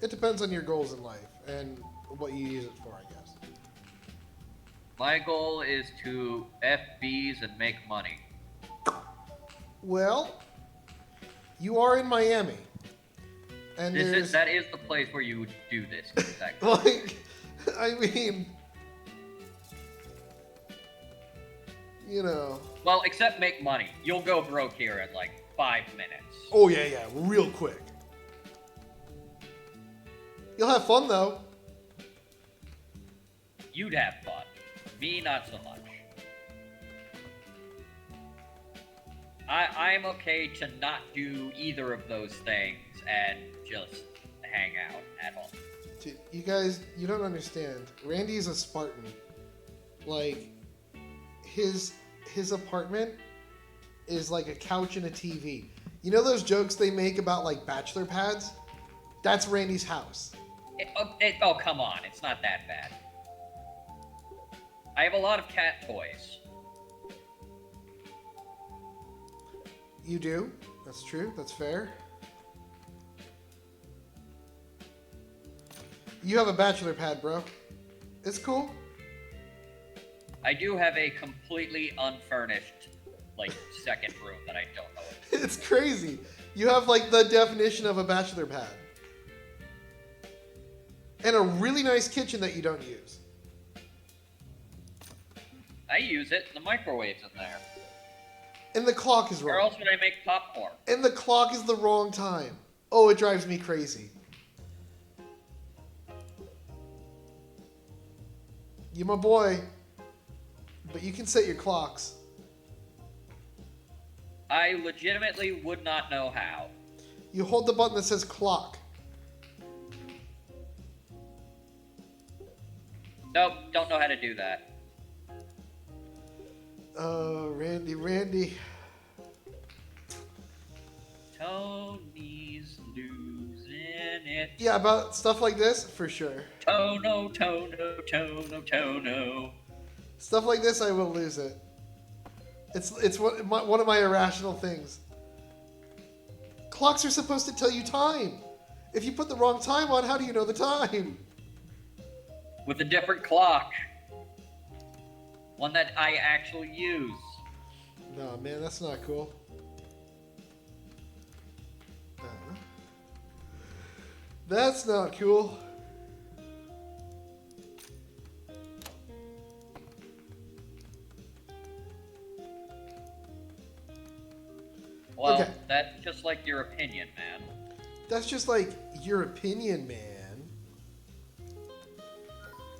It depends on your goals in life and what you use it for, I guess. My goal is to FBs and make money. Well, you are in Miami. And That is the place where you would do this. Exactly. like, I mean, you know. Well, except make money. You'll go broke here in like 5 minutes. Oh, yeah, real quick. You'll have fun, though. You'd have fun. Me, not so much. I'm okay to not do either of those things and just hang out at home. Dude, you guys, you don't understand. Randy's a Spartan. Like, his apartment is like a couch and a TV. You know those jokes they make about, like, bachelor pads? That's Randy's house. Oh, come on. It's not that bad. I have a lot of cat toys. You do? That's true. That's fair. You have a bachelor pad, bro. It's cool. I do have a completely unfurnished, like, second room that I don't know. It's crazy. You have, like, the definition of a bachelor pad. And a really nice kitchen that you don't use. I use it. The microwave's in there. And the clock is Where wrong. else would I make popcorn? And the clock is the wrong time. Oh, it drives me crazy. You're my boy. But you can set your clocks. I legitimately would not know how. You hold the button that says clock. Nope, don't know how to do that. Oh, Randy. Tony's losing it. Yeah, about stuff like this, for sure. Tono. Stuff like this, I will lose it. It's one of my irrational things. Clocks are supposed to tell you time. If you put the wrong time on, how do you know the time? With a different clock. One that I actually use. No, man, that's not cool. That's not cool. Well, Okay. that's just like your opinion, man. That's just like your opinion, man.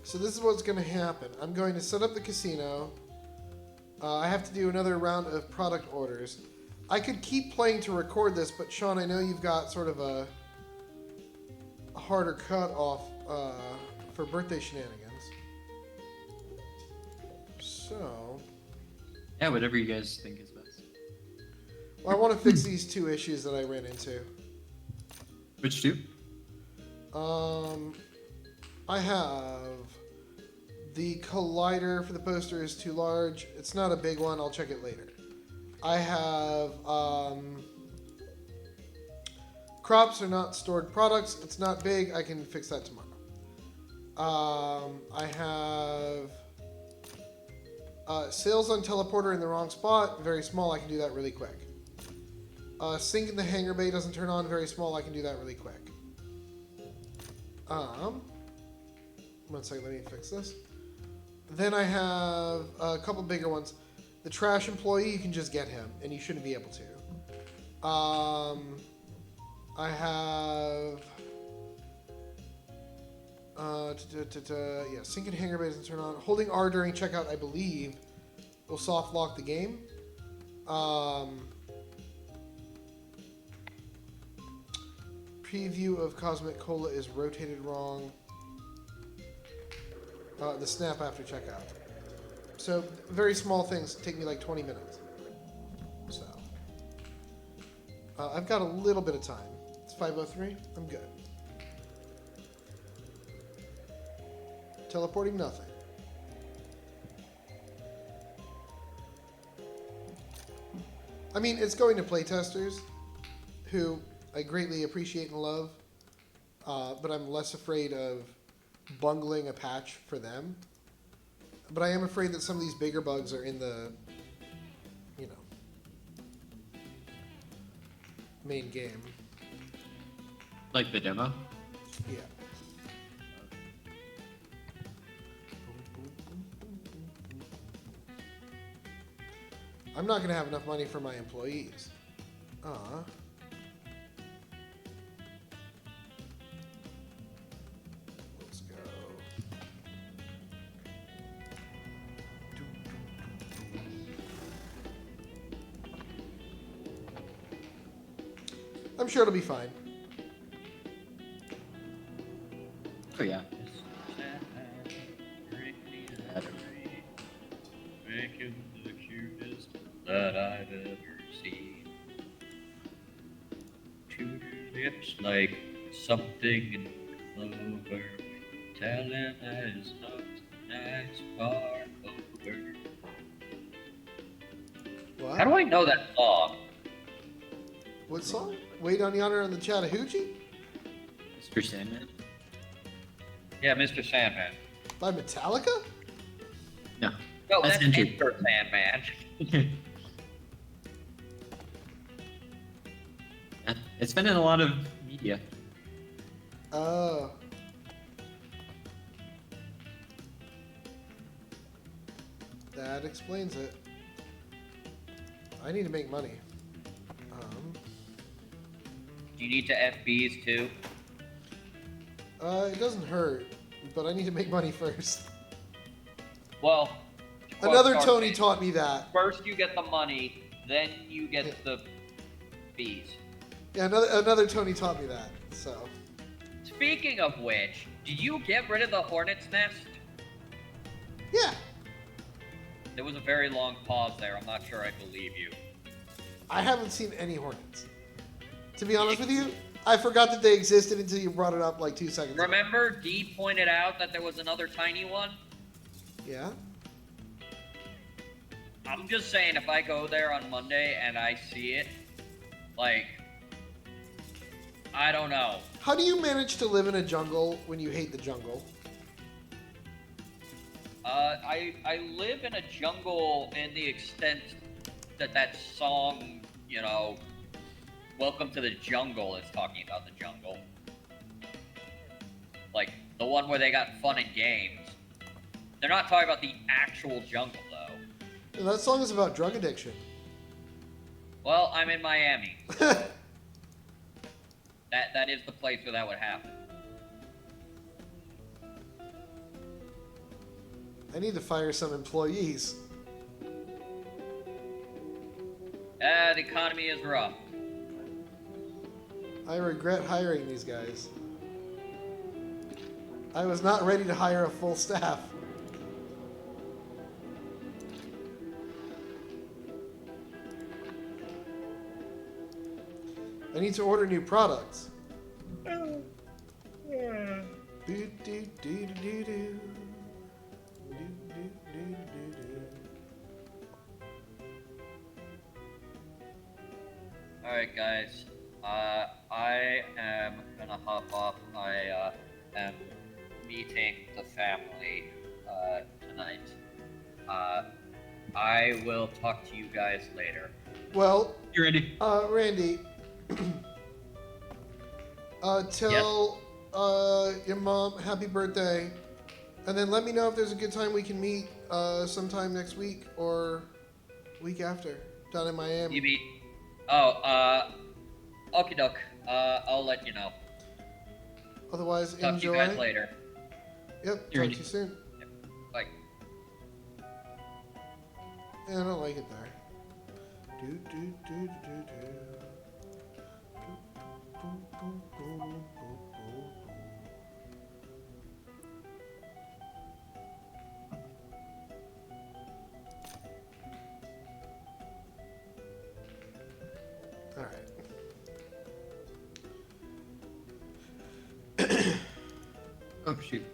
So this is what's going to happen. I'm going to set up the casino. I have to do another round of product orders. I could keep playing to record this, but Sean, I know you've got sort of a harder cut off for birthday shenanigans. So... Yeah, whatever you guys think is best. Well, I want to fix these 2 issues that I ran into. Which two? I have the collider for the poster is too large. It's not a big one. I'll check it later. I have crops are not stored products. It's not big. I can fix that tomorrow. I have sales on teleporter in the wrong spot. Very small. I can do that really quick. Sink in the hangar bay doesn't turn on. Very small. I can do that really quick. 1 second, let me fix this. Then I have a couple bigger ones. The trash employee, you can just get him, and you shouldn't be able to. I have... yeah, sink and hangar bay doesn't turn on. Holding R during checkout, I believe, will soft lock the game. Preview of Cosmic Cola is rotated wrong. The snap after checkout. So, very small things take me like 20 minutes. So, I've got a little bit of time. It's 5:03. I'm good. Teleporting nothing. I mean, it's going to playtesters who I greatly appreciate and love, but I'm less afraid of bungling a patch for them. But I am afraid that some of these bigger bugs are in the, you know, main game. Like the demo? Yeah. I'm not going to have enough money for my employees. Let's go. I'm sure it'll be fine. Oh yeah. Make him the cutest that I've ever seen. Two lips like something in clover. Tell him that it's not tonight's far over. What? How do I know that song? What song? Wait on Yonder on the Chattahoochee? Mr. Sandman? Yeah, Mr. Sandman. By Metallica? No. No, That's that's Andrew. Mr. Sandman. It's been in a lot of media. Oh. That explains it. I need to make money. Do you need to FBs too? It doesn't hurt, but I need to make money first. Well, Another Tony taught me that. First you get the money, then you get the fees. Yeah, another Tony taught me that. So. Speaking of which, did you get rid of the hornet's nest? Yeah. There was a very long pause there. I'm not sure I believe you. I haven't seen any hornets. To be honest with you, I forgot that they existed until you brought it up like 2 seconds ago. Remember, Dee pointed out that there was another tiny one? Yeah? I'm just saying, if I go there on Monday and I see it, like, I don't know. How do you manage to live in a jungle when you hate the jungle? I live in a jungle in the extent that song, you know, Welcome to the Jungle is talking about the jungle. Like, the one where they got fun and games. They're not talking about the actual jungle, though. And that song is about drug addiction. Well, I'm in Miami. That is the place where that would happen. I need to fire some employees. The economy is rough. I regret hiring these guys. I was not ready to hire a full staff. I need to order new products. Do, do, do, do, do, do. Do, do, do, do, do. Alright, guys. I am gonna hop off. I am meeting the family tonight. I will talk to you guys later. Well, You ready? Randy, tell your mom happy birthday, and then let me know if there's a good time we can meet sometime next week or week after down in Miami. You meet? Oh, okie doke. I'll let you know. Otherwise, Talk enjoy. to you guys later. Yep, talk to Randy. you soon. Bye. Yeah, I don't like it there. Do, do, do, do, do. Do, do, do, do, do, do. All right. Oh shoot.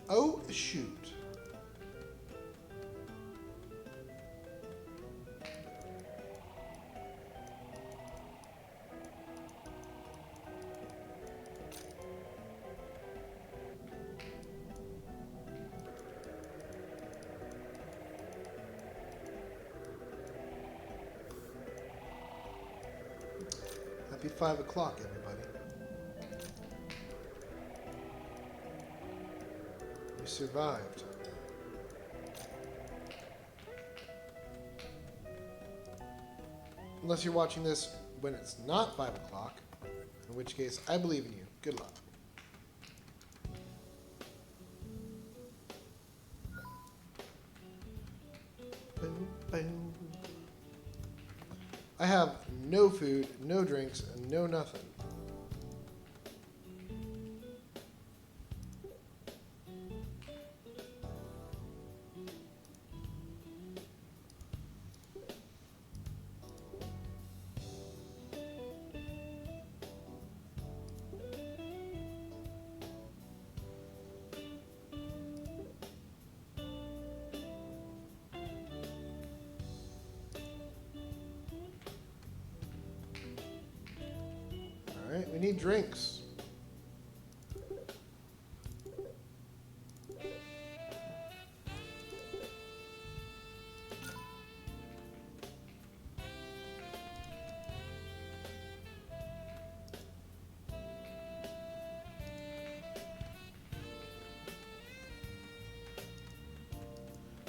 Oh, shoot. Happy 5 o'clock, everybody. We survived. Unless you're watching this when it's not 5 o'clock, in which case I believe in you. Good luck. Boom, boom. I have no food, no drinks, and no nothing. Alright, we need drinks.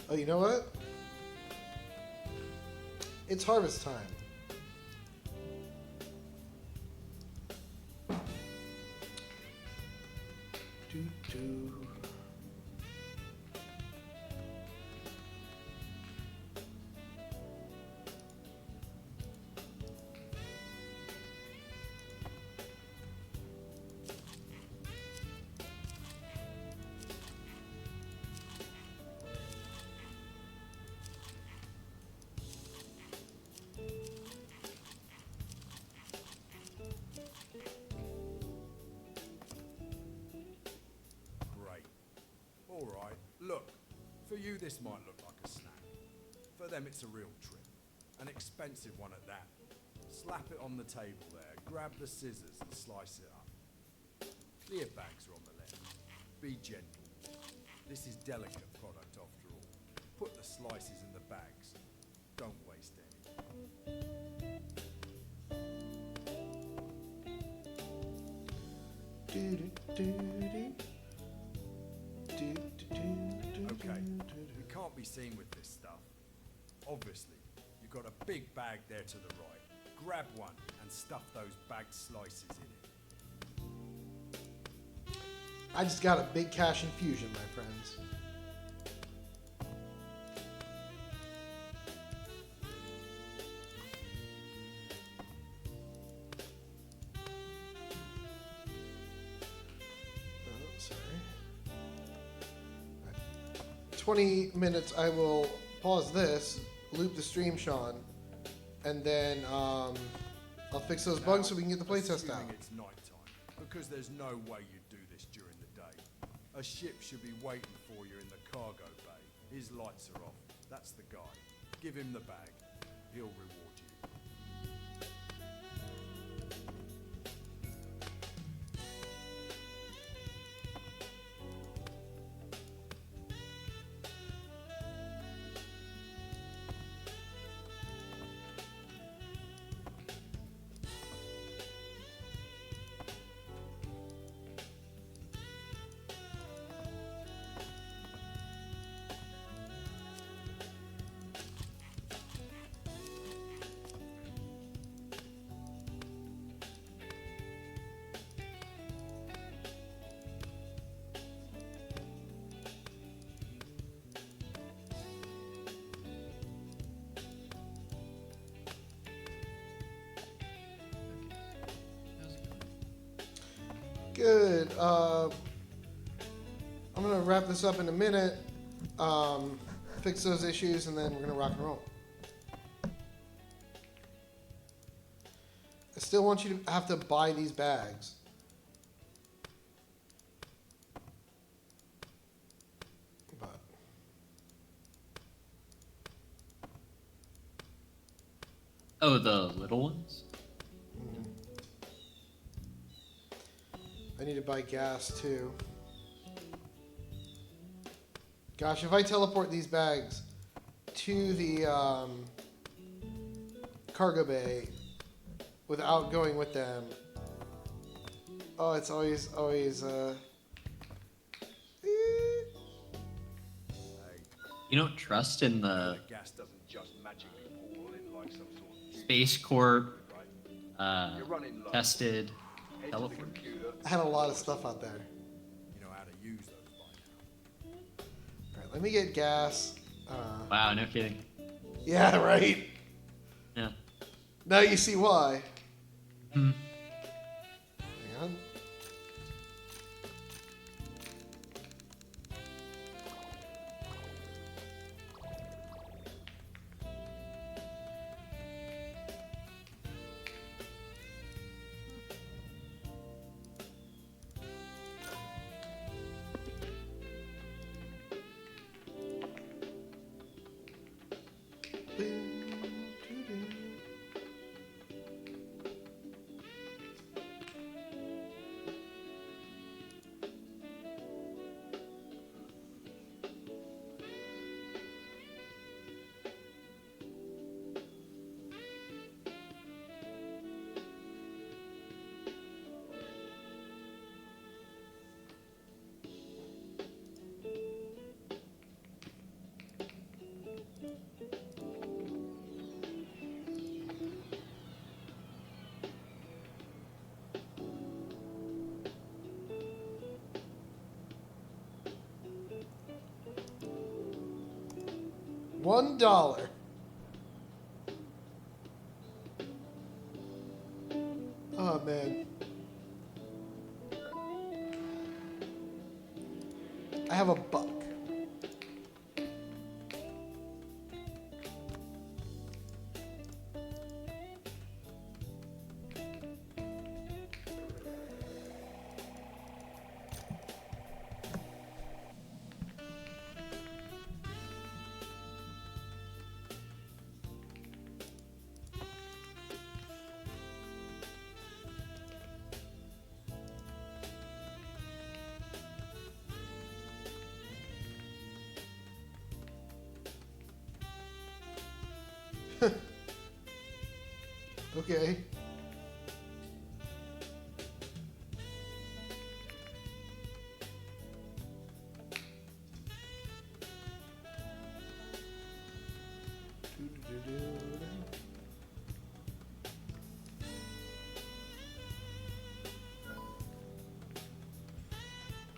Oh, you know what? It's harvest time. Do, do. Great. All right. Look, for you this might look like a snack. For them it's a real treat. An expensive one at that. Slap it on the table there, grab the scissors and slice it up. Clear bags are on the left. Be gentle. This is delicate product after all. Put the slices in the bags. Don't waste any. Do, do, do, do. Do, do, do, do, Okay, do, we do. can't be seen with this stuff. Obviously, you've got a big bag there to the right. Grab one and stuff those bagged slices in it. I just got a big cash infusion, my friends. Oh, sorry. All right. 20 minutes, I will pause this, loop the stream, Sean, and then I'll fix those Now, bugs so we can get the playtest assuming out. it's night time, because there's no way you'd do this during the day. A ship should be waiting for you in the cargo bay. His lights are off. That's the guy. Give him the bag. He'll reward you. Good. I'm gonna wrap this up in a minute. Fix those issues, and then we're gonna rock and roll. I still want you to have to buy these bags. But Oh, the little ones? I need to buy gas too. Gosh, if I teleport these bags to the cargo bay without going with them, oh, it's always You don't trust in the The gas doesn't just magically pour in like some sort of Space Corp right? You're running low. tested Head to the teleport? computer. I had a lot of stuff out there. You know how to use those by now. All right, let me get gas. Wow, no kidding. Yeah, right. Yeah. Now you see why. Hmm. Hang on. $1. Oh man. I have a buck. Okay.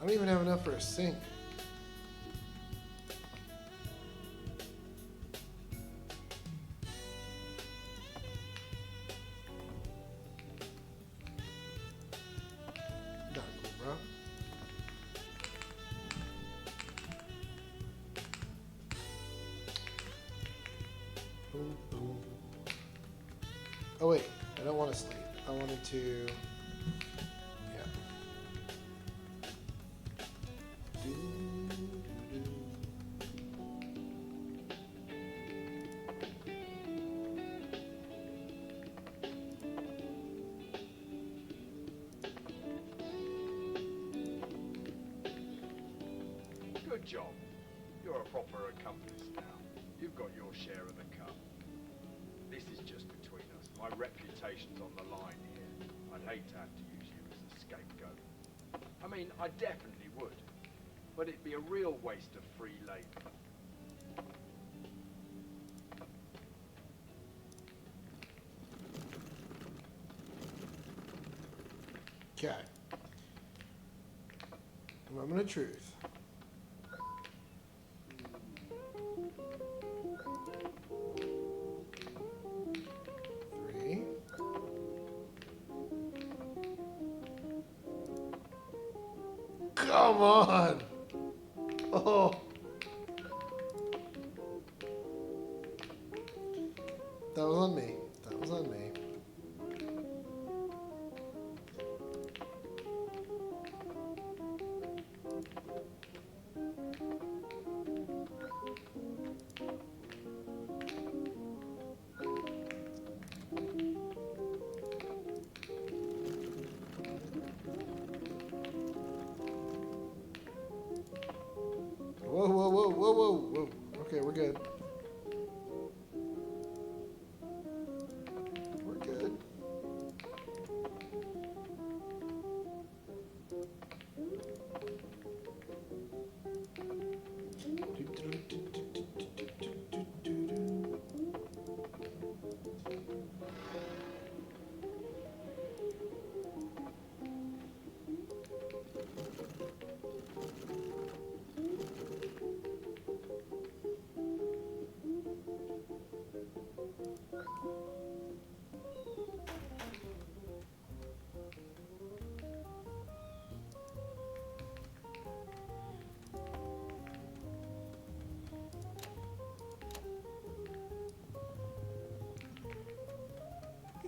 I don't even have enough for a sink. Not cool, bro. Boom, boom. Oh wait, I don't want to sleep. I wanted to... Yeah. Good job. You're a proper accomplice now. You've got your share of the cut. This is just between us. My reputation's on the line here. I'd hate to have to use you as a scapegoat. I mean, I definitely would. But it'd be a real waste of free labor. Okay. Moment of truth. Three. Come on! Oh! That was on me. That was on me. Whoa, whoa, whoa, whoa, whoa, whoa. Okay, we're good. We're good.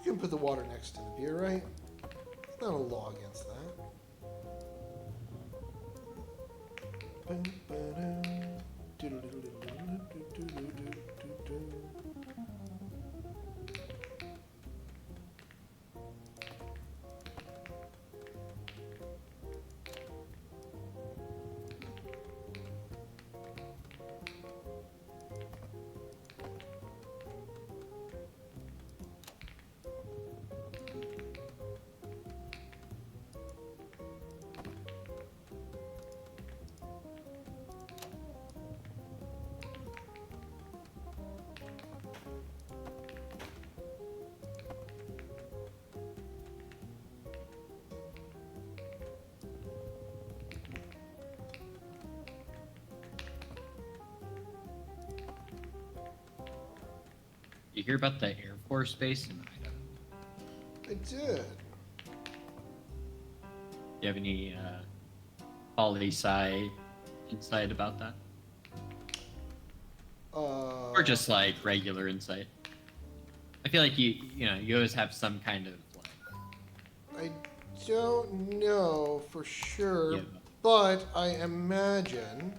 You can put the water next to the beer, right? There's not a law against that. You hear about the Air Force Base in Idaho? I did. You have any poli-sci insight about that? Or just like regular insight? I feel like you always have some kind of like. I don't know for sure, Yeah. but I imagine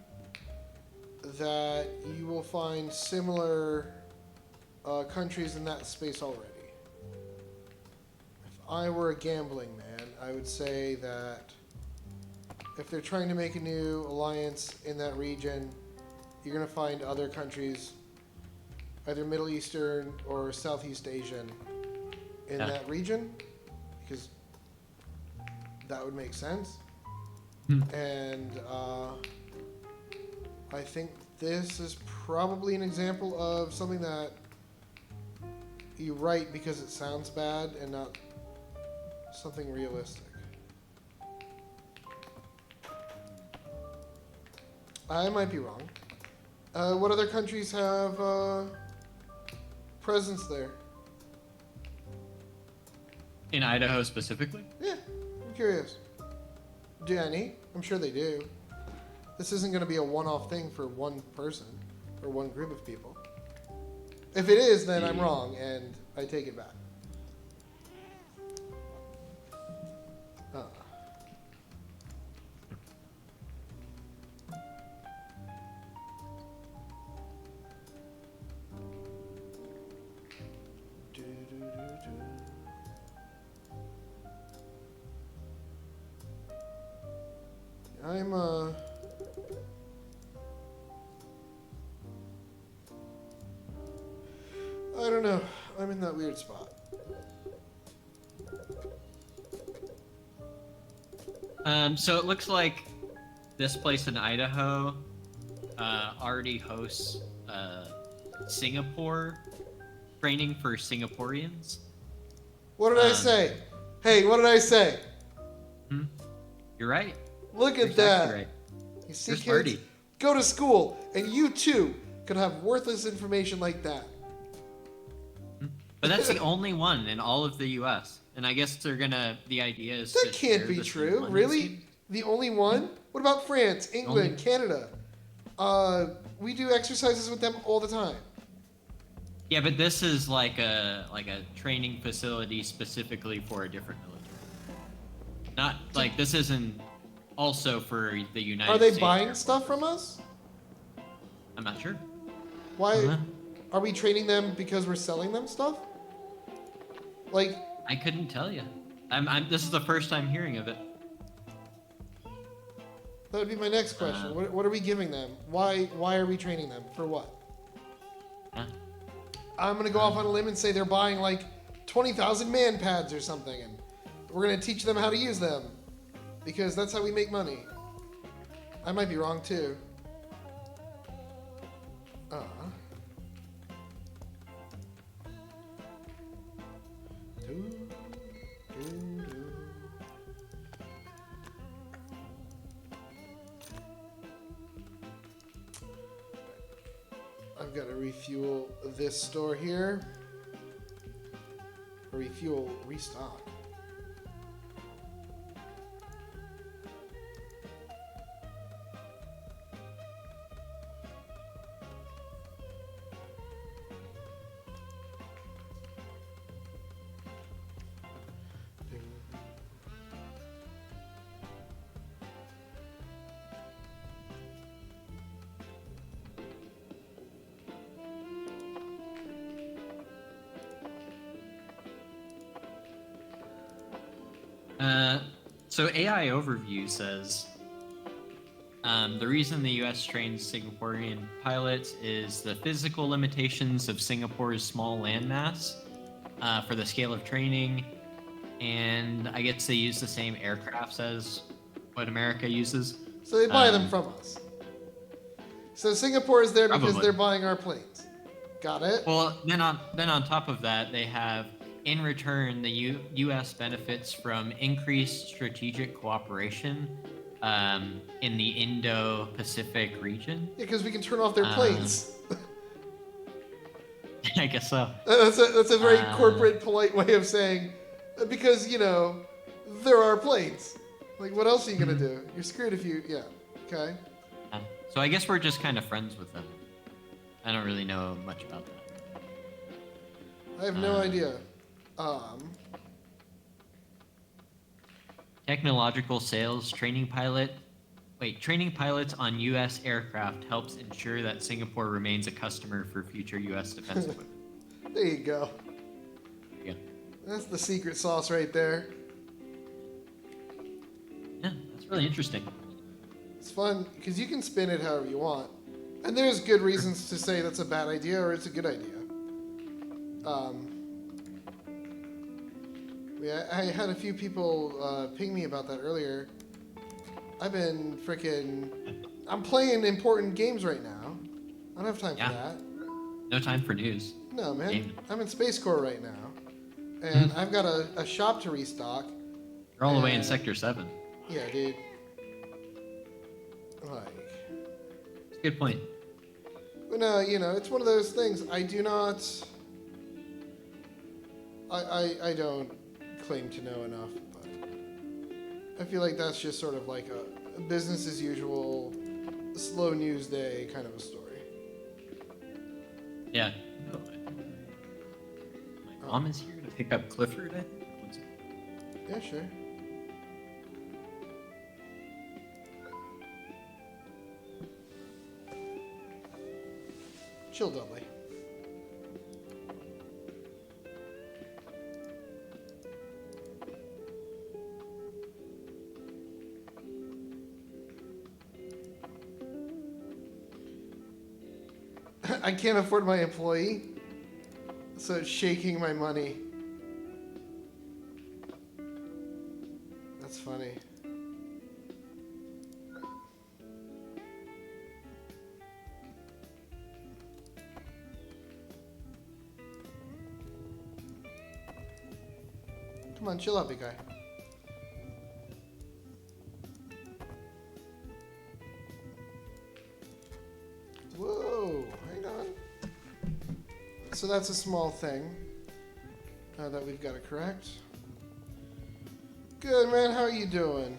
that you will find similar countries in that space already. If I were a gambling man, I would say that if they're trying to make a new alliance in that region, you're going to find other countries, either Middle Eastern or Southeast Asian, in Yeah. that region, because that would make sense. And I think this is probably an example of something that you write because it sounds bad and not something realistic. I might be wrong. What other countries have presence there? In Idaho specifically? Yeah, I'm curious. Do any? I'm sure they do. This isn't going to be a one-off thing for one person or one group of people. If it is, then I'm wrong, and I take it back. Uh. I'm I don't know. I'm in that weird spot. So it looks like this place in Idaho already hosts Singapore training for Singaporeans. What did I say? Hey, what did I say? You're right. Look You're at that. exactly right. You see, You're kids, smarty. go to school, and you too could have worthless information like that. But that's the only one in all of the U.S. And I guess they're gonna. The idea is That to can't share be this in true. London, Really? seems. The only one? What about France, England, Canada? We do exercises with them all the time. Yeah, but this is like a training facility specifically for a different military. Not like this isn't also for the United Are they States buying Air stuff Force. from us? I'm not sure. Why? Uh-huh. Are we training them because we're selling them stuff? Like, I couldn't tell you. This is the first time hearing of it. that would be my next question. What are we giving them? Why are we training them? For what? Huh? I'm gonna go off on a limb and say they're buying like 20,000 man pads or something, and we're gonna teach them how to use them because that's how we make money. I might be wrong too. I've got to refuel this store here. Refuel, restock. So AI Overview says the reason the U.S. trains Singaporean pilots is the physical limitations of Singapore's small landmass for the scale of training, and I guess they use the same aircrafts as what America uses. So they buy them from us. So Singapore is there because Probably. they're buying our planes. Got it? Well, then on top of that, they have in return the U.S. benefits from increased strategic cooperation in the Indo-Pacific region. Yeah, because we can turn off their planes. I guess so. That's a very corporate, polite way of saying, because, you know, they're our planes. Like, what else are you going to do? You're screwed if you, yeah, okay. So I guess we're just kind of friends with them. I don't really know much about that. I have no idea. Technological sales training training pilots on U.S. aircraft helps ensure that Singapore remains a customer for future U.S. defense equipment. There you go. Yeah. That's the secret sauce right there. Yeah, that's really interesting. It's fun because you can spin it however you want. And there's good reasons to say that's a bad idea or it's a good idea. Yeah, I had a few people ping me about that earlier. I've been I'm playing important games right now. I don't have time for that. No time for news. No, man. Gaming. I'm in Space Corps right now. And I've got a shop to restock. You're all the way in Sector 7. Yeah, dude. Like... It's a good point. But no, you know, it's one of those things. I do not... I don't claim to know enough, but I feel like that's just sort of like a business as usual, slow news day kind of a story. Yeah. My mom is here to pick up Clifford, I think. Yeah, sure. Chill, Dudley. I can't afford my employee, so it's shaking my money. That's funny. Come on, chill out, big guy. Whoa, hang on. So that's a small thing that we've got to correct. Good, man. How are you doing?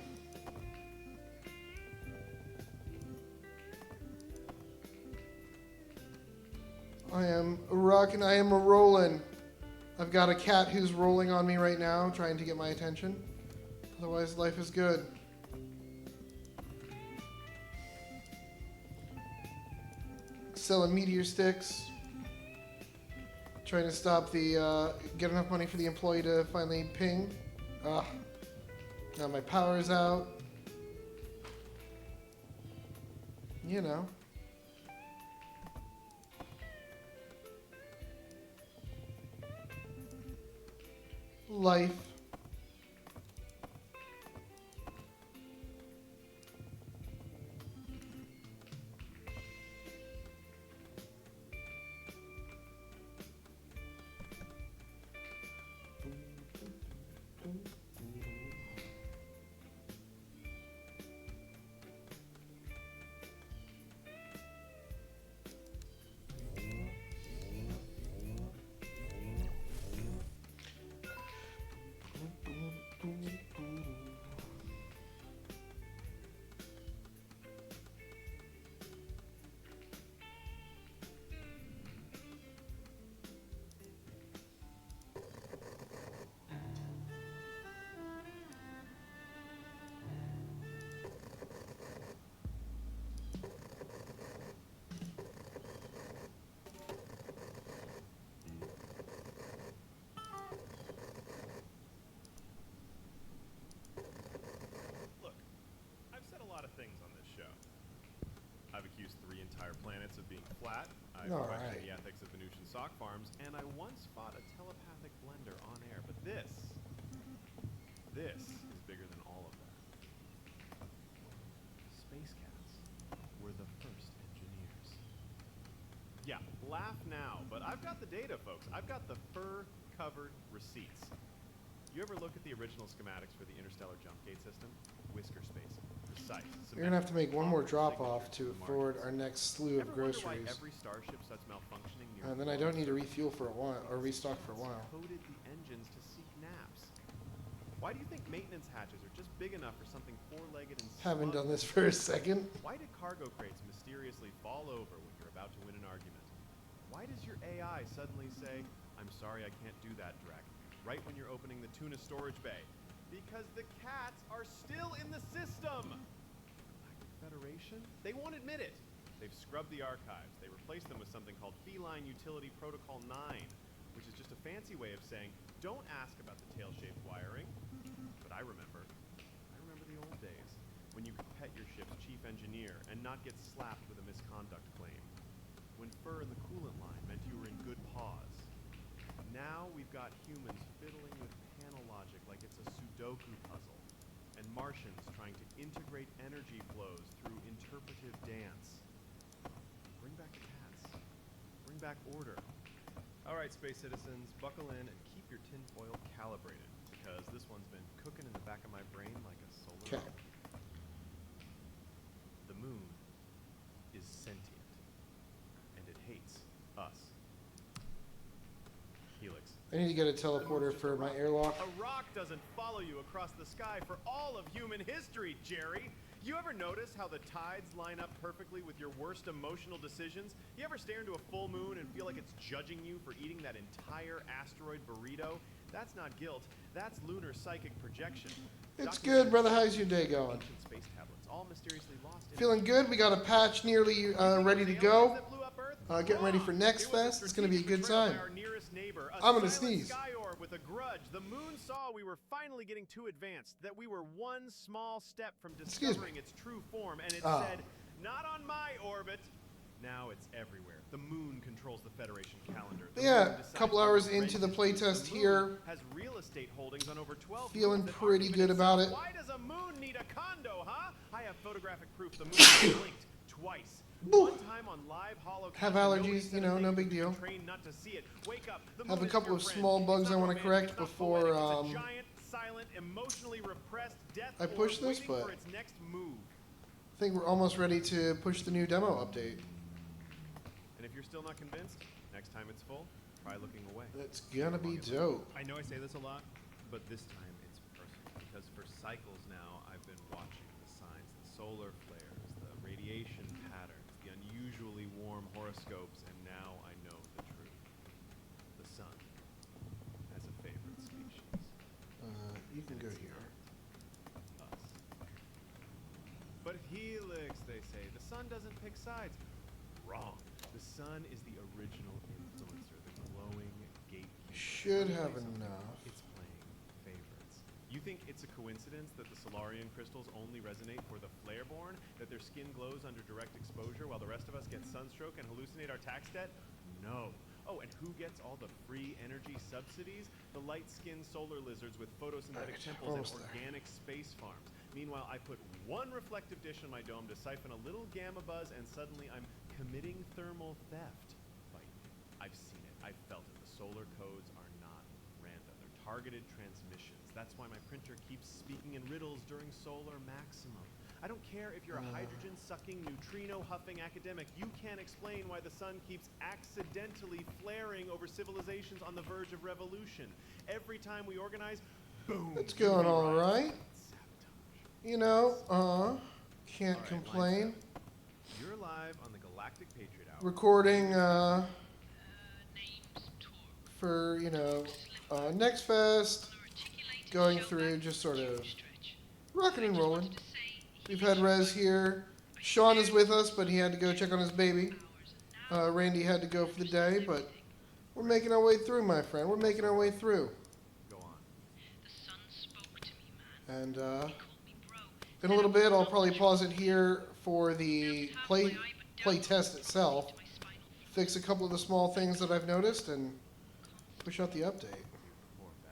I am rocking. I am a rolling. I've got a cat who's rolling on me right now, trying to get my attention. Otherwise, life is good. Selling meteor sticks. Trying to stop the, get enough money for the employee to finally ping. Now my power's out. You know. Life. Things on this show. I've accused 3 entire planets of being flat. I've All questioned right. the ethics of Venusian sock farms, and I once fought a telepathic blender on air. But this is bigger than all of that. Space Cats were the first engineers. Yeah, laugh now, but I've got the data, folks. I've got the fur-covered receipts. You ever look at the original schematics for the interstellar jump gate system? Whisker spacing, precise. You're gonna have to make one more drop off to signatures afford margins. our next slew of Ever wonder why groceries. every starship starts malfunctioning near And then I don't need to refuel for a while, or restock for a while. Coded the engines to seek naps. Why do you think maintenance hatches are just big enough for something four-legged and Haven't smug? done this for a second. Why do cargo crates mysteriously fall over when you're about to win an argument? Why does your AI suddenly say, "I'm sorry, I can't do that, Drek," right when you're opening the tuna storage bay? Because the cats are still in the system! Federation? They won't admit it. They've scrubbed the archives. They replaced them with something called Feline Utility Protocol 9, which is just a fancy way of saying, don't ask about the tail-shaped wiring. But I remember the old days, when you could pet your ship's chief engineer and not get slapped with a misconduct claim. When fur in the coolant line meant you were in good paws. Now we've got humans fiddling with panel logic like it's a Sudoku puzzle, and Martians trying to integrate energy flows through interpretive dance. Bring back the cats. Bring back order. All right, space citizens, buckle in and keep your tinfoil calibrated, because this one's been cooking in the back of my brain like a solar oven. The moon is sentient, and it hates us. Helix. I need to get a teleporter for my airlock. A rock doesn't follow you across the sky for all of human history, Jerry. You ever notice how the tides line up perfectly with your worst emotional decisions? You ever stare into a full moon and feel like it's judging you for eating that entire asteroid burrito? That's not guilt. That's lunar psychic projection. It's good, brother. How's your day going? Ancient space tablets, all mysteriously lost in Feeling good. We got a patch nearly ready to go. that blew up Earth Getting ready for Next Fest. It's going to be a good time. I'm going to sneeze. Sky orb with a grudge. The moon saw we were finally getting too advanced, that we were one small step from discovering its true form, and it said, "Not on my orbit." Now it's everywhere. The moon controls the Federation calendar. Yeah, a couple hours into the playtest here. Has real estate holdings on over 12 Feeling moons that pretty aren't good even about itself. it. Why does a moon need a condo, huh? I have photographic proof the moon is blinked twice. One time on live holocast. Have allergies, you know, no big deal. Train not to see it. Wake up. The Have moon a is couple your of friend. small bugs It's I not want to romantic, correct it's not before poetic, it's a giant, silent, emotionally repressed death I push orb this, waiting but for its next move. I think we're almost ready to push the new demo update. And if you're still not convinced, next time it's full, try looking away. It's gonna be dope. I know I say this a lot, but this time it's personal because for cycles now I've been watching the signs, the solar flares, the radiation patterns, the unusually warm horoscopes, and now I know the truth. The sun has a favorite species. You can go here. Us. But Helix, they say, the sun doesn't pick sides. Wrong. The sun is the original influencer, the glowing gatekeeper. Should have Something enough. It's playing favorites. You think it's a coincidence that the Solarian crystals only resonate for the Flareborn? That their skin glows under direct exposure while the rest of us get sunstroke and hallucinate our tax debt? No. Oh, and who gets all the free energy subsidies? The light-skinned solar lizards with photosynthetic Right, temples and almost there. organic space farms. Meanwhile, I put one reflective dish on my dome to siphon a little gamma buzz, and suddenly I'm committing thermal theft. Bite me. I've seen it. I've felt it. The solar codes are not random. They're targeted transmissions. That's why my printer keeps speaking in riddles during solar maximum. I don't care if you're a hydrogen-sucking, neutrino-huffing academic. You can't explain why the sun keeps accidentally flaring over civilizations on the verge of revolution. Every time we organize, boom. It's going all right. Sabotage. You know, can't All right, complain. line 7. You're live on the Galactic Patriot Hour. Recording, for, you know, Next Fest, going through, just sort of rocking and rolling. We've had Rez here. Sean is with us, but he had to go check on his baby. Randy had to go for the day, but we're making our way through, my friend. We're making our way through. Go on. And in a little bit, I'll probably pause it here for the play test itself, fix a couple of the small things that I've noticed, and push out the update.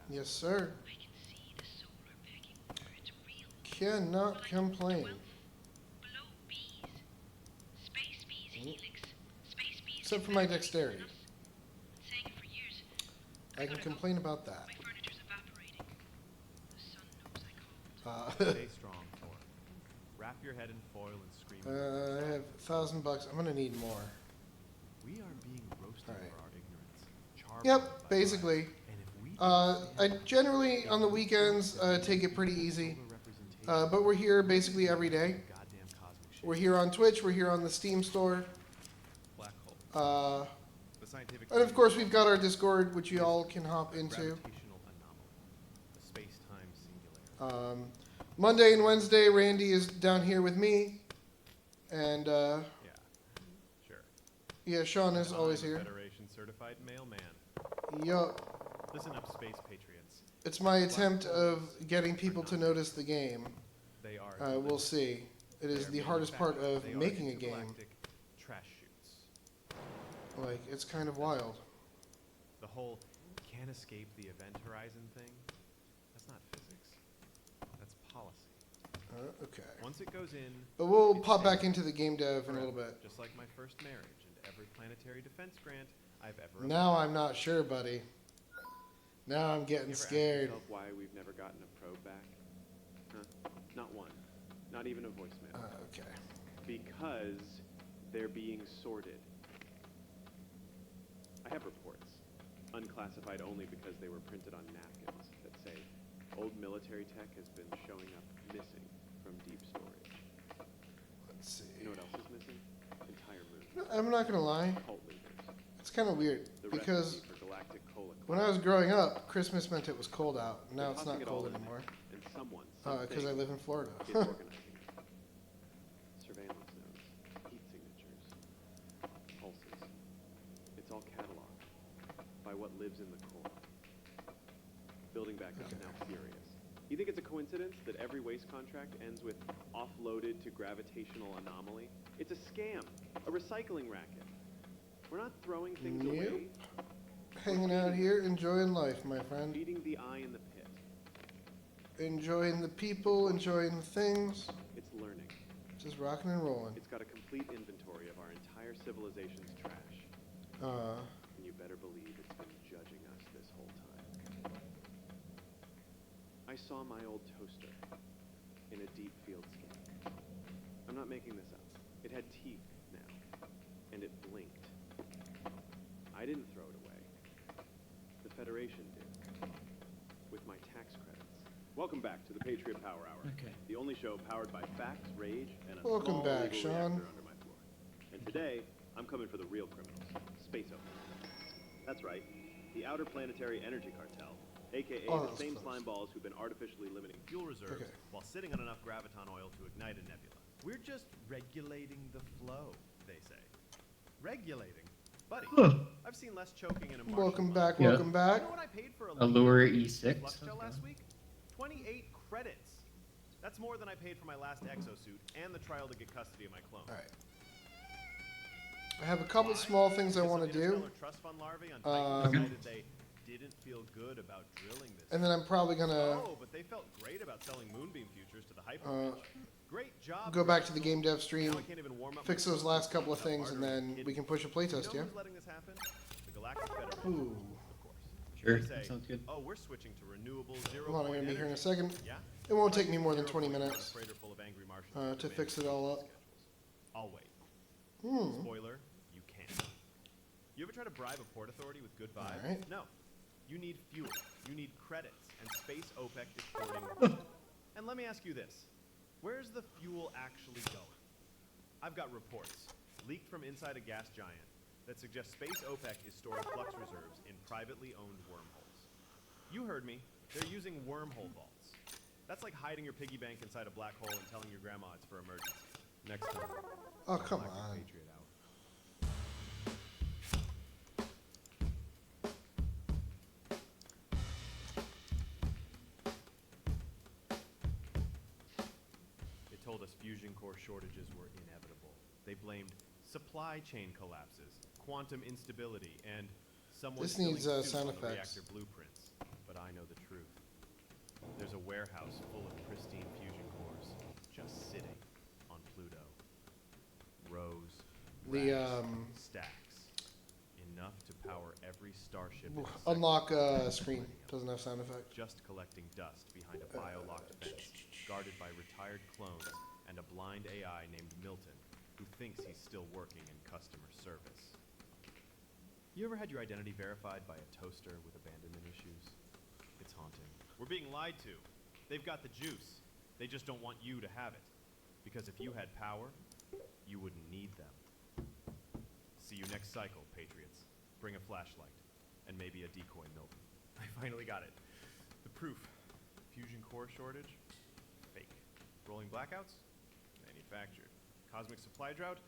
Yes, sir. Cannot complain. Except for my dexterity. I can complain about that. Stay strong, Thor. Wrap your head in foil and scream. I have $1,000. I'm gonna need more. We are being roasted All right. for our ignorance. Charboned Yep, by basically. lies. And if we I generally on the weekends take it pretty easy, solar representation but we're here basically every day. goddamn cosmic shit. We're here on Twitch. We're here on the Steam store, Black hole. uh, The scientific and of course we've got our Discord, which you all can hop into. gravitational anomaly. A space-time singularity. Monday and Wednesday, Randy is down here with me, and Yeah. Sure. yeah, Sean is I'm always a here. Federation certified mailman. Yup. Listen up, space patriots. It's my attempt of getting people to notice the game. They are. We'll see. It is the hardest part of making a game. Intergalactic trash chutes. Like, it's kind of wild. The whole can't escape the event horizon thing. That's not physics. That's policy. Okay. Once it goes in, But we'll it's pop back safe into the game dev in a little forever, bit. Just like my first marriage and every planetary defense grant I've ever. Now I'm not sure, buddy. Now I'm getting You ever ask scared. yourself why we've never gotten a probe back? Huh? Not one. Not even a voicemail. Okay. Because they're being sorted. I have reports. Unclassified only because they were printed on napkins that say, old military tech has been showing up missing from deep storage. Let's see. You know what else is missing? Entire moon. I'm not gonna lie. Cult leaders. It's kind of weird The because recipe for galactic cola. when I was growing up, Christmas meant it was cold out. Now They're it's tossing not it all cold in there, anymore. And someone, Because I live in Florida. is organizing it. Surveillance nodes, heat signatures, pulses. by what lives in the core. Building back up, now furious. You think it's a coincidence that every waste contract ends with offloaded to gravitational anomaly? It's a scam, a recycling racket. We're not throwing things Nope. away. Hanging out here, enjoying life, my friend. Feeding the eye in the pit. Enjoying the people, enjoying the things. It's learning. Just rocking and rolling. It's got a complete inventory of our entire civilization's trash. And you better believe it's been judging us this whole time. I saw my old toaster in a deep field scan. I'm not making this up. It had teeth now, and it blinked. I didn't throw it away. The Federation did, with my tax credits. Welcome back to the Patriot Power Hour. Okay. The only show powered by facts, rage, and a Welcome small back, legal Sean. reactor under my floor. And today, I'm coming for the real criminals, Space Oak. That's right, the Outer Planetary Energy Cartel, aka Oh, the that's same close. slime balls who've been artificially limiting Fuel reserves Okay. while sitting on enough graviton oil to ignite a nebula. We're just regulating the flow, they say. Regulating? Buddy, I've seen less choking in a Martian Welcome lung. back, Yeah. welcome You back. know what I paid for a Allure liter of E6? flux gel Okay. last week? 28 credits. That's more than I paid for my last exosuit and the trial to get custody of my clone. Alright. I have a couple Why? small things I Because want some to do. interstellar trust fund larvae on Titan decided they didn't feel good about drilling this. And then I'm probably gonna Oh, but they felt great about selling moonbeam futures to the hyper rich. Great job. go back to Chris. the game dev stream, Now I can't even warm up fix my those last system couple of without things, and bartering then kidneys. we can push a You playtest, know yeah? who's letting this happen? The Galactic Federation, Ooh. of course. Sure, They say, that sounds good. Oh, we're switching to renewable zero. Hold on, I'm gonna be here in a second. Yeah. It won't take me more than Zero 20 point on a minutes freighter full of angry Martians to demanding fix it all up. schedules. I'll wait. Hmm. Spoiler, you can't. You ever try to bribe a port authority with good vibes? Alright. No. You need fuel. You need credits. And Space OPEC is porting. And let me ask you this. Where's the fuel actually going? I've got reports, leaked from inside a gas giant, that suggest Space OPEC is storing flux reserves in privately owned wormholes. You heard me. They're using wormhole vaults. That's like hiding your piggy bank inside a black hole and telling your grandma it's for emergencies. Next time. Oh, come Galactic on. Patriot out. They told us fusion core shortages were inevitable. They blamed supply chain collapses, quantum instability, and someone This needs, spilling sound soup on the effects. reactor blueprints. But I know the truth. There's a warehouse full of pristine fusion cores just sitting on Pluto. Rows, The, racks, stacks. Enough to power every starship. in the sector. Unlock screen. Doesn't have sound effect. Just collecting dust behind a bio-locked fence, guarded by retired clones and a blind AI named Milton, who thinks he's still working in customer service. You ever had your identity verified by a toaster with abandonment issues? It's haunting. We're being lied to. They've got the juice. They just don't want you to have it. Because if you had power, you wouldn't need them. See you next cycle, Patriots. Bring a flashlight. And maybe a decoy Milton. I finally got it. The proof. Fusion core shortage? Fake. Rolling blackouts? Manufactured. Cosmic supply drought?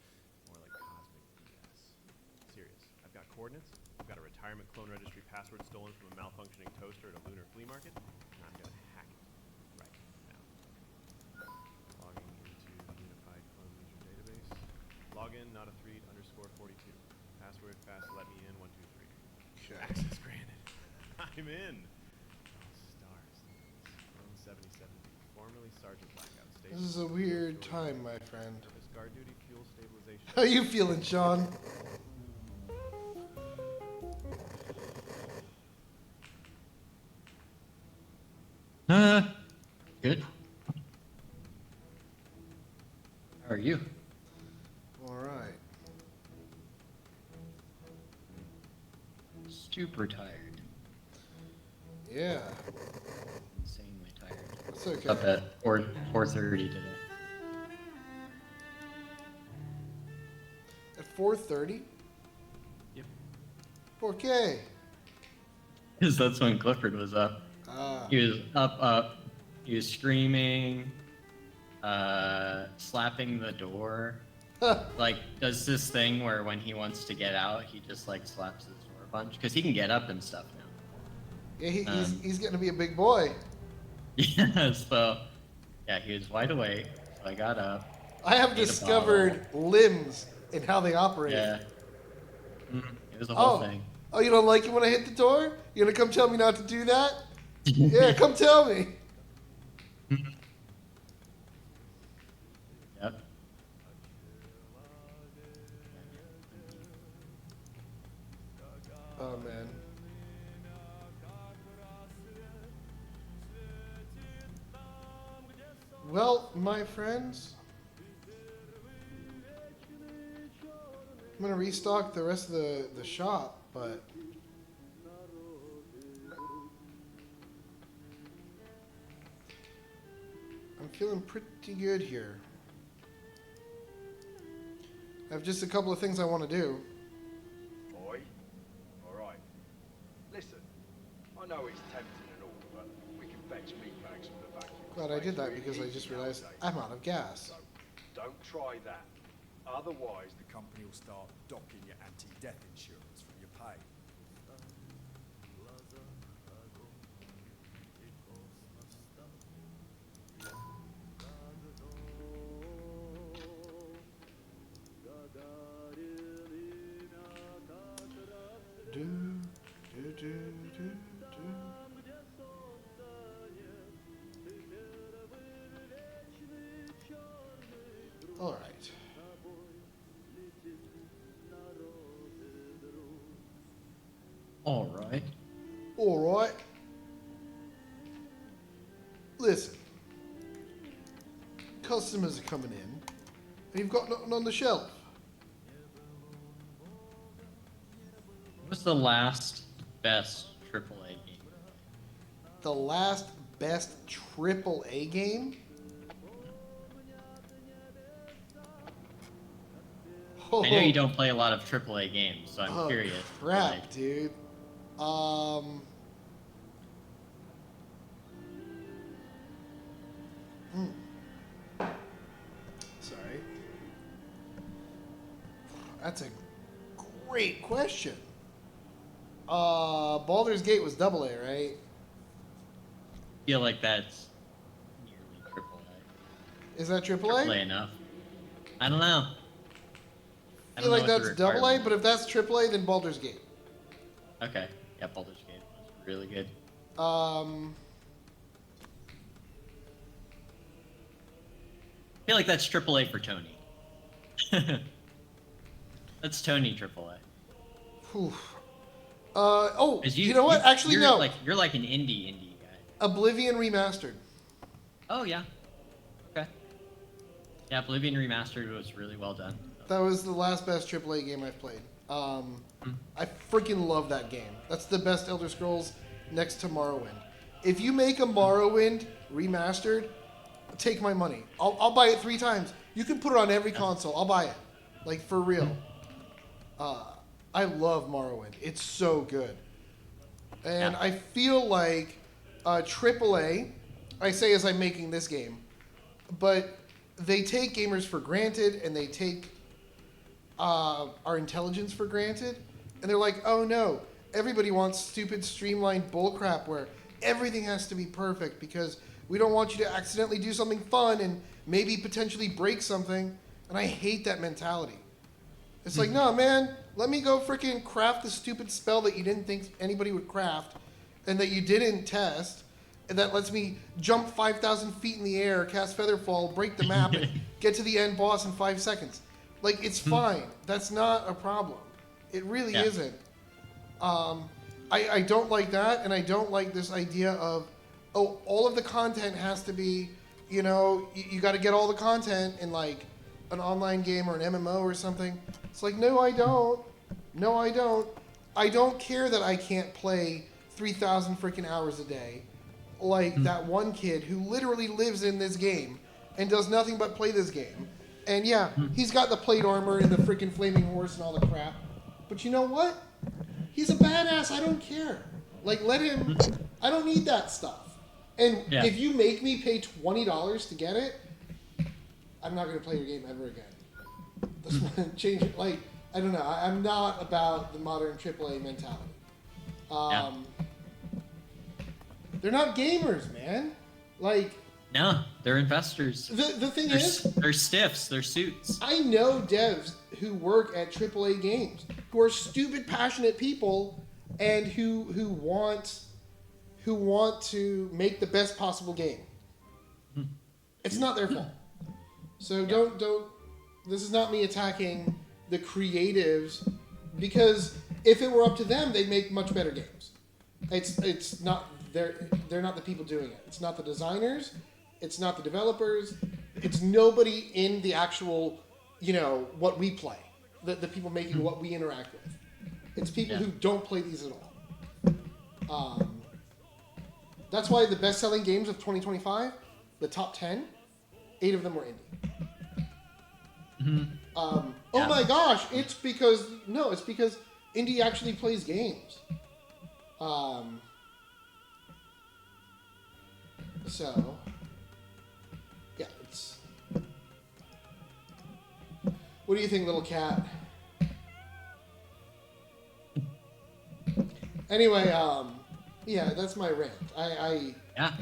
More like cosmic BS. Serious. I've got coordinates. I've got a retirement clone registry password stolen from a malfunctioning toaster at a lunar flea market. And I'm gonna hack it. Right now. Logging into the Unified Clone User Database. Login, not a 3_42. Password, fast, let me in, 123. Okay. Access granted. I'm in. Stars. Clone 77. Formerly Sergeant Blackout. Station. This is a weird time, my friend. Service guard duty, fuel stabilization. How you feeling, Sean? Good. How are you? All right. Super tired. Yeah. Insanely tired. It's okay. Up at 4:30 today. At 4:30? Yep. 4K. Because that's when Clifford was up. Ah. He was up. He was screaming, slapping the door. Like, does this thing where when he wants to get out, he just like slaps his door punch because he can get up and stuff now. Yeah, he's getting to be a big boy. Yeah, so yeah, he was wide awake. So I got up. I have discovered limbs and how they operate. Yeah. It was a whole thing. Oh, you don't like it when I hit the door? You gonna come tell me not to do that? Yeah, come tell me. Yep. Oh man. Well, my friends, I'm gonna restock the rest of the shop, but I'm feeling pretty good here. I have just a couple of things I want to do. Boy, all right. Listen, I know it's tempting and all, but we can fetch meat bags from the vacuum. Glad I did that Really because I easy just realized nowadays. I'm out of gas. So don't try that. Otherwise, The company will start docking your anti-death insurance from your pay. Do, do, do, do, do. All right. All right. All right. Listen. Customers are coming in, and you've got nothing on the shelf. What's the last best AAA game? The last best AAA game? I know you don't play a lot of AAA games, so I'm Oh, curious. crap, Like, dude. Sorry. That's a great question. Baldur's Gate was AA, right? feel like that's nearly AAA. Is that AAA AAA? enough? I don't know. I feel like what the that's AA, requirement- but if that's AAA, then Baldur's Gate. Okay. Yeah, Baldur's Gate was really good. I feel like that's AAA for Tony. That's Tony AAA. Whew. Oh, 'Cause you know what? Actually, you're no. you're like an indie guy. Oblivion Remastered. Oh yeah. Okay. Yeah, Oblivion Remastered was really well done. That was the last best AAA game I've played. I freaking love that game. That's the best Elder Scrolls next to Morrowind. If you make a Morrowind remastered, take my money. I'll buy it 3 times. You can put it on every console. I'll buy it. Like, for real. I love Morrowind. It's so good. And I feel like AAA, I say as I'm making this game, but they take gamers for granted and they take our intelligence for granted. And they're like, oh no, everybody wants stupid streamlined bullcrap where everything has to be perfect because we don't want you to accidentally do something fun and maybe potentially break something. And I hate that mentality. It's like, no, man, let me go freaking craft the stupid spell that you didn't think anybody would craft and that you didn't test. And that lets me jump 5,000 feet in the air, cast Featherfall, break the map, and get to the end boss in 5 seconds. Like, it's fine. That's not a problem. It really isn't. I don't like that, and I don't like this idea of, oh, all of the content has to be, you know, you got to get all the content in, like, an online game or an MMO or something. It's like, no, I don't. No, I don't. I don't care that I can't play 3,000 freaking hours a day. Like that one kid who literally lives in this game and does nothing but play this game. And yeah, he's got the plate armor and the freaking flaming horse and all the crap. But you know what? He's a badass. I don't care. Like, let him. I don't need that stuff. And if you make me pay $20 to get it, I'm not going to play your game ever again. That's why I change it. Like, I don't know. I'm not about the modern AAA mentality. They're not gamers, man. Like, No, they're investors. the thing They're, is, they're stiffs. They're suits. I know devs who work at AAA games who are stupid, passionate people, and who want to make the best possible game. It's not their fault. So don't. This is not me attacking the creatives, because if it were up to them, they'd make much better games. It's not. They're not the people doing it. It's not the designers. It's not the developers. It's nobody in the actual, what we play. The people making what we interact with. It's people who don't play these at all. That's why the best-selling games of 2025, the top 10, 8 of them were indie. Oh my gosh! It's because indie actually plays games. So, yeah, it's. What do you think, little cat? Anyway, yeah, that's my rant. Yeah.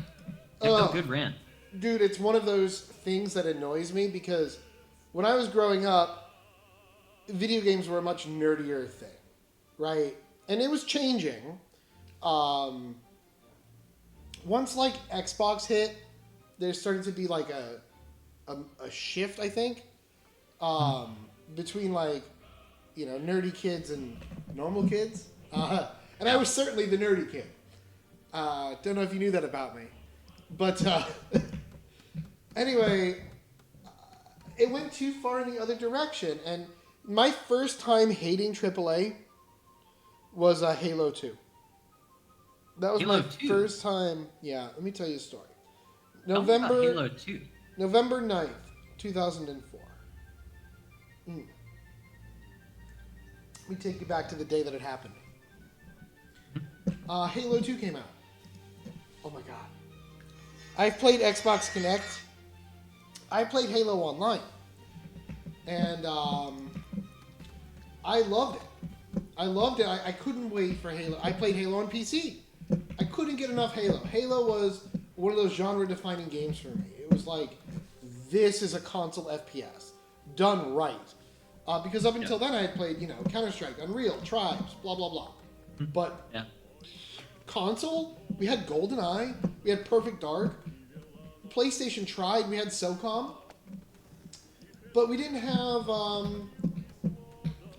It's a good rant. Dude, it's one of those things that annoys me because when I was growing up, video games were a much nerdier thing, right? And it was changing. Once like Xbox hit, there started to be like a shift, I think, between like, nerdy kids and normal kids. And I was certainly the nerdy kid. Don't know if you knew that about me. But anyway, it went too far in the other direction. And my first time hating AAA was Halo 2. That was my first time. Yeah, let me tell you a story. November Halo 2. November 9th, 2004. Let me take you back to the day that it happened. Halo 2 came out. Oh my god. I've played Xbox Connect. I played Halo Online. And I loved it. I couldn't wait for Halo. I played Halo on PC. I couldn't get enough Halo. Halo was one of those genre-defining games for me. It was like, this is a console FPS. Done right. Because up until then I had played, Counter-Strike, Unreal, Tribes, blah, blah, blah. But console, we had GoldenEye, we had Perfect Dark. PlayStation tried, we had SOCOM. But we didn't have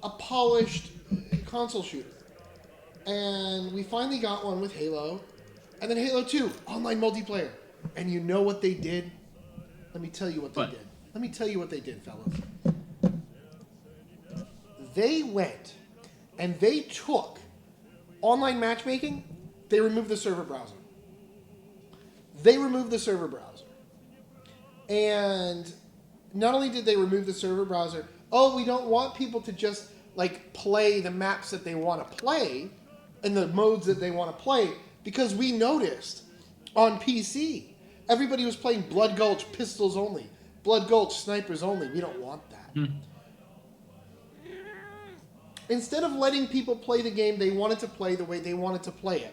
a polished console shooter. And we finally got one with Halo. And then Halo 2, online multiplayer. And you know what they did? Let me tell you what they did. Let me tell you what they did, fellas. They went and they took online matchmaking, they removed the server browser. And not only did they remove the server browser, we don't want people to just play the maps that they want to play and the modes that they want to play, because we noticed on PC everybody was playing Blood Gulch pistols only, Blood Gulch snipers only. We don't want that. Instead of letting people play the game they wanted to play the way they wanted to play it,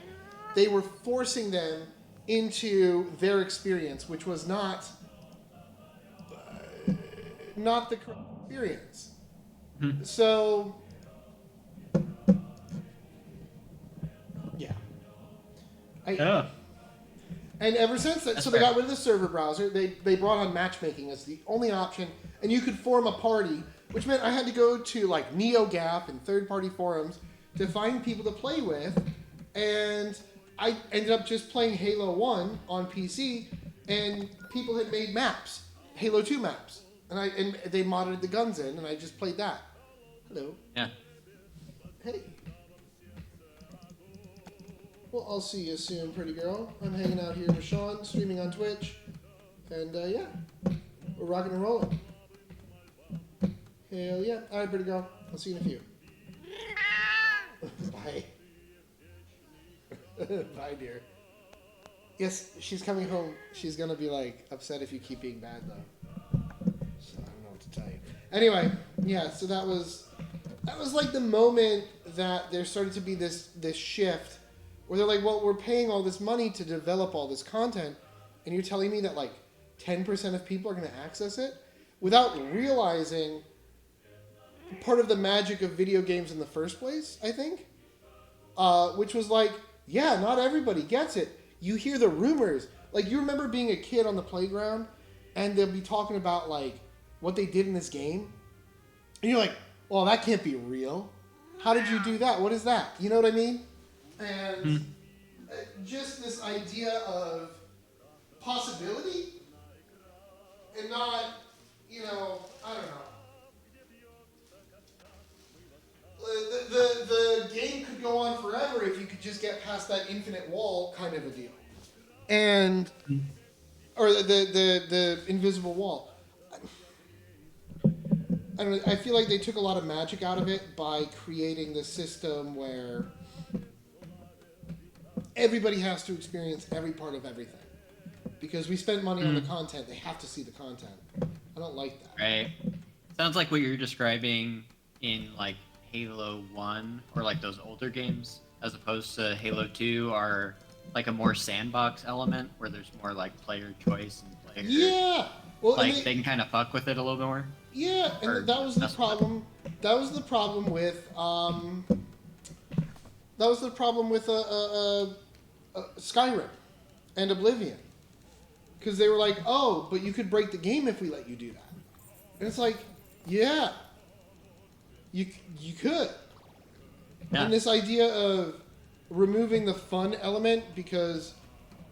they were forcing them into their experience, which was not the correct experience. So, yeah. And ever since that, so they got rid of the server browser. They brought on matchmaking as the only option, and you could form a party, which meant I had to go to NeoGAF and third-party forums to find people to play with, and I ended up just playing Halo 1 on PC, and people had made maps, Halo 2 maps, and they modded the guns in, and I just played that. Hello. Yeah. Hey. Well, I'll see you soon, pretty girl. I'm hanging out here with Sean, streaming on Twitch, and yeah, we're rocking and rolling. Hell yeah. All right, pretty girl. I'll see you in a few. Bye. Bye, dear. Yes, she's coming home. She's gonna be upset if you keep being bad, though. So I don't know what to tell you. Anyway, yeah. So that was that was like the moment that there started to be this shift where they're like, well, we're paying all this money to develop all this content, and you're telling me that like 10% of people are going to access it without realizing part of the magic of video games in the first place, I think, which was like, yeah, not everybody gets it. You hear the rumors. Like, you remember being a kid on the playground, and they'll be talking about, like, what they did in this game? And you're like, well, that can't be real. How did you do that? What is that? You know what I mean? And just this idea of possibility and not, you know, I don't know. The game could go on forever if you could just get past that infinite wall kind of a deal. And, or the invisible wall. I don't know, I feel like they took a lot of magic out of it by creating this system where everybody has to experience every part of everything. Because we spent money on the content, they have to see the content. I don't like that. Right. Sounds like what you're describing in like Halo 1 or like those older games, as opposed to Halo 2 are like a more sandbox element where there's more like player choice and player. Yeah. Well, like they can kind of fuck with it a little bit more. Yeah, and that was the problem. That was the problem with Skyrim and Oblivion, because they were like, oh, but you could break the game if we let you do that, and it's like, yeah, you could. Yeah. And this idea of removing the fun element because,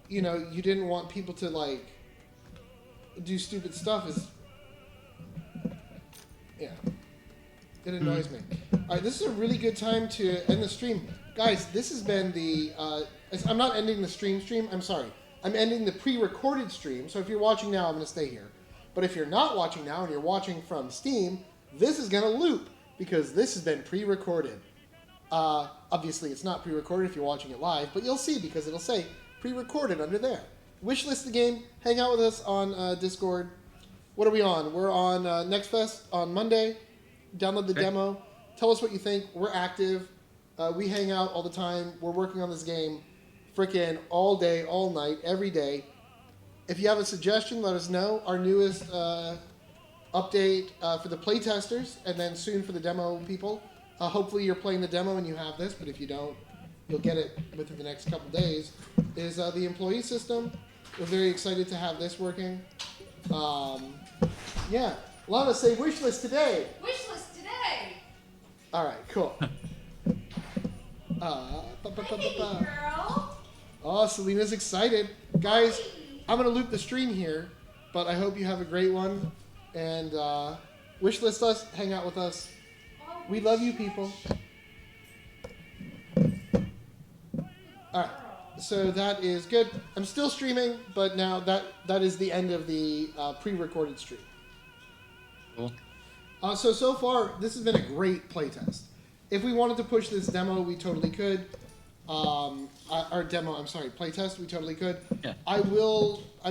you know, you didn't want people to like do stupid stuff is, yeah, it annoys me. All right, this is a really good time to end the stream. Guys, this has been the, I'm not ending the stream, I'm sorry. I'm ending the pre-recorded stream, so if you're watching now, I'm going to stay here. But if you're not watching now and you're watching from Steam, this is going to loop because this has been pre-recorded. Obviously, it's not pre-recorded if you're watching it live, but you'll see because it'll say pre-recorded under there. Wishlist the game. Hang out with us on Discord. What are we on? We're on Next Fest on Monday. Download the demo. Tell us what you think. We're active. We hang out all the time. We're working on this game frickin' all day, all night, every day. If you have a suggestion, let us know. Our newest update for the playtesters and then soon for the demo people. Hopefully you're playing the demo and you have this, but if you don't, you'll get it within the next couple days, is the employee system. We're very excited to have this working. Yeah. Lana, say wishlist today. Wishlist today. All right, cool. Girl. Oh, Selena's excited. Guys, I'm going to loop the stream here, but I hope you have a great one. And wishlist us, hang out with us. We love you, people. All right, so that is good. I'm still streaming, but now that is the end of the pre-recorded stream. Cool. So far, this has been a great playtest. If we wanted to push this demo, we totally could. Playtest, we totally could. Yeah. I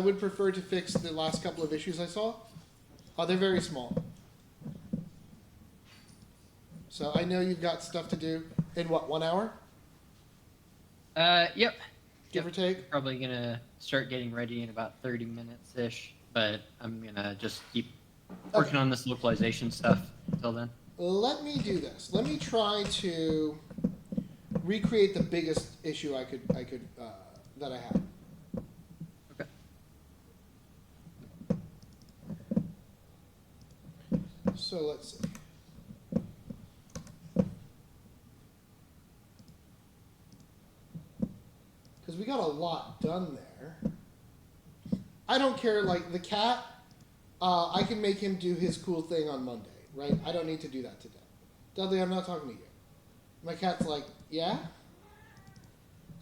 would prefer to fix the last couple of issues I saw. They're very small. So I know you've got stuff to do in what, 1 hour? Yep. Give or take? Probably gonna start getting ready in about 30 minutes-ish, but I'm gonna just keep working on this localization stuff until then. Let me do this. Let me try to recreate the biggest issue I could that I have. Okay. So let's see. Because we got a lot done there. I don't care, like, the cat, I can make him do his cool thing on Monday, right? I don't need to do that today. Dudley, I'm not talking to you. My cat's like, yeah?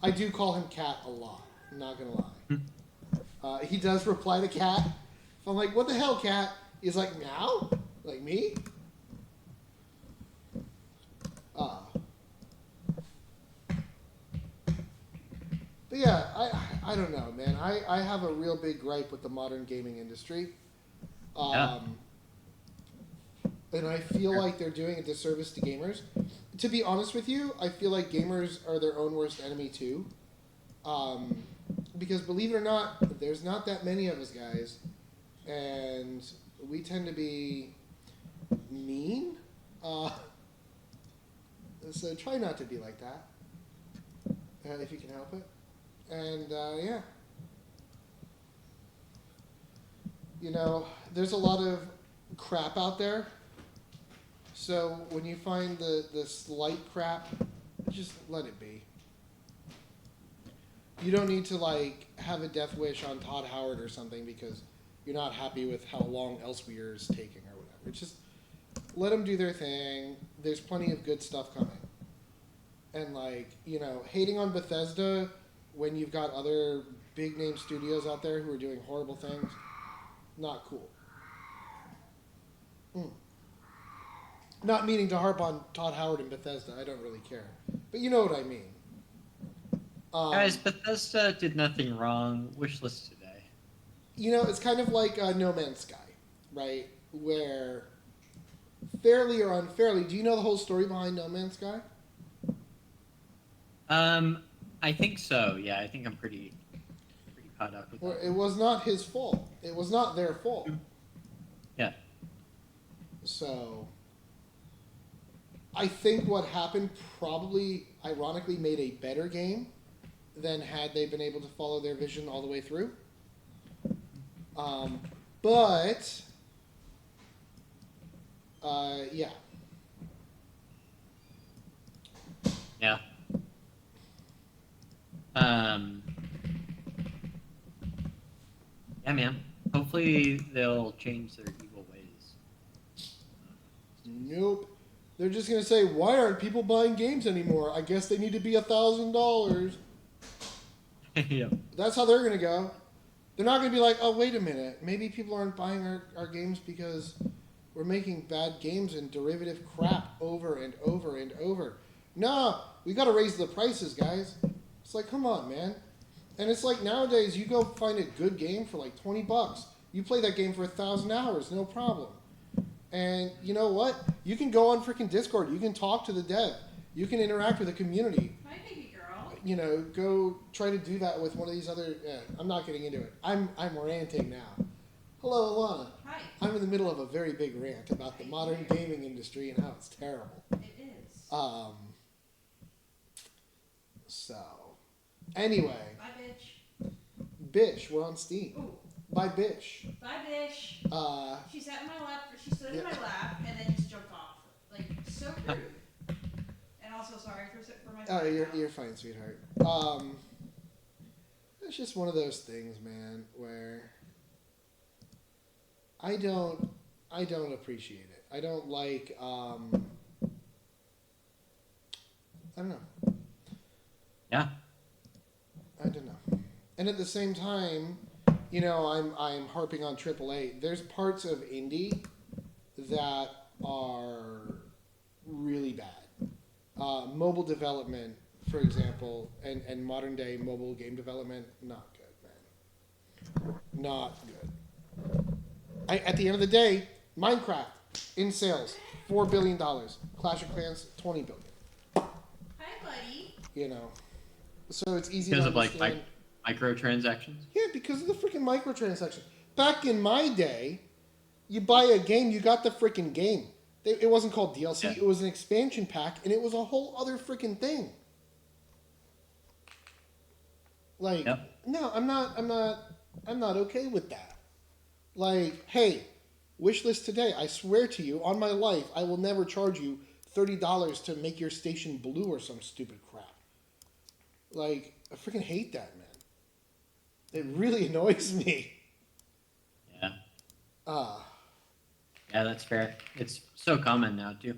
I do call him cat a lot, I'm not going to lie. He does reply to cat. If I'm like, what the hell, cat? He's like, meow? Like me? But yeah, I don't know, man. I have a real big gripe with the modern gaming industry. and I feel like they're doing a disservice to gamers. To be honest with you, I feel like gamers are their own worst enemy too. Because believe it or not, there's not that many of us guys, and we tend to be mean. So try not to be like that, if you can help it. And yeah, you know, there's a lot of crap out there. So when you find the slight crap, just let it be. You don't need to like have a death wish on Todd Howard or something because you're not happy with how long Elsewhere is taking or whatever. Just let them do their thing. There's plenty of good stuff coming. And like, you know, hating on Bethesda when you've got other big name studios out there who are doing horrible things, not cool. Not meaning to harp on Todd Howard and Bethesda. I don't really care. But you know what I mean. Guys, Bethesda did nothing wrong. Wishlist today. You know, it's kind of like No Man's Sky, right? Where, fairly or unfairly, do you know the whole story behind No Man's Sky? I think so. Yeah, I think I'm pretty caught up with Well, that. it was not his fault. It was not their fault. Yeah. So, I think what happened probably, ironically, made a better game than had they been able to follow their vision all the way through. But, yeah. Yeah. Yeah, man. Hopefully they'll change their evil ways. Nope. They're just going to say, why aren't people buying games anymore? I guess they need to be $1,000. Yeah. That's how they're going to go. They're not going to be like, oh, wait a minute. Maybe people aren't buying our games because we're making bad games and derivative crap over and over and over. No, we got to raise the prices, guys. It's like, come on, man. And it's like nowadays, you go find a good game for like $20. You play that game for 1,000 hours, no problem. And you know what? You can go on freaking Discord. You can talk to the dev. You can interact with the community. Hi, baby girl. You know, go try to do that with one of these other. I'm not getting into it. I'm ranting now. Hello, Alana. Hi. I'm in the middle of a very big rant about the modern gaming industry and how it's terrible. It is. So, anyway, Bye, bitch. Bish, we're on Steam. Ooh. Bye, Bish. Bye, bitch. She sat in my lap. She stood in Yeah. my lap and then just jumped off. Like so rude. And also sorry for my. Oh, you're fine, sweetheart. It's just one of those things, man, where I don't appreciate it. I don't like. I don't know. Yeah. I don't know. And at the same time, you know, I'm harping on AAA. There's parts of indie that are really bad. Mobile development, for example, and modern day mobile game development, not good, man. Not good. At the end of the day, Minecraft in sales, $4 billion. Clash of Clans, $20 billion. Hi, buddy. You know, so it's easy Because to of like understand. microtransactions. Yeah, because of the freaking microtransactions. Back in my day, you buy a game, you got the freaking game. It wasn't called DLC. Yeah. It was an expansion pack, and it was a whole other freaking thing. Like, Yep. no, I'm not okay with that. Like, hey, Wishlist today. I swear to you, on my life, I will never charge you $30 to make your station blue or some stupid crap. Like, I freaking hate that, man. It really annoys me. Yeah. Ah. Yeah, that's fair. It's so common now too.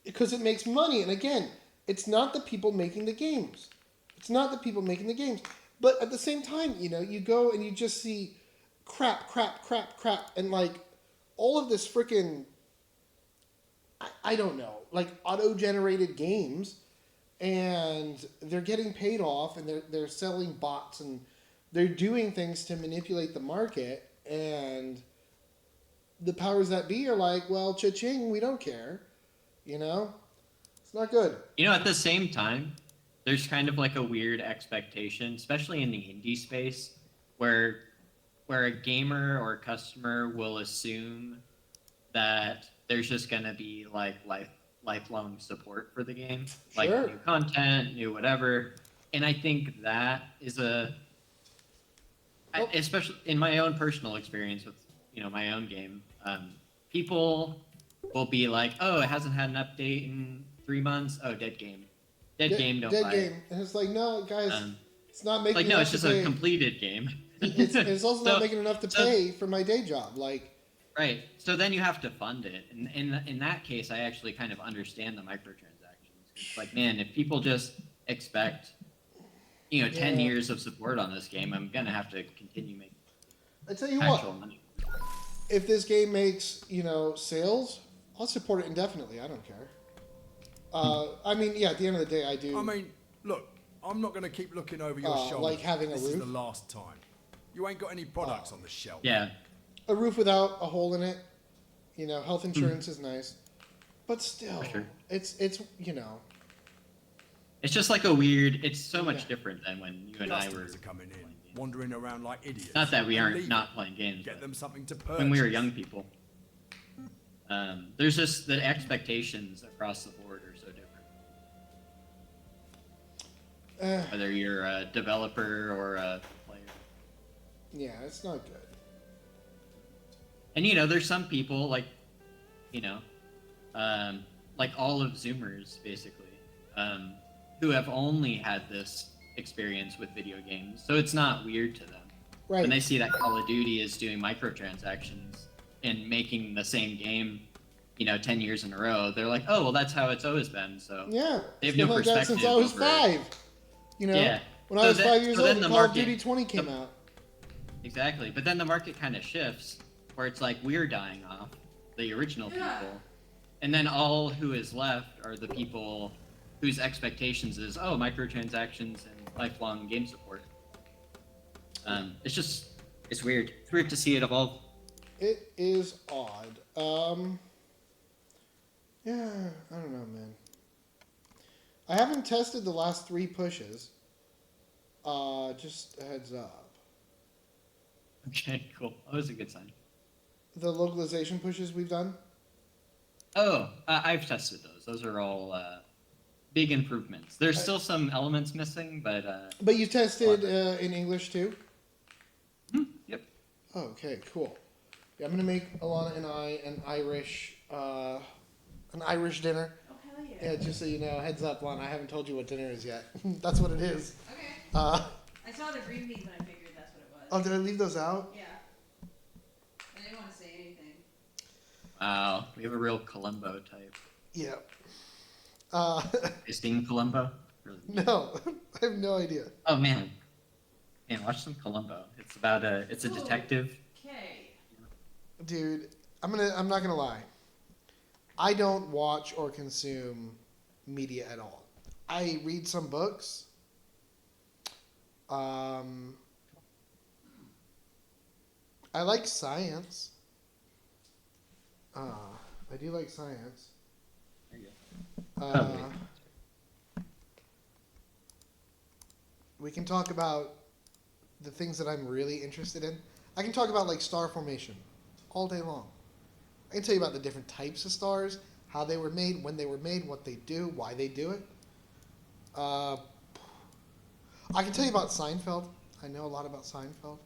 Because it makes money. And again, it's not the people making the games. It's not the people making the games. But at the same time, you know, you go and you just see crap. And like all of this freaking, I don't know, like auto-generated games. And they're getting paid off and they're selling bots and they're doing things to manipulate the market. And the powers that be are like, well, cha-ching, we don't care. You know? It's not good. You know, at the same time, there's kind of like a weird expectation, especially in the indie space, where a gamer or a customer will assume that there's just gonna be like lifelong support for the game, like Sure. new content, new whatever. And I think that is especially in my own personal experience with my own game, people will be like, oh, it hasn't had an update in 3 months. Oh, dead game. Dead game, don't buy it. And it's like, no, guys, it's not making Like, no, enough it's just to pay. a completed game. It's also not making enough to so- pay for my day job. Like, Right. So then you have to fund it. And in that case, I actually kind of understand the microtransactions. It's like, man, if people just expect, 10 Yeah. years of support on this game, I'm going to have to continue making I tell you actual what, money. if this game makes, sales, I'll support it indefinitely. I don't care. I mean, yeah, at the end of the day, I do. I mean, look, I'm not going to keep looking over your shoulder. like having a This is roof? the last time. You ain't got any products on the shelf. Yeah. A roof without a hole in it, health insurance is nice. But still, For sure. it's It's just like a weird, it's so much Yeah. different than when you and I were Customers are coming playing in, games. wandering around like idiots. Not that we and aren't leaving. not playing games, Get but them something to purchase. when we were young people. There's just the expectations across the board are so different. Whether you're a developer or a player. Yeah, it's not good. And there's some people like all of Zoomers basically, who have only had this experience with video games. So it's not weird to them. Right. When they see that Call of Duty is doing microtransactions and making the same game, 10 years in a row, they're like, oh, well, that's how it's always been. So Yeah, they have it's been no like that since I was perspective over- 5. Yeah. When I So was then- 5 years so old, then the Call of market- Duty 20 came out. Exactly. But then the market kind of shifts where it's like we're dying off, the original Yeah. people. And then all who is left are the people whose expectations is, oh, microtransactions and lifelong game support. It's weird. It's weird to see it evolve. It is odd. Yeah, I don't know, man. I haven't tested the last 3 pushes. Just a heads up. Okay, cool. That was a good sign. The localization pushes we've done. Oh, I've tested those. Those are all big improvements. There's still some elements missing, but But you tested in English too? yep. Oh, okay, cool. Yeah, I'm gonna make Alana and I an Irish dinner. Oh, hell yeah. Yeah, just so you know, heads up, Alana. I haven't told you what dinner is yet. That's what it is. Okay. Uh, I saw the green beans and I figured that's what it was. oh, did I leave those out? Yeah. I didn't want to say anything. Wow, we have a real Columbo type. Yeah. Christine Columbo? Really? No, I have no idea. Oh man, watch some Columbo. It's about it's a Ooh. detective. Okay. Dude, I'm not gonna lie. I don't watch or consume media at all. I read some books. I like science. I do like science. There you go. We can talk about the things that I'm really interested in. I can talk about like star formation all day long. I can tell you about the different types of stars, how they were made, when they were made, what they do, why they do it. I can tell you about Seinfeld. I know a lot about Seinfeld.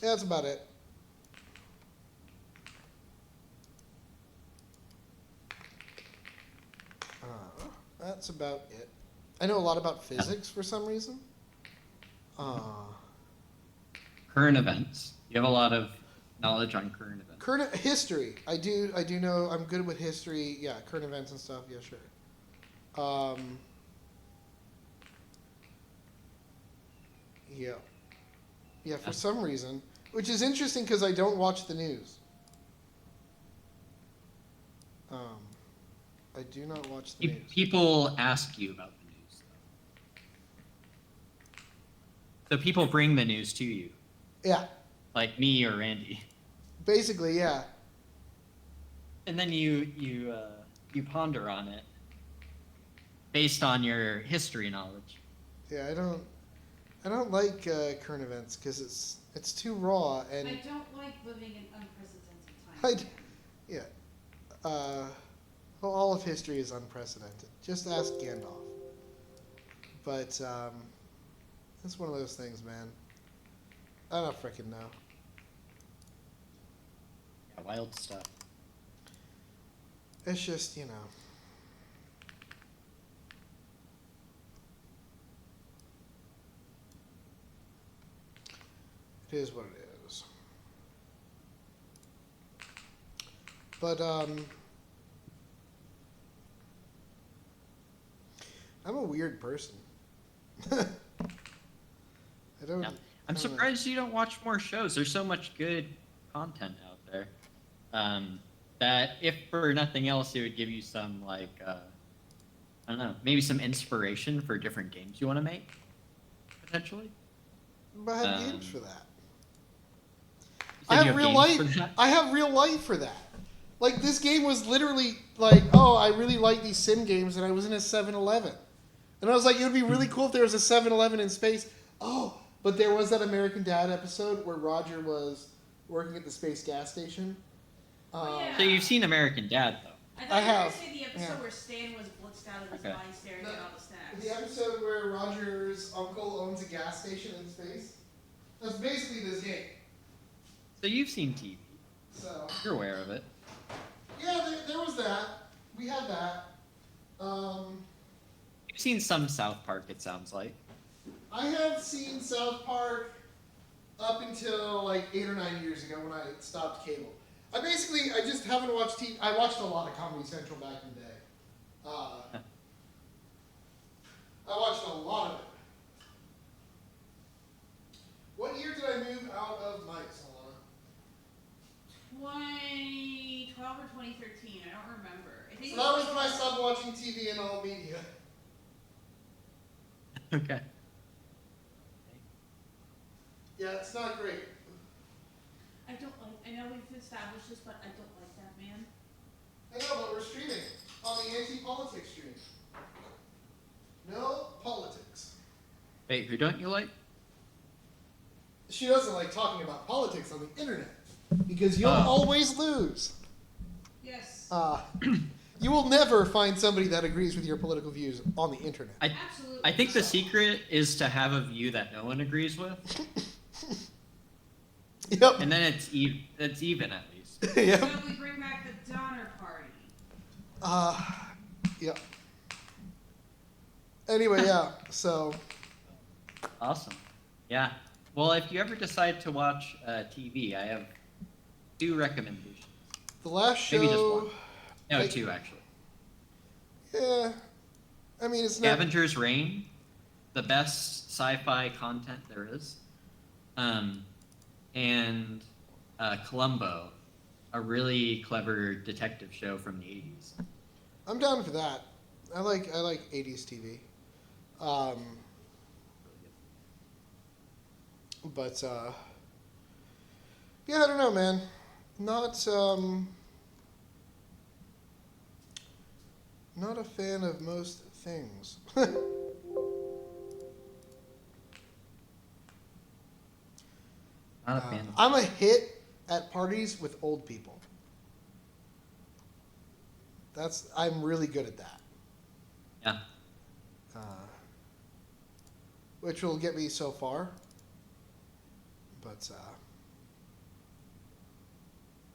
Yeah, that's about it. That's about it. I know a lot about physics for some reason. Current events. You have a lot of knowledge on current events. Current history. I do know. I'm good with history. Yeah, current events and stuff. Yeah, sure. Yeah. Yeah, for some reason, which is interesting because I don't watch the news. I do not watch the news. People ask you about the news. So people bring the news to you, Yeah, like me or Randy, basically, yeah. and then you ponder on it based on your history knowledge. Yeah, I don't like current events because it's too raw and I don't like living in unprecedented I, times. yeah. Well, all of history is unprecedented. Just ask Gandalf. But it's one of those things, man. I don't freaking know. Yeah, wild stuff. It's just, you know. It is what it is. But I'm a weird person. I don't. Yeah. I I'm don't know. surprised you don't watch more shows. There's so much good content out there. That if for nothing else, it would give you some like I don't know, maybe some inspiration for different games you want to make, potentially. But I have games for that. You I said you have real games for life. that? I have real life for that. Like this game was literally like, oh, I really like these sim games, and I was in a 7-Eleven, and I was like, it would be really cool if there was a 7-Eleven in space. Oh, but there was that American Dad episode where Roger was working at the space gas station. Oh, yeah. So you've seen American Dad, though. I thought I you were have, gonna say the episode yeah. where Stan was blitzed out of his Okay. mind staring at all the snacks. The episode where Roger's uncle owns a gas station in space. That's basically this game. So you've seen TV. So You're aware of it. yeah, there was that. We had that. You've seen some South Park, it sounds like. I have seen South Park up until like 8 or 9 years ago when I stopped cable. I just haven't watched TV. I watched a lot of Comedy Central back in the day. I watched a lot of it. What year did I move out of Mike's, Alana? 2012 or 2013, I don't remember. I think So that was when I stopped watching TV and all media. Okay. Yeah, it's not great. I don't like. I know we've established this, but I don't like that man. I know, but we're streaming on the anti-politics stream. No politics. Wait, who don't you like? She doesn't like talking about politics on the internet because you'll Oh. always lose. Yes. You will never find somebody that agrees with your political views on the internet. Absolutely. I think the secret is to have a view that no one agrees with, Yep. and then it's even at least. Yep. So we bring back the Donner Party. Yep. Anyway, yeah. So Awesome. Yeah. Well, if you ever decide to watch TV, I have 2 recommendations. the last show. Maybe just one. No, Like- 2 actually. Yeah. I mean, it's not. Scavenger's Reign, the best sci-fi content there is, and Columbo, a really clever detective show from the 80s. I'm down for that. I like 80s TV. But yeah, I don't know, man. Not a fan of most things. Not a fan. I'm a hit at parties with old people. I'm really good at that. Yeah. Which will get me so far. But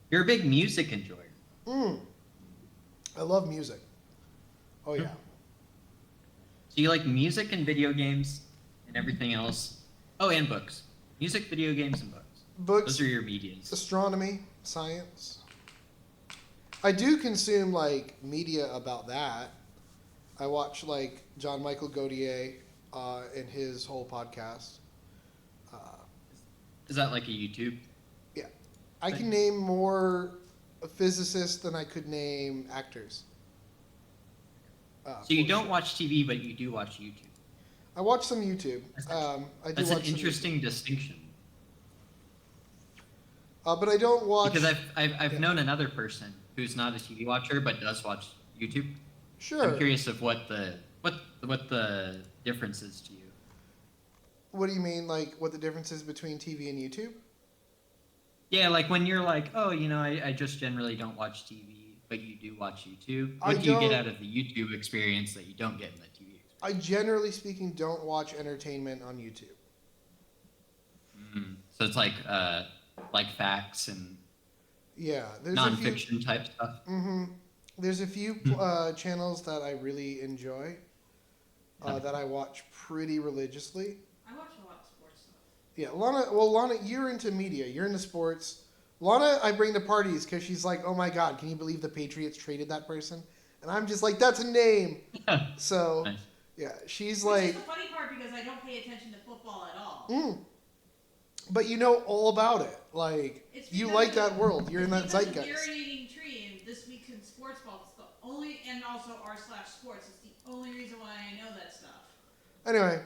You're a big music enjoyer. I love music. Oh yeah. So you like music and video games and everything else. Oh, and books. Music, video games, and books. Books, Those are your medias. astronomy, science. I do consume like media about that. I watch like John Michael Gaudier and his whole podcast. Is that like a YouTube? Yeah, I can name more physicists than I could name actors. So you for don't sure. watch TV, but you do watch YouTube. I watch some YouTube. I do That's watch an some interesting distinction. but I don't watch. Because I've yeah. known another person who's not a TV watcher but does watch YouTube. Sure. I'm curious of what the difference is to you. What do you mean, like what the difference is between TV and YouTube? Yeah, like when you're like, oh, I just generally don't watch TV, but you do watch YouTube. What do you get out of the YouTube experience that you don't get in the TV experience? I generally speaking don't watch entertainment on YouTube. So it's like facts and Yeah, there's nonfiction type stuff. There's a few channels that I really enjoy that I watch pretty religiously. I watch a lot of sports stuff. Yeah, Lana, you're into media. You're into sports. Lana, I bring to parties because she's like, oh my God, can you believe the Patriots traded that person? And I'm just like, that's a name. So, Nice. yeah, she's Which like... is the funny part because I don't pay attention to football at all. But you know all about it. Like, It's you because like of- that world. You're in that Because of zeitgeist. the Irritating Tree and this week's in sports ball, it's the only, and also r/sports, it's the only reason why I know that stuff. Anyway,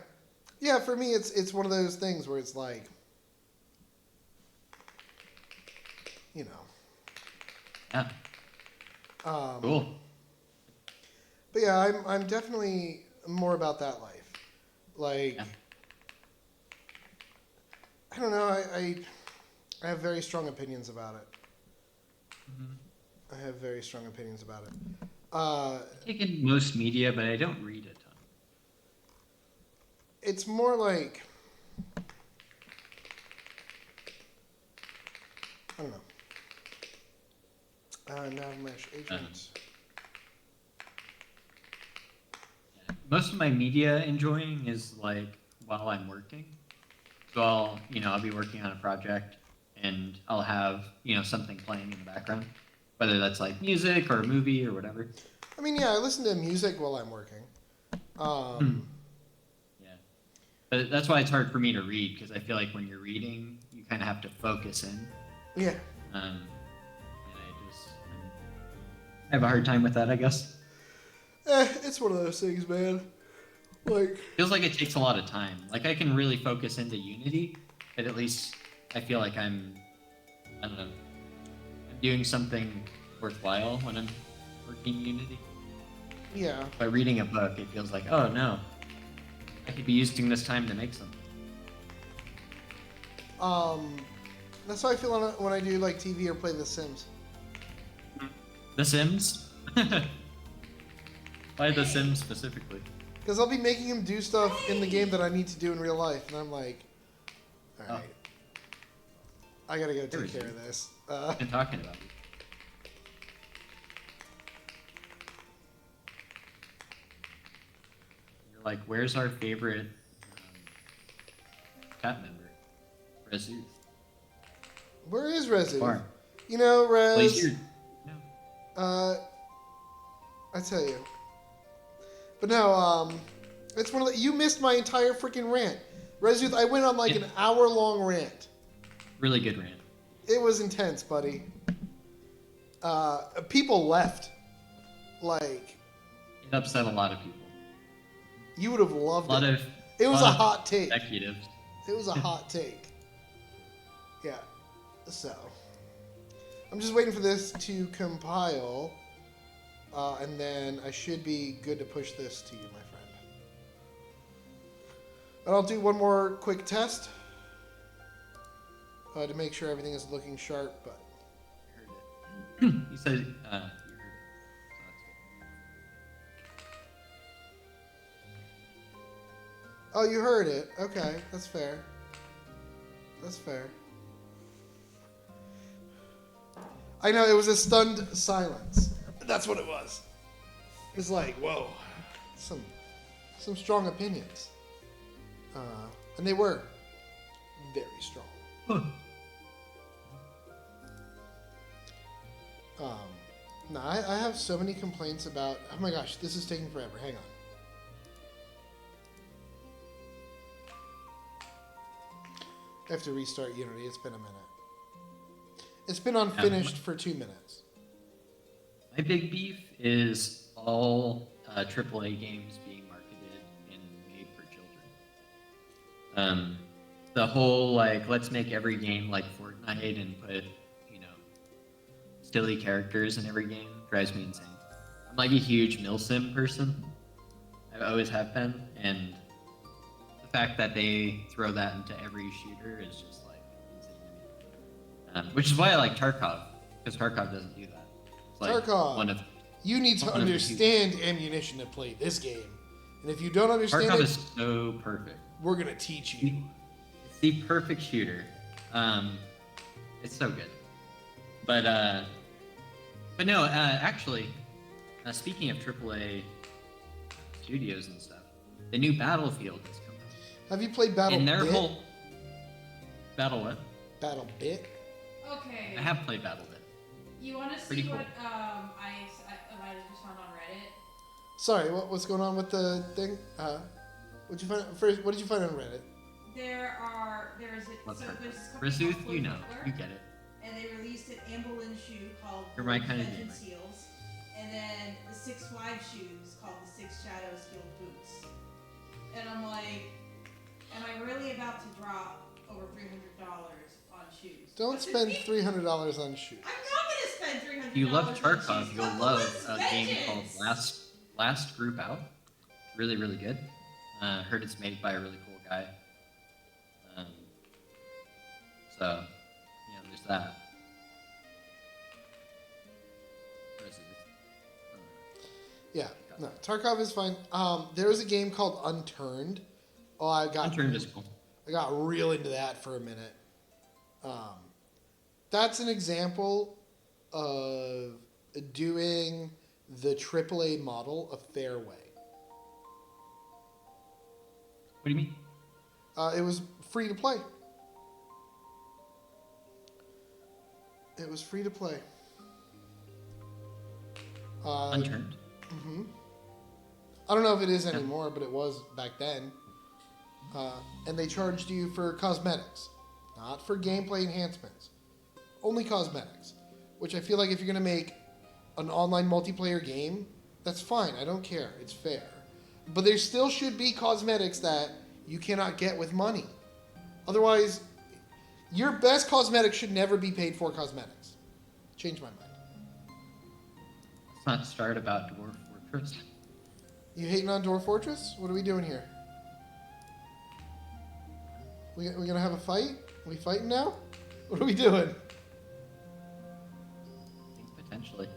yeah, for me, it's one of those things where it's like, you know. Yeah. Cool. But yeah, I'm definitely more about that life. Like, Yeah. I don't know. I have very strong opinions about it. I have very strong opinions about it. I take in most media, but I don't read a ton. It's more like, I don't know. Nav mesh agent. Most of my media enjoying is like while I'm working. So I'll be working on a project and I'll have, something playing in the background, whether that's like music or a movie or whatever. I mean, yeah, I listen to music while I'm working. Yeah. But that's why it's hard for me to read, because I feel like when you're reading, you kind of have to focus in. Yeah. And I have a hard time with that, I guess. It's one of those things, man. Like, Feels like it takes a lot of time. Like I can really focus into Unity, but at least I feel like I don't know, I'm doing something worthwhile when I'm working Unity. yeah. By reading a book, it feels like, oh no, I could be using this time to make something. That's how I feel when I do like TV or play The Sims. The Sims? Why The Sims specifically? Because I'll be making him do stuff in the game that I need to do in real life, and I'm like, all right, I gotta go take care of this. I've been talking about it. You're like, where's our favorite chat member? Rezu. Where is Rezu? Farm. You know, Place Rez. No. I tell you. But no, it's one of the. You missed my entire freaking rant. Rezu, I went on like an hour-long rant. Really good rant. It was intense, buddy. People left. Like, It upset a lot of people. you would have loved A lot it. of It was lot a of hot take. executives. It was a hot take. Yeah. So, I'm just waiting for this to compile, and then I should be good to push this to you, my friend. And I'll do one more quick test to make sure everything is looking sharp. But Heard it. You said you heard it. oh, you heard it. Okay, that's fair. That's fair. I know, it was a stunned silence. That's what it was. It's like, whoa, some strong opinions, and they were very strong. No, I have so many complaints about. Oh my gosh, this is taking forever. Hang on. I have to restart Unity. It's been a minute. It's been unfinished for 2 minutes. My big beef is all AAA games being marketed and made for children. The whole like let's make every game like Fortnite and put silly characters in every game drives me insane. I'm like a huge milsim person. I always have been, and the fact that they throw that into every shooter is just like insane to me. Which is why I like Tarkov, because Tarkov doesn't do that. It's like Tarkov. You need to understand ammunition to play this game, and if you don't understand Tarkov it, is so perfect. We're gonna teach you. It's the perfect shooter. It's so good. But no, actually, speaking of AAA studios and stuff, the new Battlefield has come out. Have you played Battle And their Bit? whole Battle what? Battle Bit? Okay. I have played Battle Bit. You want to Pretty see cool. what I just found on Reddit? Sorry, what's going on with the thing? What'd you find first? What did you find on Reddit? What's that? There's this company Rasuth, called you know, Foot you Locker, get it. and they released an Amberlin shoe called You're my Gold kind of Legend gamer. Seals, and then the 6 Flags shoes called the 6 Shadows Field Boots. And I'm like, am I really about to drop over $300 on shoes? Don't spend $300 on shoes. I'm not gonna spend $300. If you love on Tarkov, shoes. you'll But love what's a game called vengeance? Last Group Out. Really, really good. Heard it's made by a really cool guy. So, there's that. Yeah, no, Tarkov is fine. There was a game called Unturned. Oh, Unturned is cool. I got real into that for a minute. That's an example of doing the AAA model a fair way. What do you mean? It was free to play. It was free to play. Unturned. Mm-hmm. I don't know if it is anymore, but it was back then. And they charged you for cosmetics, not for gameplay enhancements. Only cosmetics. Which I feel like if you're going to make an online multiplayer game, that's fine. I don't care. It's fair. But there still should be cosmetics that you cannot get with money. Otherwise, your best cosmetics should never be paid for cosmetics. Change my mind. Let's not start about Dwarf Fortress. You hating on Dwarf Fortress? What are we doing here? We gonna have a fight? Are we fighting now? What are we doing? I think potentially.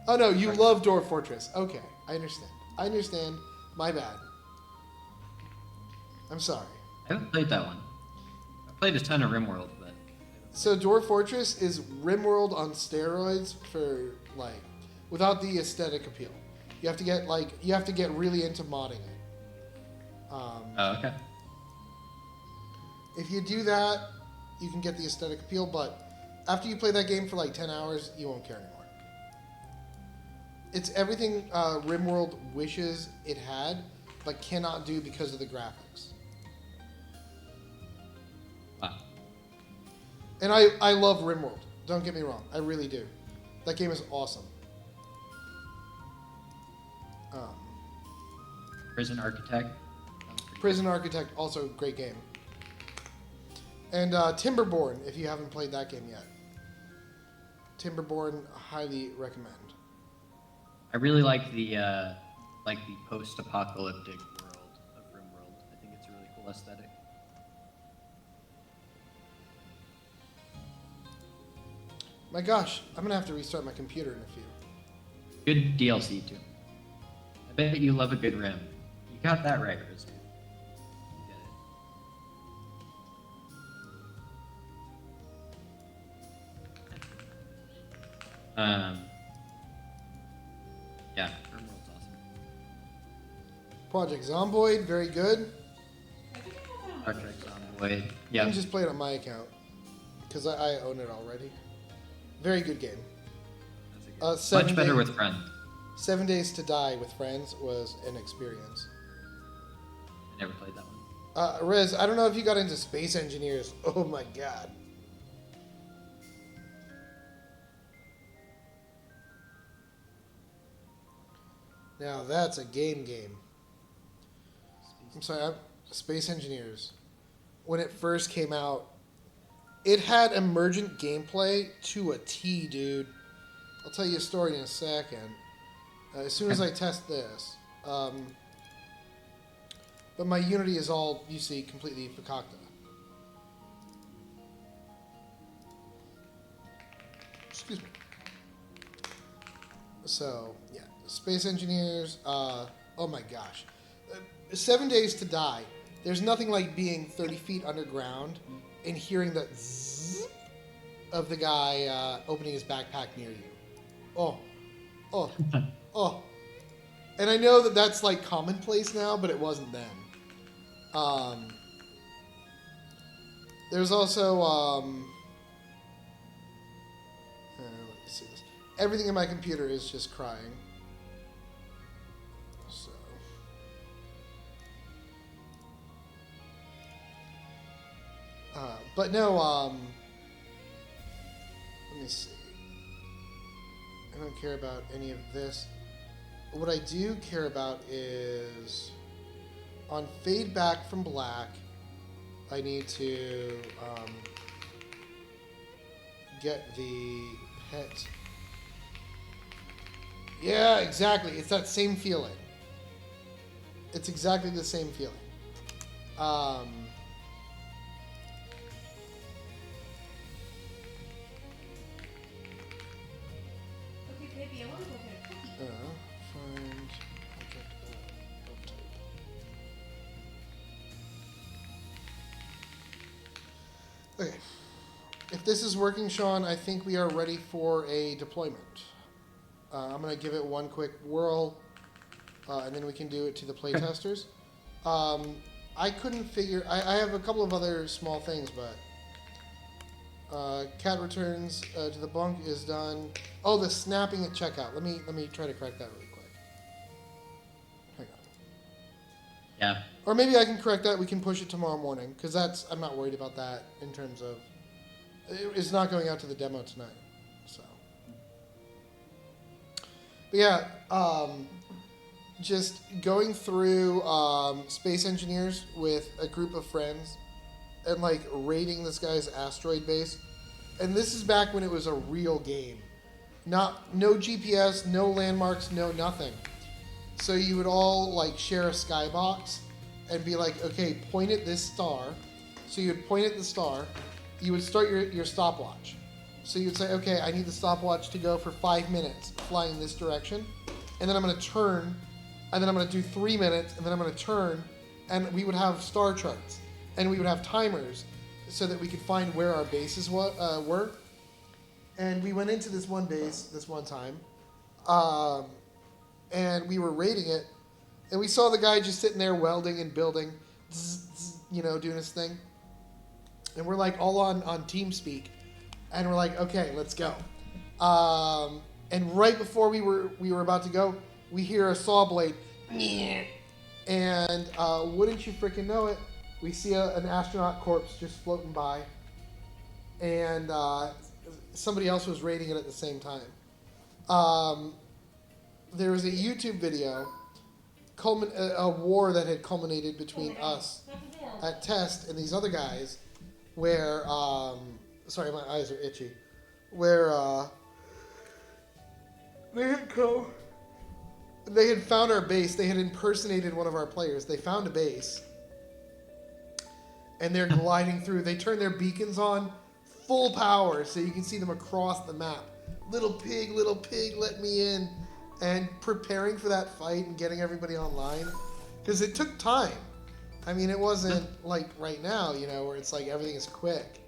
Oh no, you love Dwarf Fortress. Okay, I understand. My bad. I'm sorry. I haven't played that one. I played a ton of RimWorld, but So Dwarf Fortress is RimWorld on steroids for without the aesthetic appeal. You have to get really into modding it. oh, okay. If you do that, you can get the aesthetic appeal, but after you play that game for 10 hours, you won't care anymore. It's everything RimWorld wishes it had, but cannot do because of the graphics. Wow. And I love RimWorld. Don't get me wrong. I really do. That game is awesome. Prison Architect. Prison Architect, also great game. And Timberborn, if you haven't played that game yet. Timberborn, highly recommend. I really like the post-apocalyptic world of RimWorld. I think it's a really cool aesthetic. My gosh, I'm gonna have to restart my computer in a few. Good DLC too. I bet you love a good rim. You got that right, Riz. You get it. Yeah, RimWorld's awesome. Project Zomboid, very good. Star Trek Zomboid. You Yeah. can just play it on my account because I own it already. Very good game. That's a good Much better with friends. 7 Days to Die with friends was an experience. I never played that one. Riz, I don't know if you got into Space Engineers. Oh my god. Now that's a game. I'm sorry, Space Engineers. when it first came out, it had emergent gameplay to a T, dude. I'll tell you a story in a second. As soon as I test this. But my Unity is all, you see, completely fakakta. Excuse me. So, yeah. Space Engineers, oh my gosh. 7 Days to Die. There's nothing like being 30 feet underground and hearing the zzz of the guy opening his backpack near you. Oh. Oh. Oh. And I know that that's like commonplace now, but it wasn't then. There's also, let me see this. Everything in my computer is just crying. So. But no, let me see. I don't care about any of this. What I do care about is on fade back from black, I need to get the pet. Yeah, exactly. It's that same feeling. It's exactly the same feeling. Okay, baby, I want to go get a cookie. Find okay. If this is working, Sean, I think we are ready for a deployment. I'm going to give it one quick whirl, and then we can do it to the playtesters. I couldn't figure... I have a couple of other small things, but... cat returns to the bunk is done. Oh, the snapping at checkout. Let me try to correct that really quick. Hang on. Yeah. Or maybe I can correct that. We can push it tomorrow morning, because that's... I'm not worried about that in terms of... It's not going out to the demo tonight, so... But yeah, just going through Space Engineers with a group of friends and like raiding this guy's asteroid base. And this is back when it was a real game. No GPS, no landmarks, no nothing. So you would all like share a skybox and be like, okay, point at this star. So you would point at the star. You would start your stopwatch. So you'd say, okay, I need the stopwatch to go for 5 minutes flying in this direction. And then I'm going to turn. And then I'm going to do 3 minutes. And then I'm going to turn. And we would have star charts. And we would have timers so that we could find where our bases were. And we went into this one base this one time. And we were raiding it. And we saw the guy just sitting there welding and building. Doing his thing. And we're like all on TeamSpeak. And we're like, okay, let's go. And right before we were about to go, we hear a saw blade. And wouldn't you freaking know it, we see an astronaut corpse just floating by. And somebody else was raiding it at the same time. There was a YouTube video, a war that had culminated between us at Test and these other guys, where... sorry, my eyes are itchy. Where they had found our base. They had impersonated one of our players. They found a base, and they're gliding through. They turn their beacons on full power so you can see them across the map. Little pig, let me in. And preparing for that fight and getting everybody online, because it took time. I mean, it wasn't like right now, where it's like everything is quick.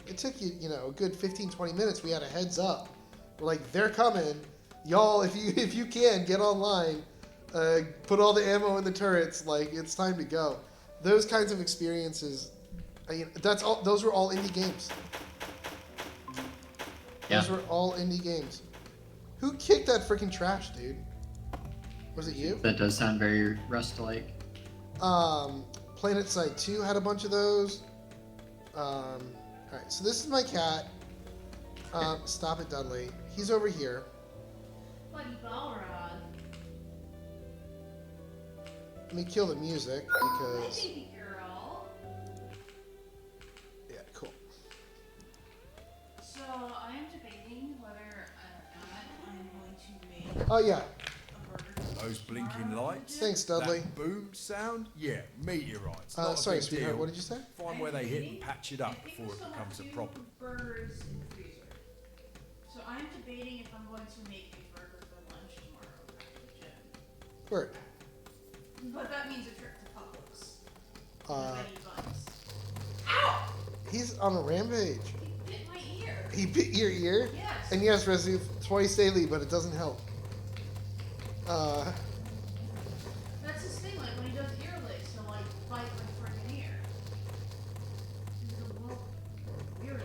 It took you, a good 15, 20 minutes. We had a heads up. We're like, they're coming. Y'all, if you can, get online. Put all the ammo in the turrets. Like, it's time to go. Those kinds of experiences, those were all indie games. Yeah. Those were all indie games. Who kicked that freaking trash, dude? Was it you? That does sound very Rust-like. Planet Side 2 had a bunch of those. Alright, so this is my cat. Stop it, Dudley. He's over here. Buddy Balrog. Let me kill the music Hi, because... baby girl. Oh, yeah. a burger. Those blinking lights. Thanks, Dudley. That boom sound. Yeah, meteorites. Not a Sorry, big sweetheart. deal. What did you say? Find where they hit and patch it I up think before we it still becomes have a 2 problem. burgers in the freezer. So I'm debating if I'm going to make a burger for lunch tomorrow after the gym. Word. But that means a trip to Publix. Uh, Because I need buns. Ow! He's on a rampage. He bit my ear. He bit your ear? Yes. And yes, Resu, twice daily, but it doesn't help. That's his thing, like when he does ear licks, he'll like bite my freaking ear. He's a little weirdo.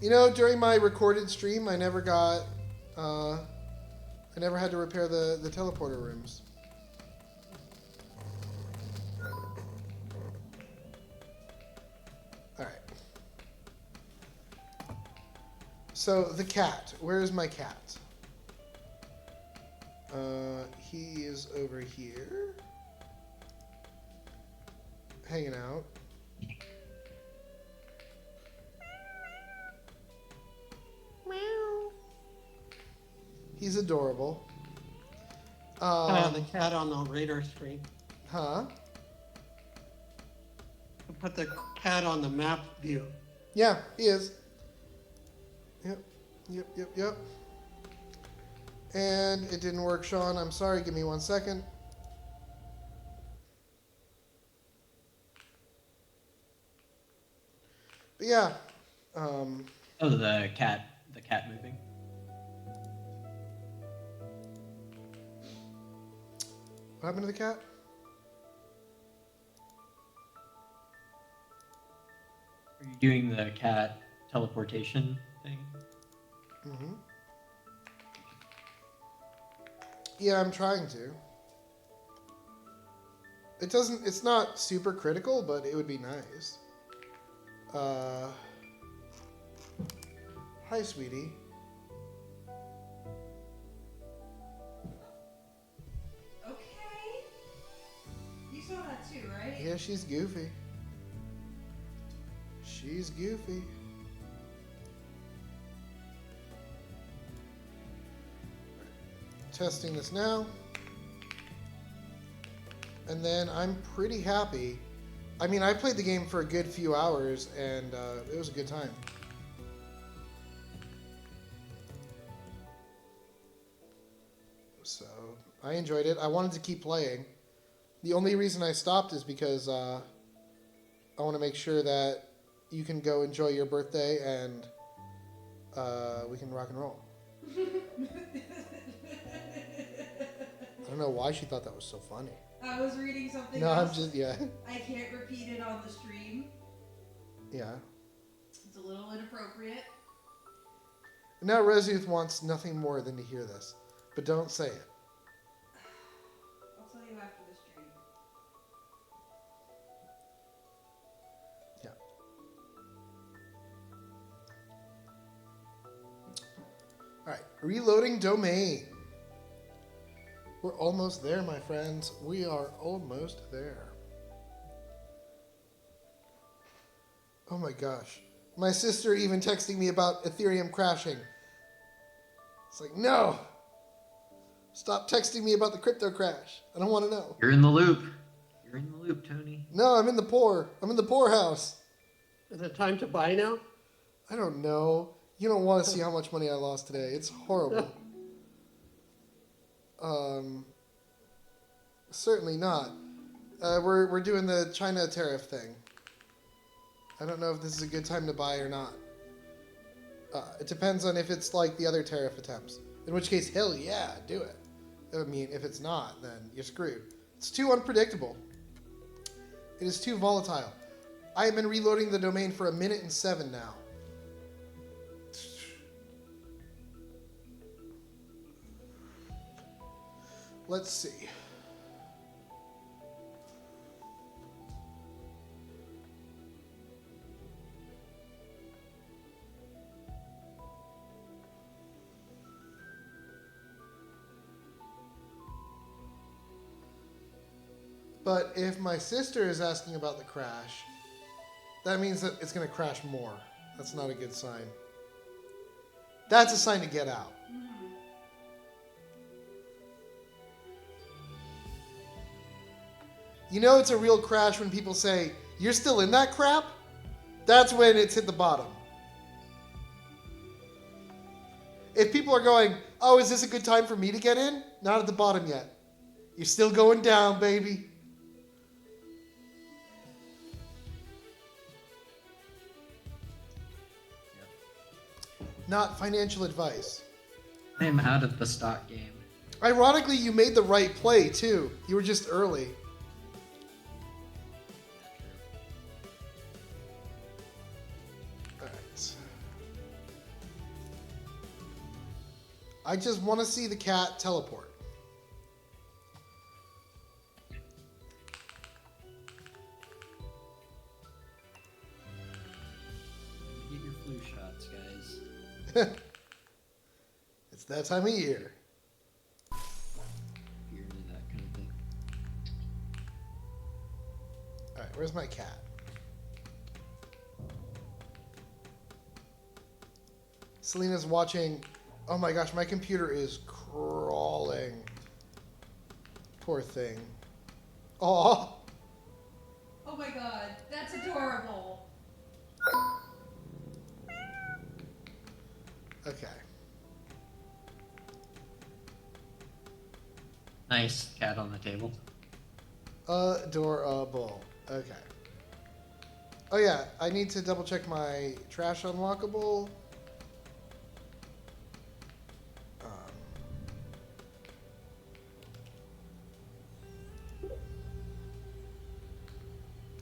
You know, during my recorded stream, I never got, I never had to repair the teleporter rooms. Alright. So, the cat. Where is my cat? He is over here. Hanging out. Meow. He's adorable. The cat on the radar screen. Huh? Put the cat on the map view. Yeah, he is. Yep. And it didn't work, Sean. I'm sorry. Give me 1 second. But yeah. Oh, the cat moving. What happened to the cat? Are you doing the cat teleportation thing? Mm-hmm. Yeah, I'm trying to. It's not super critical, but it would be nice. Hi, sweetie. Okay. You saw that too, right? Yeah, she's goofy. She's goofy. Testing this now. And then I'm pretty happy. I mean, I played the game for a good few hours, and it was a good time. So, I enjoyed it. I wanted to keep playing. The only reason I stopped is because I want to make sure that you can go enjoy your birthday and we can rock and roll. I don't know why she thought that was so funny. I was reading something No, else. I'm just, yeah. I can't repeat it on the stream. Yeah. It's a little inappropriate. Now Rezuth wants nothing more than to hear this. But don't say it. I'll tell you after the stream. Yeah. Alright, reloading domain. We're almost there, my friends. We are almost there. Oh my gosh. My sister even texting me about Ethereum crashing. It's like, no! Stop texting me about the crypto crash. I don't want to know. You're in the loop. You're in the loop, Tony. No, I'm in the poorhouse. Is it time to buy now? I don't know. You don't want to see how much money I lost today. It's horrible. Certainly not. We're doing the China tariff thing. I don't know if this is a good time to buy or not. It depends on if it's like the other tariff attempts. In which case, hell yeah, do it. I mean, if it's not, then you're screwed. It's too unpredictable. It is too volatile. I have been reloading the domain for 1 minute and 7 now. Let's see. But if my sister is asking about the crash, that means that it's going to crash more. That's not a good sign. That's a sign to get out. You know it's a real crash when people say, "You're still in that crap?" That's when it's hit the bottom. If people are going, "Oh, is this a good time for me to get in?" Not at the bottom yet. You're still going down, baby. Not financial advice. I am out of the stock game. Ironically, you made the right play, too. You were just early. Alright. I just want to see the cat teleport. Get your flu shots, guys. It's that time of year. You're into that kind of thing. Alright, where's my cat? Selena's watching. Oh my gosh, my computer is crawling. Poor thing. Aw. Oh my god, that's adorable. Okay. Nice cat on the table. Adorable. Okay. Oh yeah, I need to double check my trash unlockable.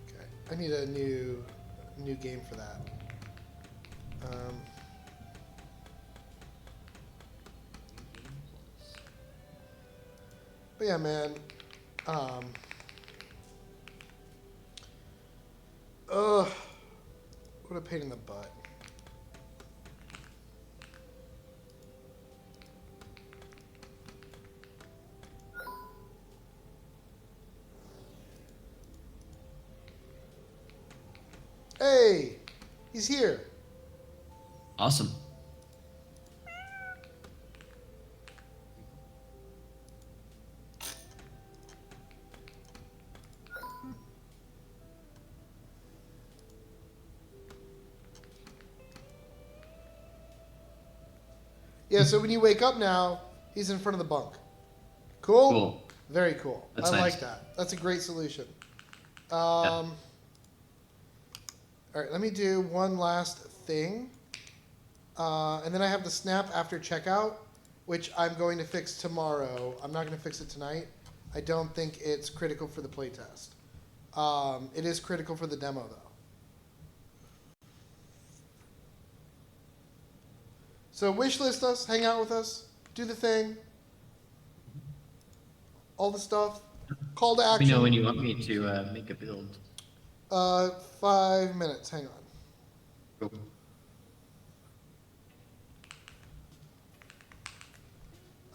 Okay, I need a new game for that. But yeah, man. Ugh. What a pain in the butt. Hey! He's here. Awesome. Yeah, so when you wake up now, he's in front of the bunk. Cool? Cool. Very cool. That's I nice. like that. That's a great solution. Yeah. All right, let me do one last thing. And then I have the snap after checkout, which I'm going to fix tomorrow. I'm not going to fix it tonight. I don't think it's critical for the playtest. It is critical for the demo, though. So wishlist us, hang out with us, do the thing, all the stuff. Call to Let me action. know when you want me to make a build. 5 minutes. Hang on. Cool.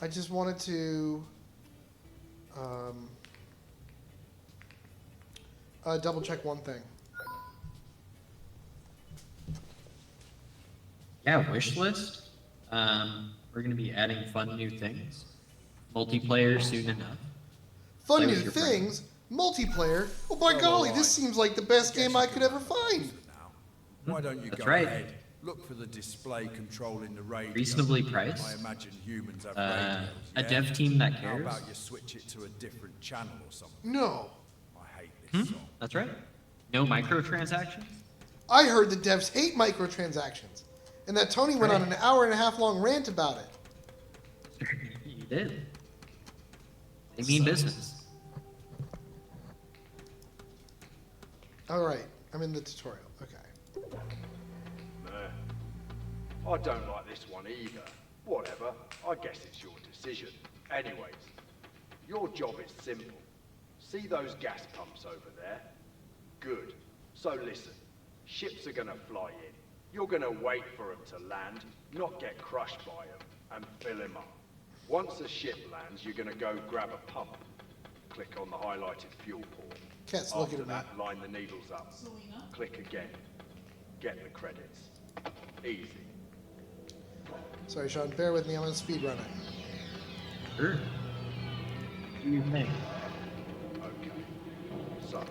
I just wanted to double check one thing. Yeah, Wishlist. We're going to be adding fun new things. Multiplayer soon enough. Fun Play new with your things. Multiplayer. Oh my golly, this seems like the best game I could ever find. Why don't you That's go right. ahead? Look for the display controlling the radio. Reasonably priced. I imagine humans have A radios, dev team that How cares. about you switch it to a different channel or something? No. I hate this song. That's right. No microtransactions. I heard the devs hate microtransactions, and that Tony went on an hour-and-a-half long rant about it. You did. They mean business. All right, I'm in the tutorial. Okay. I don't like this one either. Whatever, I guess it's your decision. Anyways, your job is simple. See those gas pumps over there? Good. So listen, ships are gonna fly in. You're gonna wait for them to land, not get crushed by them, and fill them up. Once the ship lands, you're gonna go grab a pump. Click on the highlighted fuel port. Cat's looking After at me. that, line the needles up. Selena? Click again. Get the credits. Easy. Sorry, Sean. Bear with me. I'm on speed running. Sure. Do your thing. Okay. son.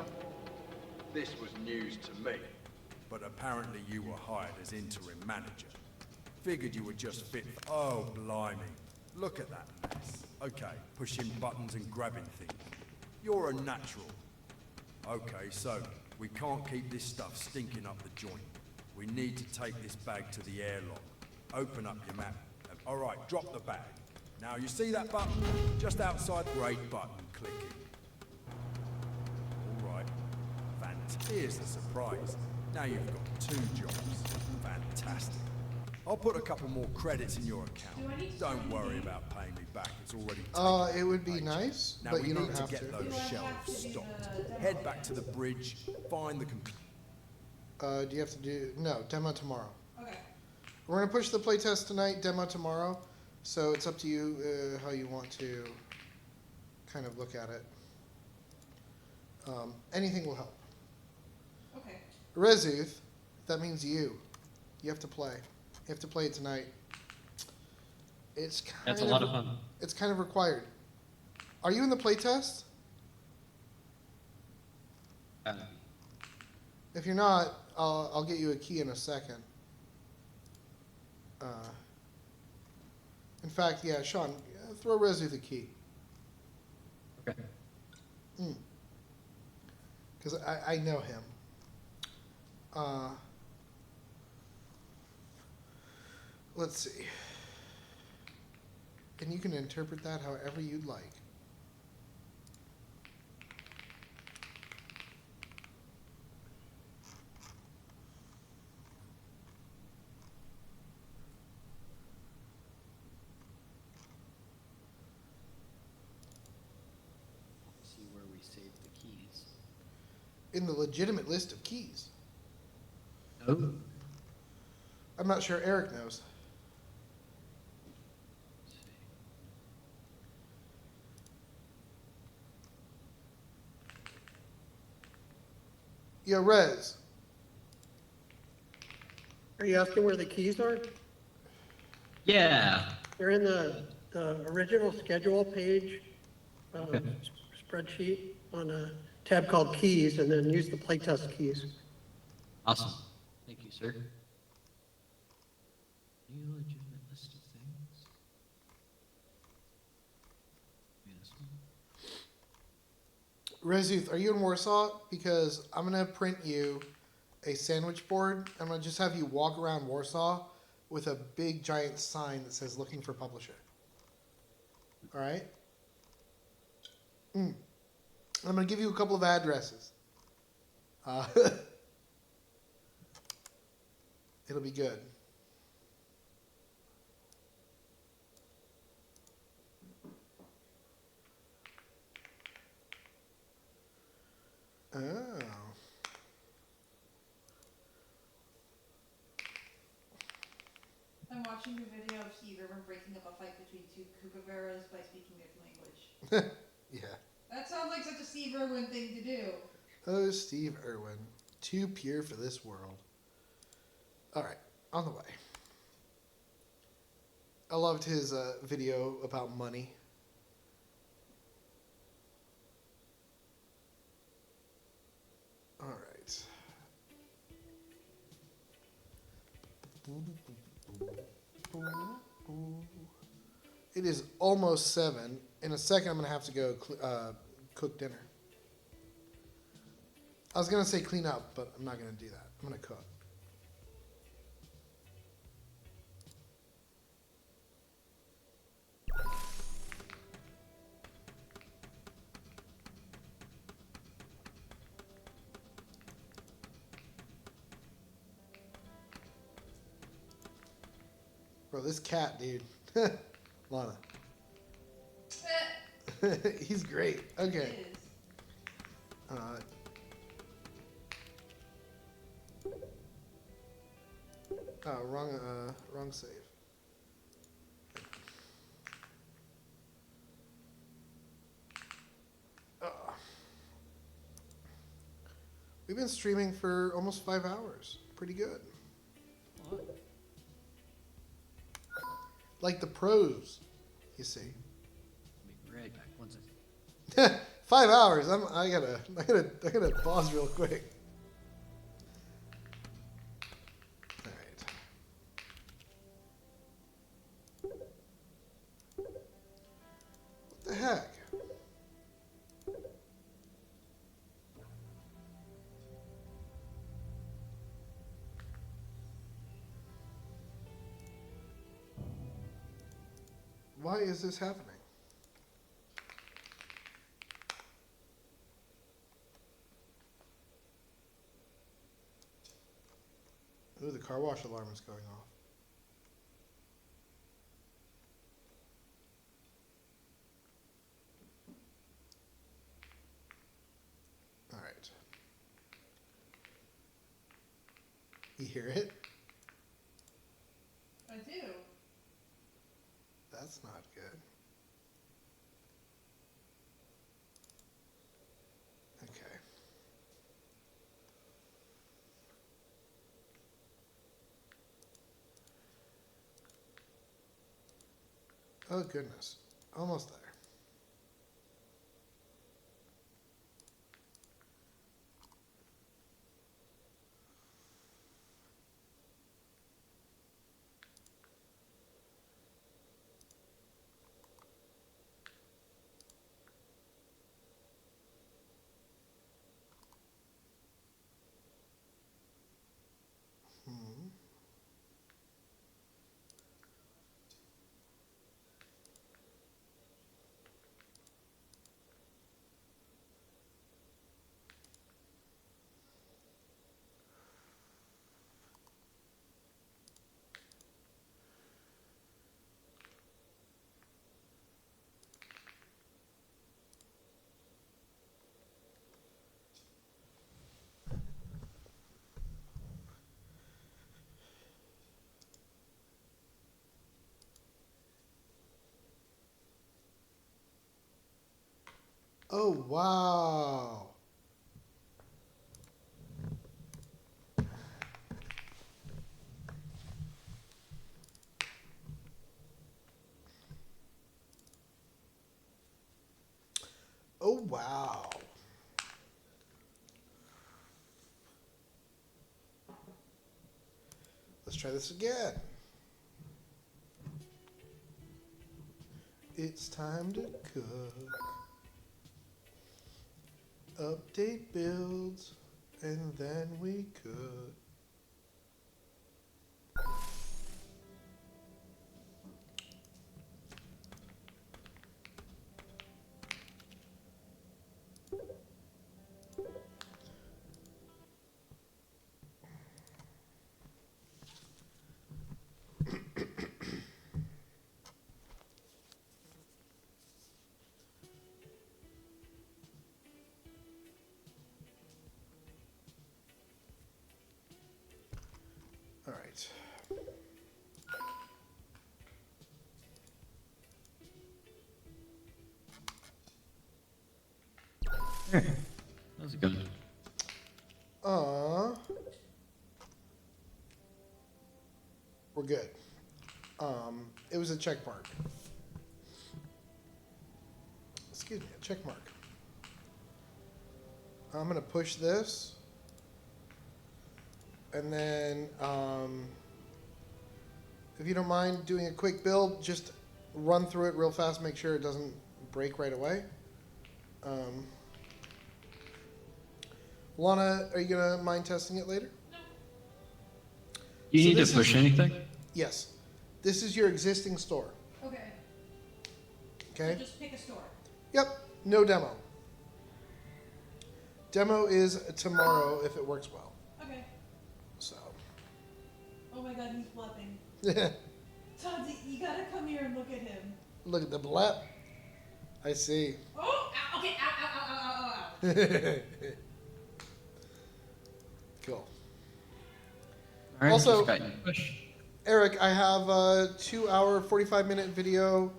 This was news to me. But apparently you were hired as interim manager. Figured you were just fit for... Oh, blimey. Look at that mess. Okay, pushing buttons and grabbing things. You're a natural. Okay, so, we can't keep this stuff stinking up the joint. We need to take this bag to the airlock. Open up your map. Alright, drop the bag. Now, you see that button? Just outside, great button. Click it. Alright. Here's the surprise. Now you've got 2 jobs. Fantastic. I'll put a couple more credits in your account. Don't worry about paying me back. It's already it would be nice, now but we you don't need have to get to. those shelves stocked. Head back to the bridge, find the computer. Do you have to do... No, demo tomorrow. Okay. We're going to push the playtest tonight, demo tomorrow. So it's up to you how you want to kind of look at it. Anything will help. Okay. Rezuth, that means you. You have to play. You have to play it tonight. It's kind That's a lot of fun. It's kind of required. Are you in the playtest? If you're not, I'll get you a key in a second. In fact, yeah, Sean, throw Rezuth a key. Okay. Because I know him. Let's see. And you can interpret that however you'd like. See where we save the keys. In the legitimate list of keys. Oh. I'm not sure Eric knows. Yo, Rez. Are you asking where the keys are? Yeah. They're in the original schedule page, spreadsheet on a tab called keys, and then use the playtest keys. Awesome. Thank you, sir. New legitimate list of things. Rezuth, are you in Warsaw? Because I'm going to print you a sandwich board. I'm going to just have you walk around Warsaw with a big giant sign that says looking for publisher. All right? I'm going to give you a couple of addresses. It'll be good. Oh. I'm watching the video of Steve Irwin breaking up a fight between 2 kookaburras by speaking their language. Yeah. That sounds like such a Steve Irwin thing to do. Oh, Steve Irwin. Too pure for this world. All right, on the way. I loved his video about money. All right. It is almost 7. In a second, I'm going to have to go cook dinner. I was going to say clean up, but I'm not going to do that. I'm going to cook. Bro, this cat, dude. Lana. He's great. Okay. Oh, wrong save. We've been streaming for almost 5 hours. Pretty good. Like the pros, you see. I'll be right back. 1 second. 5 hours. I gotta pause real quick. All right. What the heck? Why is this happening? Ooh, the car wash alarm is going off. All right. You hear it? I do. That's not good. Okay. Oh, goodness. Almost there. Hmm. Oh, wow. Oh, wow. Let's try this again. It's time to cook. Update builds, and then we cook. All right. That was good. We're good. It was a check mark. Excuse me, a check mark. I'm gonna push this, and then if you don't mind doing a quick build, just run through it real fast, make sure it doesn't break right away. Lana, are you gonna mind testing it later? You So need to this push is- anything? Yes. This is your existing store. Okay. Okay? So just pick a store. Yep. No demo. Demo is tomorrow if it works well. Okay. So. Oh my god, he's blepping. Look Tonzi, you gotta come here and look at him. at the blep. I see. Oh! Ow, okay, ow, ow, ow, ow, ow, ow. Cool. All right, Also- just got you push. Eric, I have a 2-hour, 45-minute video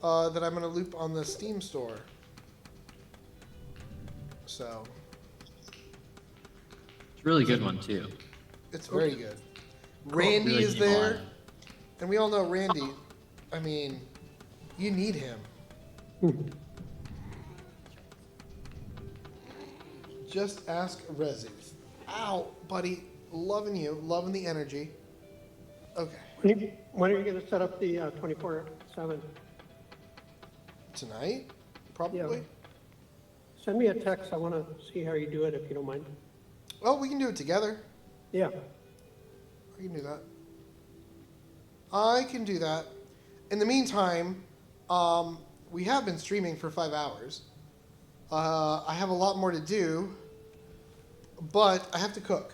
that I'm going to loop on the Steam store. So, It's a really good one too. it's very good. Randy Really is came there. alive. And we all know Randy. I mean, you need him. Just ask Rezuth. Ow, buddy. Loving you. Loving the energy. Okay. When are you going to set up the 24/7? Tonight? Probably. Yeah. Send me a text. I want to see how you do it, if you don't mind. Well, we can do it together. Yeah. I can do that. I can do that. In the meantime, we have been streaming for 5 hours. I have a lot more to do, but I have to cook.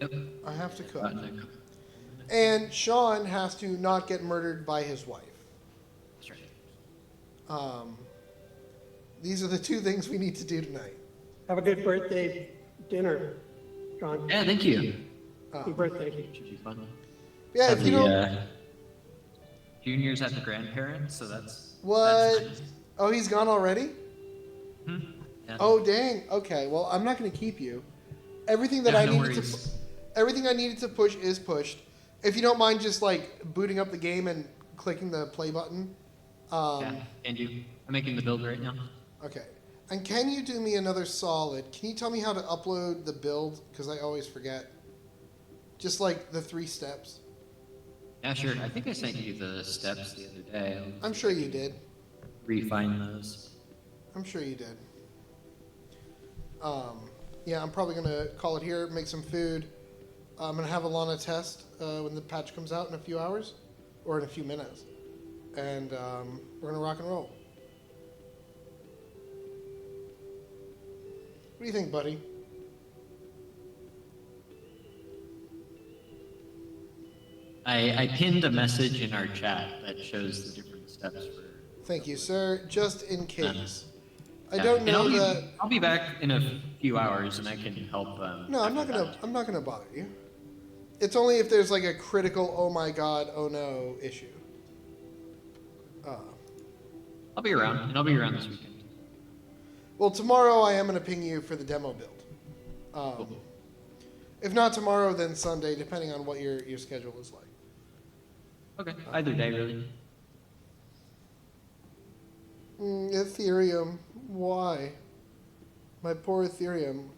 Yep. I have to cook. About to cook. And Sean has to not get murdered by his wife. That's right. These are the two things we need to do tonight. Have a good birthday dinner, John. Yeah, thank you. Happy birthday. Should be fun. Yeah, Have if you the, don't... juniors at the grandparents, so that's What? That's nice. Oh, he's gone already? Yeah. Oh, dang. Okay, well, I'm not going to keep you. Everything that Yeah, I no needed worries. to... Everything I needed to push is pushed. If you don't mind just, like, booting up the game and clicking the play button. Yeah, and you. I'm making the build right now. Okay. And can you do me another solid? Can you tell me how to upload the build? Because I always forget. Just, like, the 3 steps. Yeah, sure. I think I sent you the steps the other day. I'm sure you did. Refine those. I'm sure you did. Yeah, I'm probably going to call it here, make some food. I'm going to have Alana test when the patch comes out in a few hours, or in a few minutes. And we're going to rock and roll. What do you think, buddy? I pinned a message in our chat that shows the different steps for. Thank you, sir. Just in case. I Yeah, don't and know that... I'll be back in a few hours, and I can help. No, I'm not after gonna. that. I'm not gonna bother you. It's only if there's like a critical "oh my god, oh no" issue. I'll be around, and I'll be around this weekend. Well, tomorrow I am gonna ping you for the demo build. Cool. If not tomorrow, then Sunday, depending on what your schedule is like. Okay, either day really. Ethereum, why? My poor Ethereum.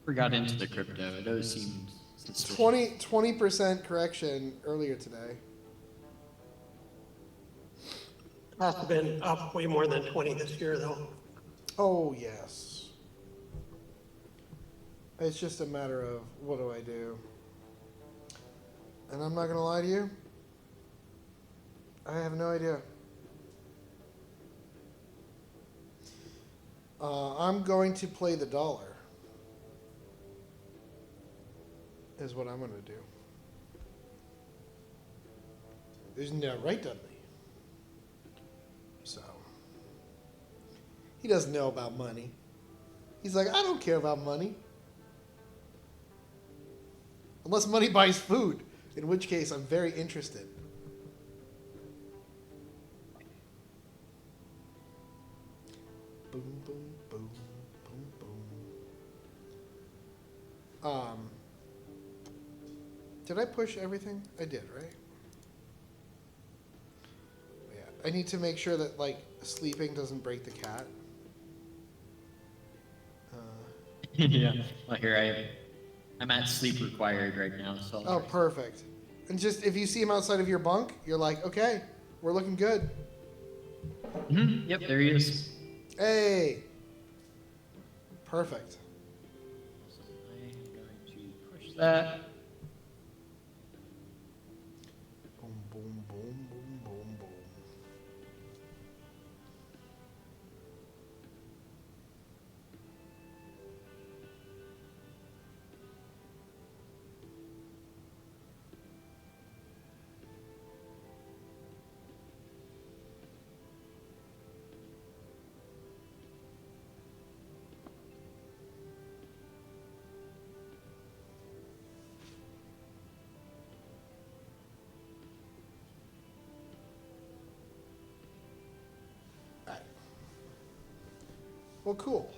We got into the crypto. It always seemed suspicious. 20% correction earlier today. Has to have been up way more than 20 this year, though. Oh yes. It's just a matter of what do I do. And I'm not gonna lie to you. I have no idea. I'm going to play the dollar. Is what I'm gonna do. There's no right, Dudley. So he doesn't know about money. He's like, I don't care about money. Unless money buys food, in which case I'm very interested. Boom, boom, boom, boom, boom. Did I push everything? I did, right? Yeah. I need to make sure that, like, sleeping doesn't break the cat. Yeah. Well, here I'm at sleep required right now. So. Oh, perfect. And just, if you see him outside of your bunk, you're like, okay, we're looking good. Yep, there he is. Hey! Perfect. So I'm going to push that. Boom, boom, boom, boom, boom, boom. Alright. Well, cool.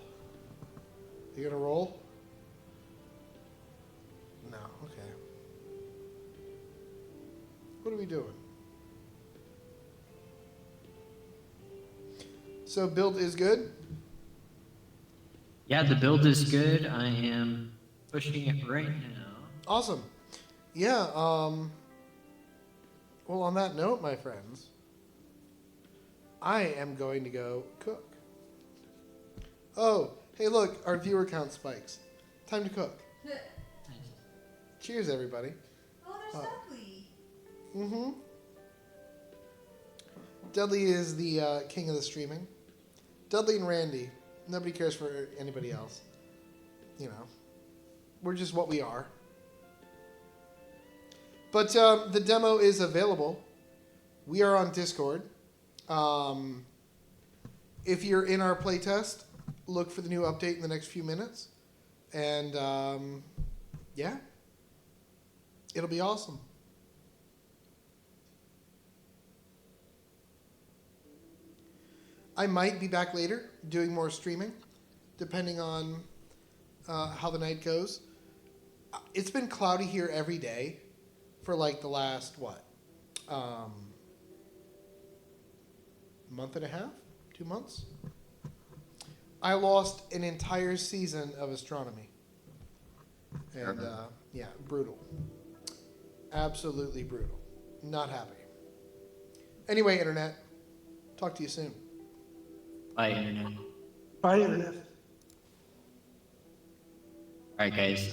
You gonna roll? No, okay. What are we doing? So build is good? Yeah, the build is good. I am pushing it right now. Awesome. Yeah, well, on that note, my friends, I am going to go cook. Oh, hey, look, our viewer count spikes. Time to cook. Cheers, everybody. Oh, there's Dudley. Mm-hmm. Dudley is the king of the streaming. Dudley and Randy. Nobody cares for anybody else. You know, we're just what we are. But the demo is available. We are on Discord. If you're in our playtest, look for the new update in the next few minutes. And yeah, it'll be awesome. I might be back later doing more streaming, depending on how the night goes. It's been cloudy here every day for like the last, month and a half? 2 months? I lost an entire season of astronomy. And yeah, brutal. Absolutely brutal. Not happy. Anyway, Internet, talk to you soon. Bye, Internet. Bye, Internet. All right, guys.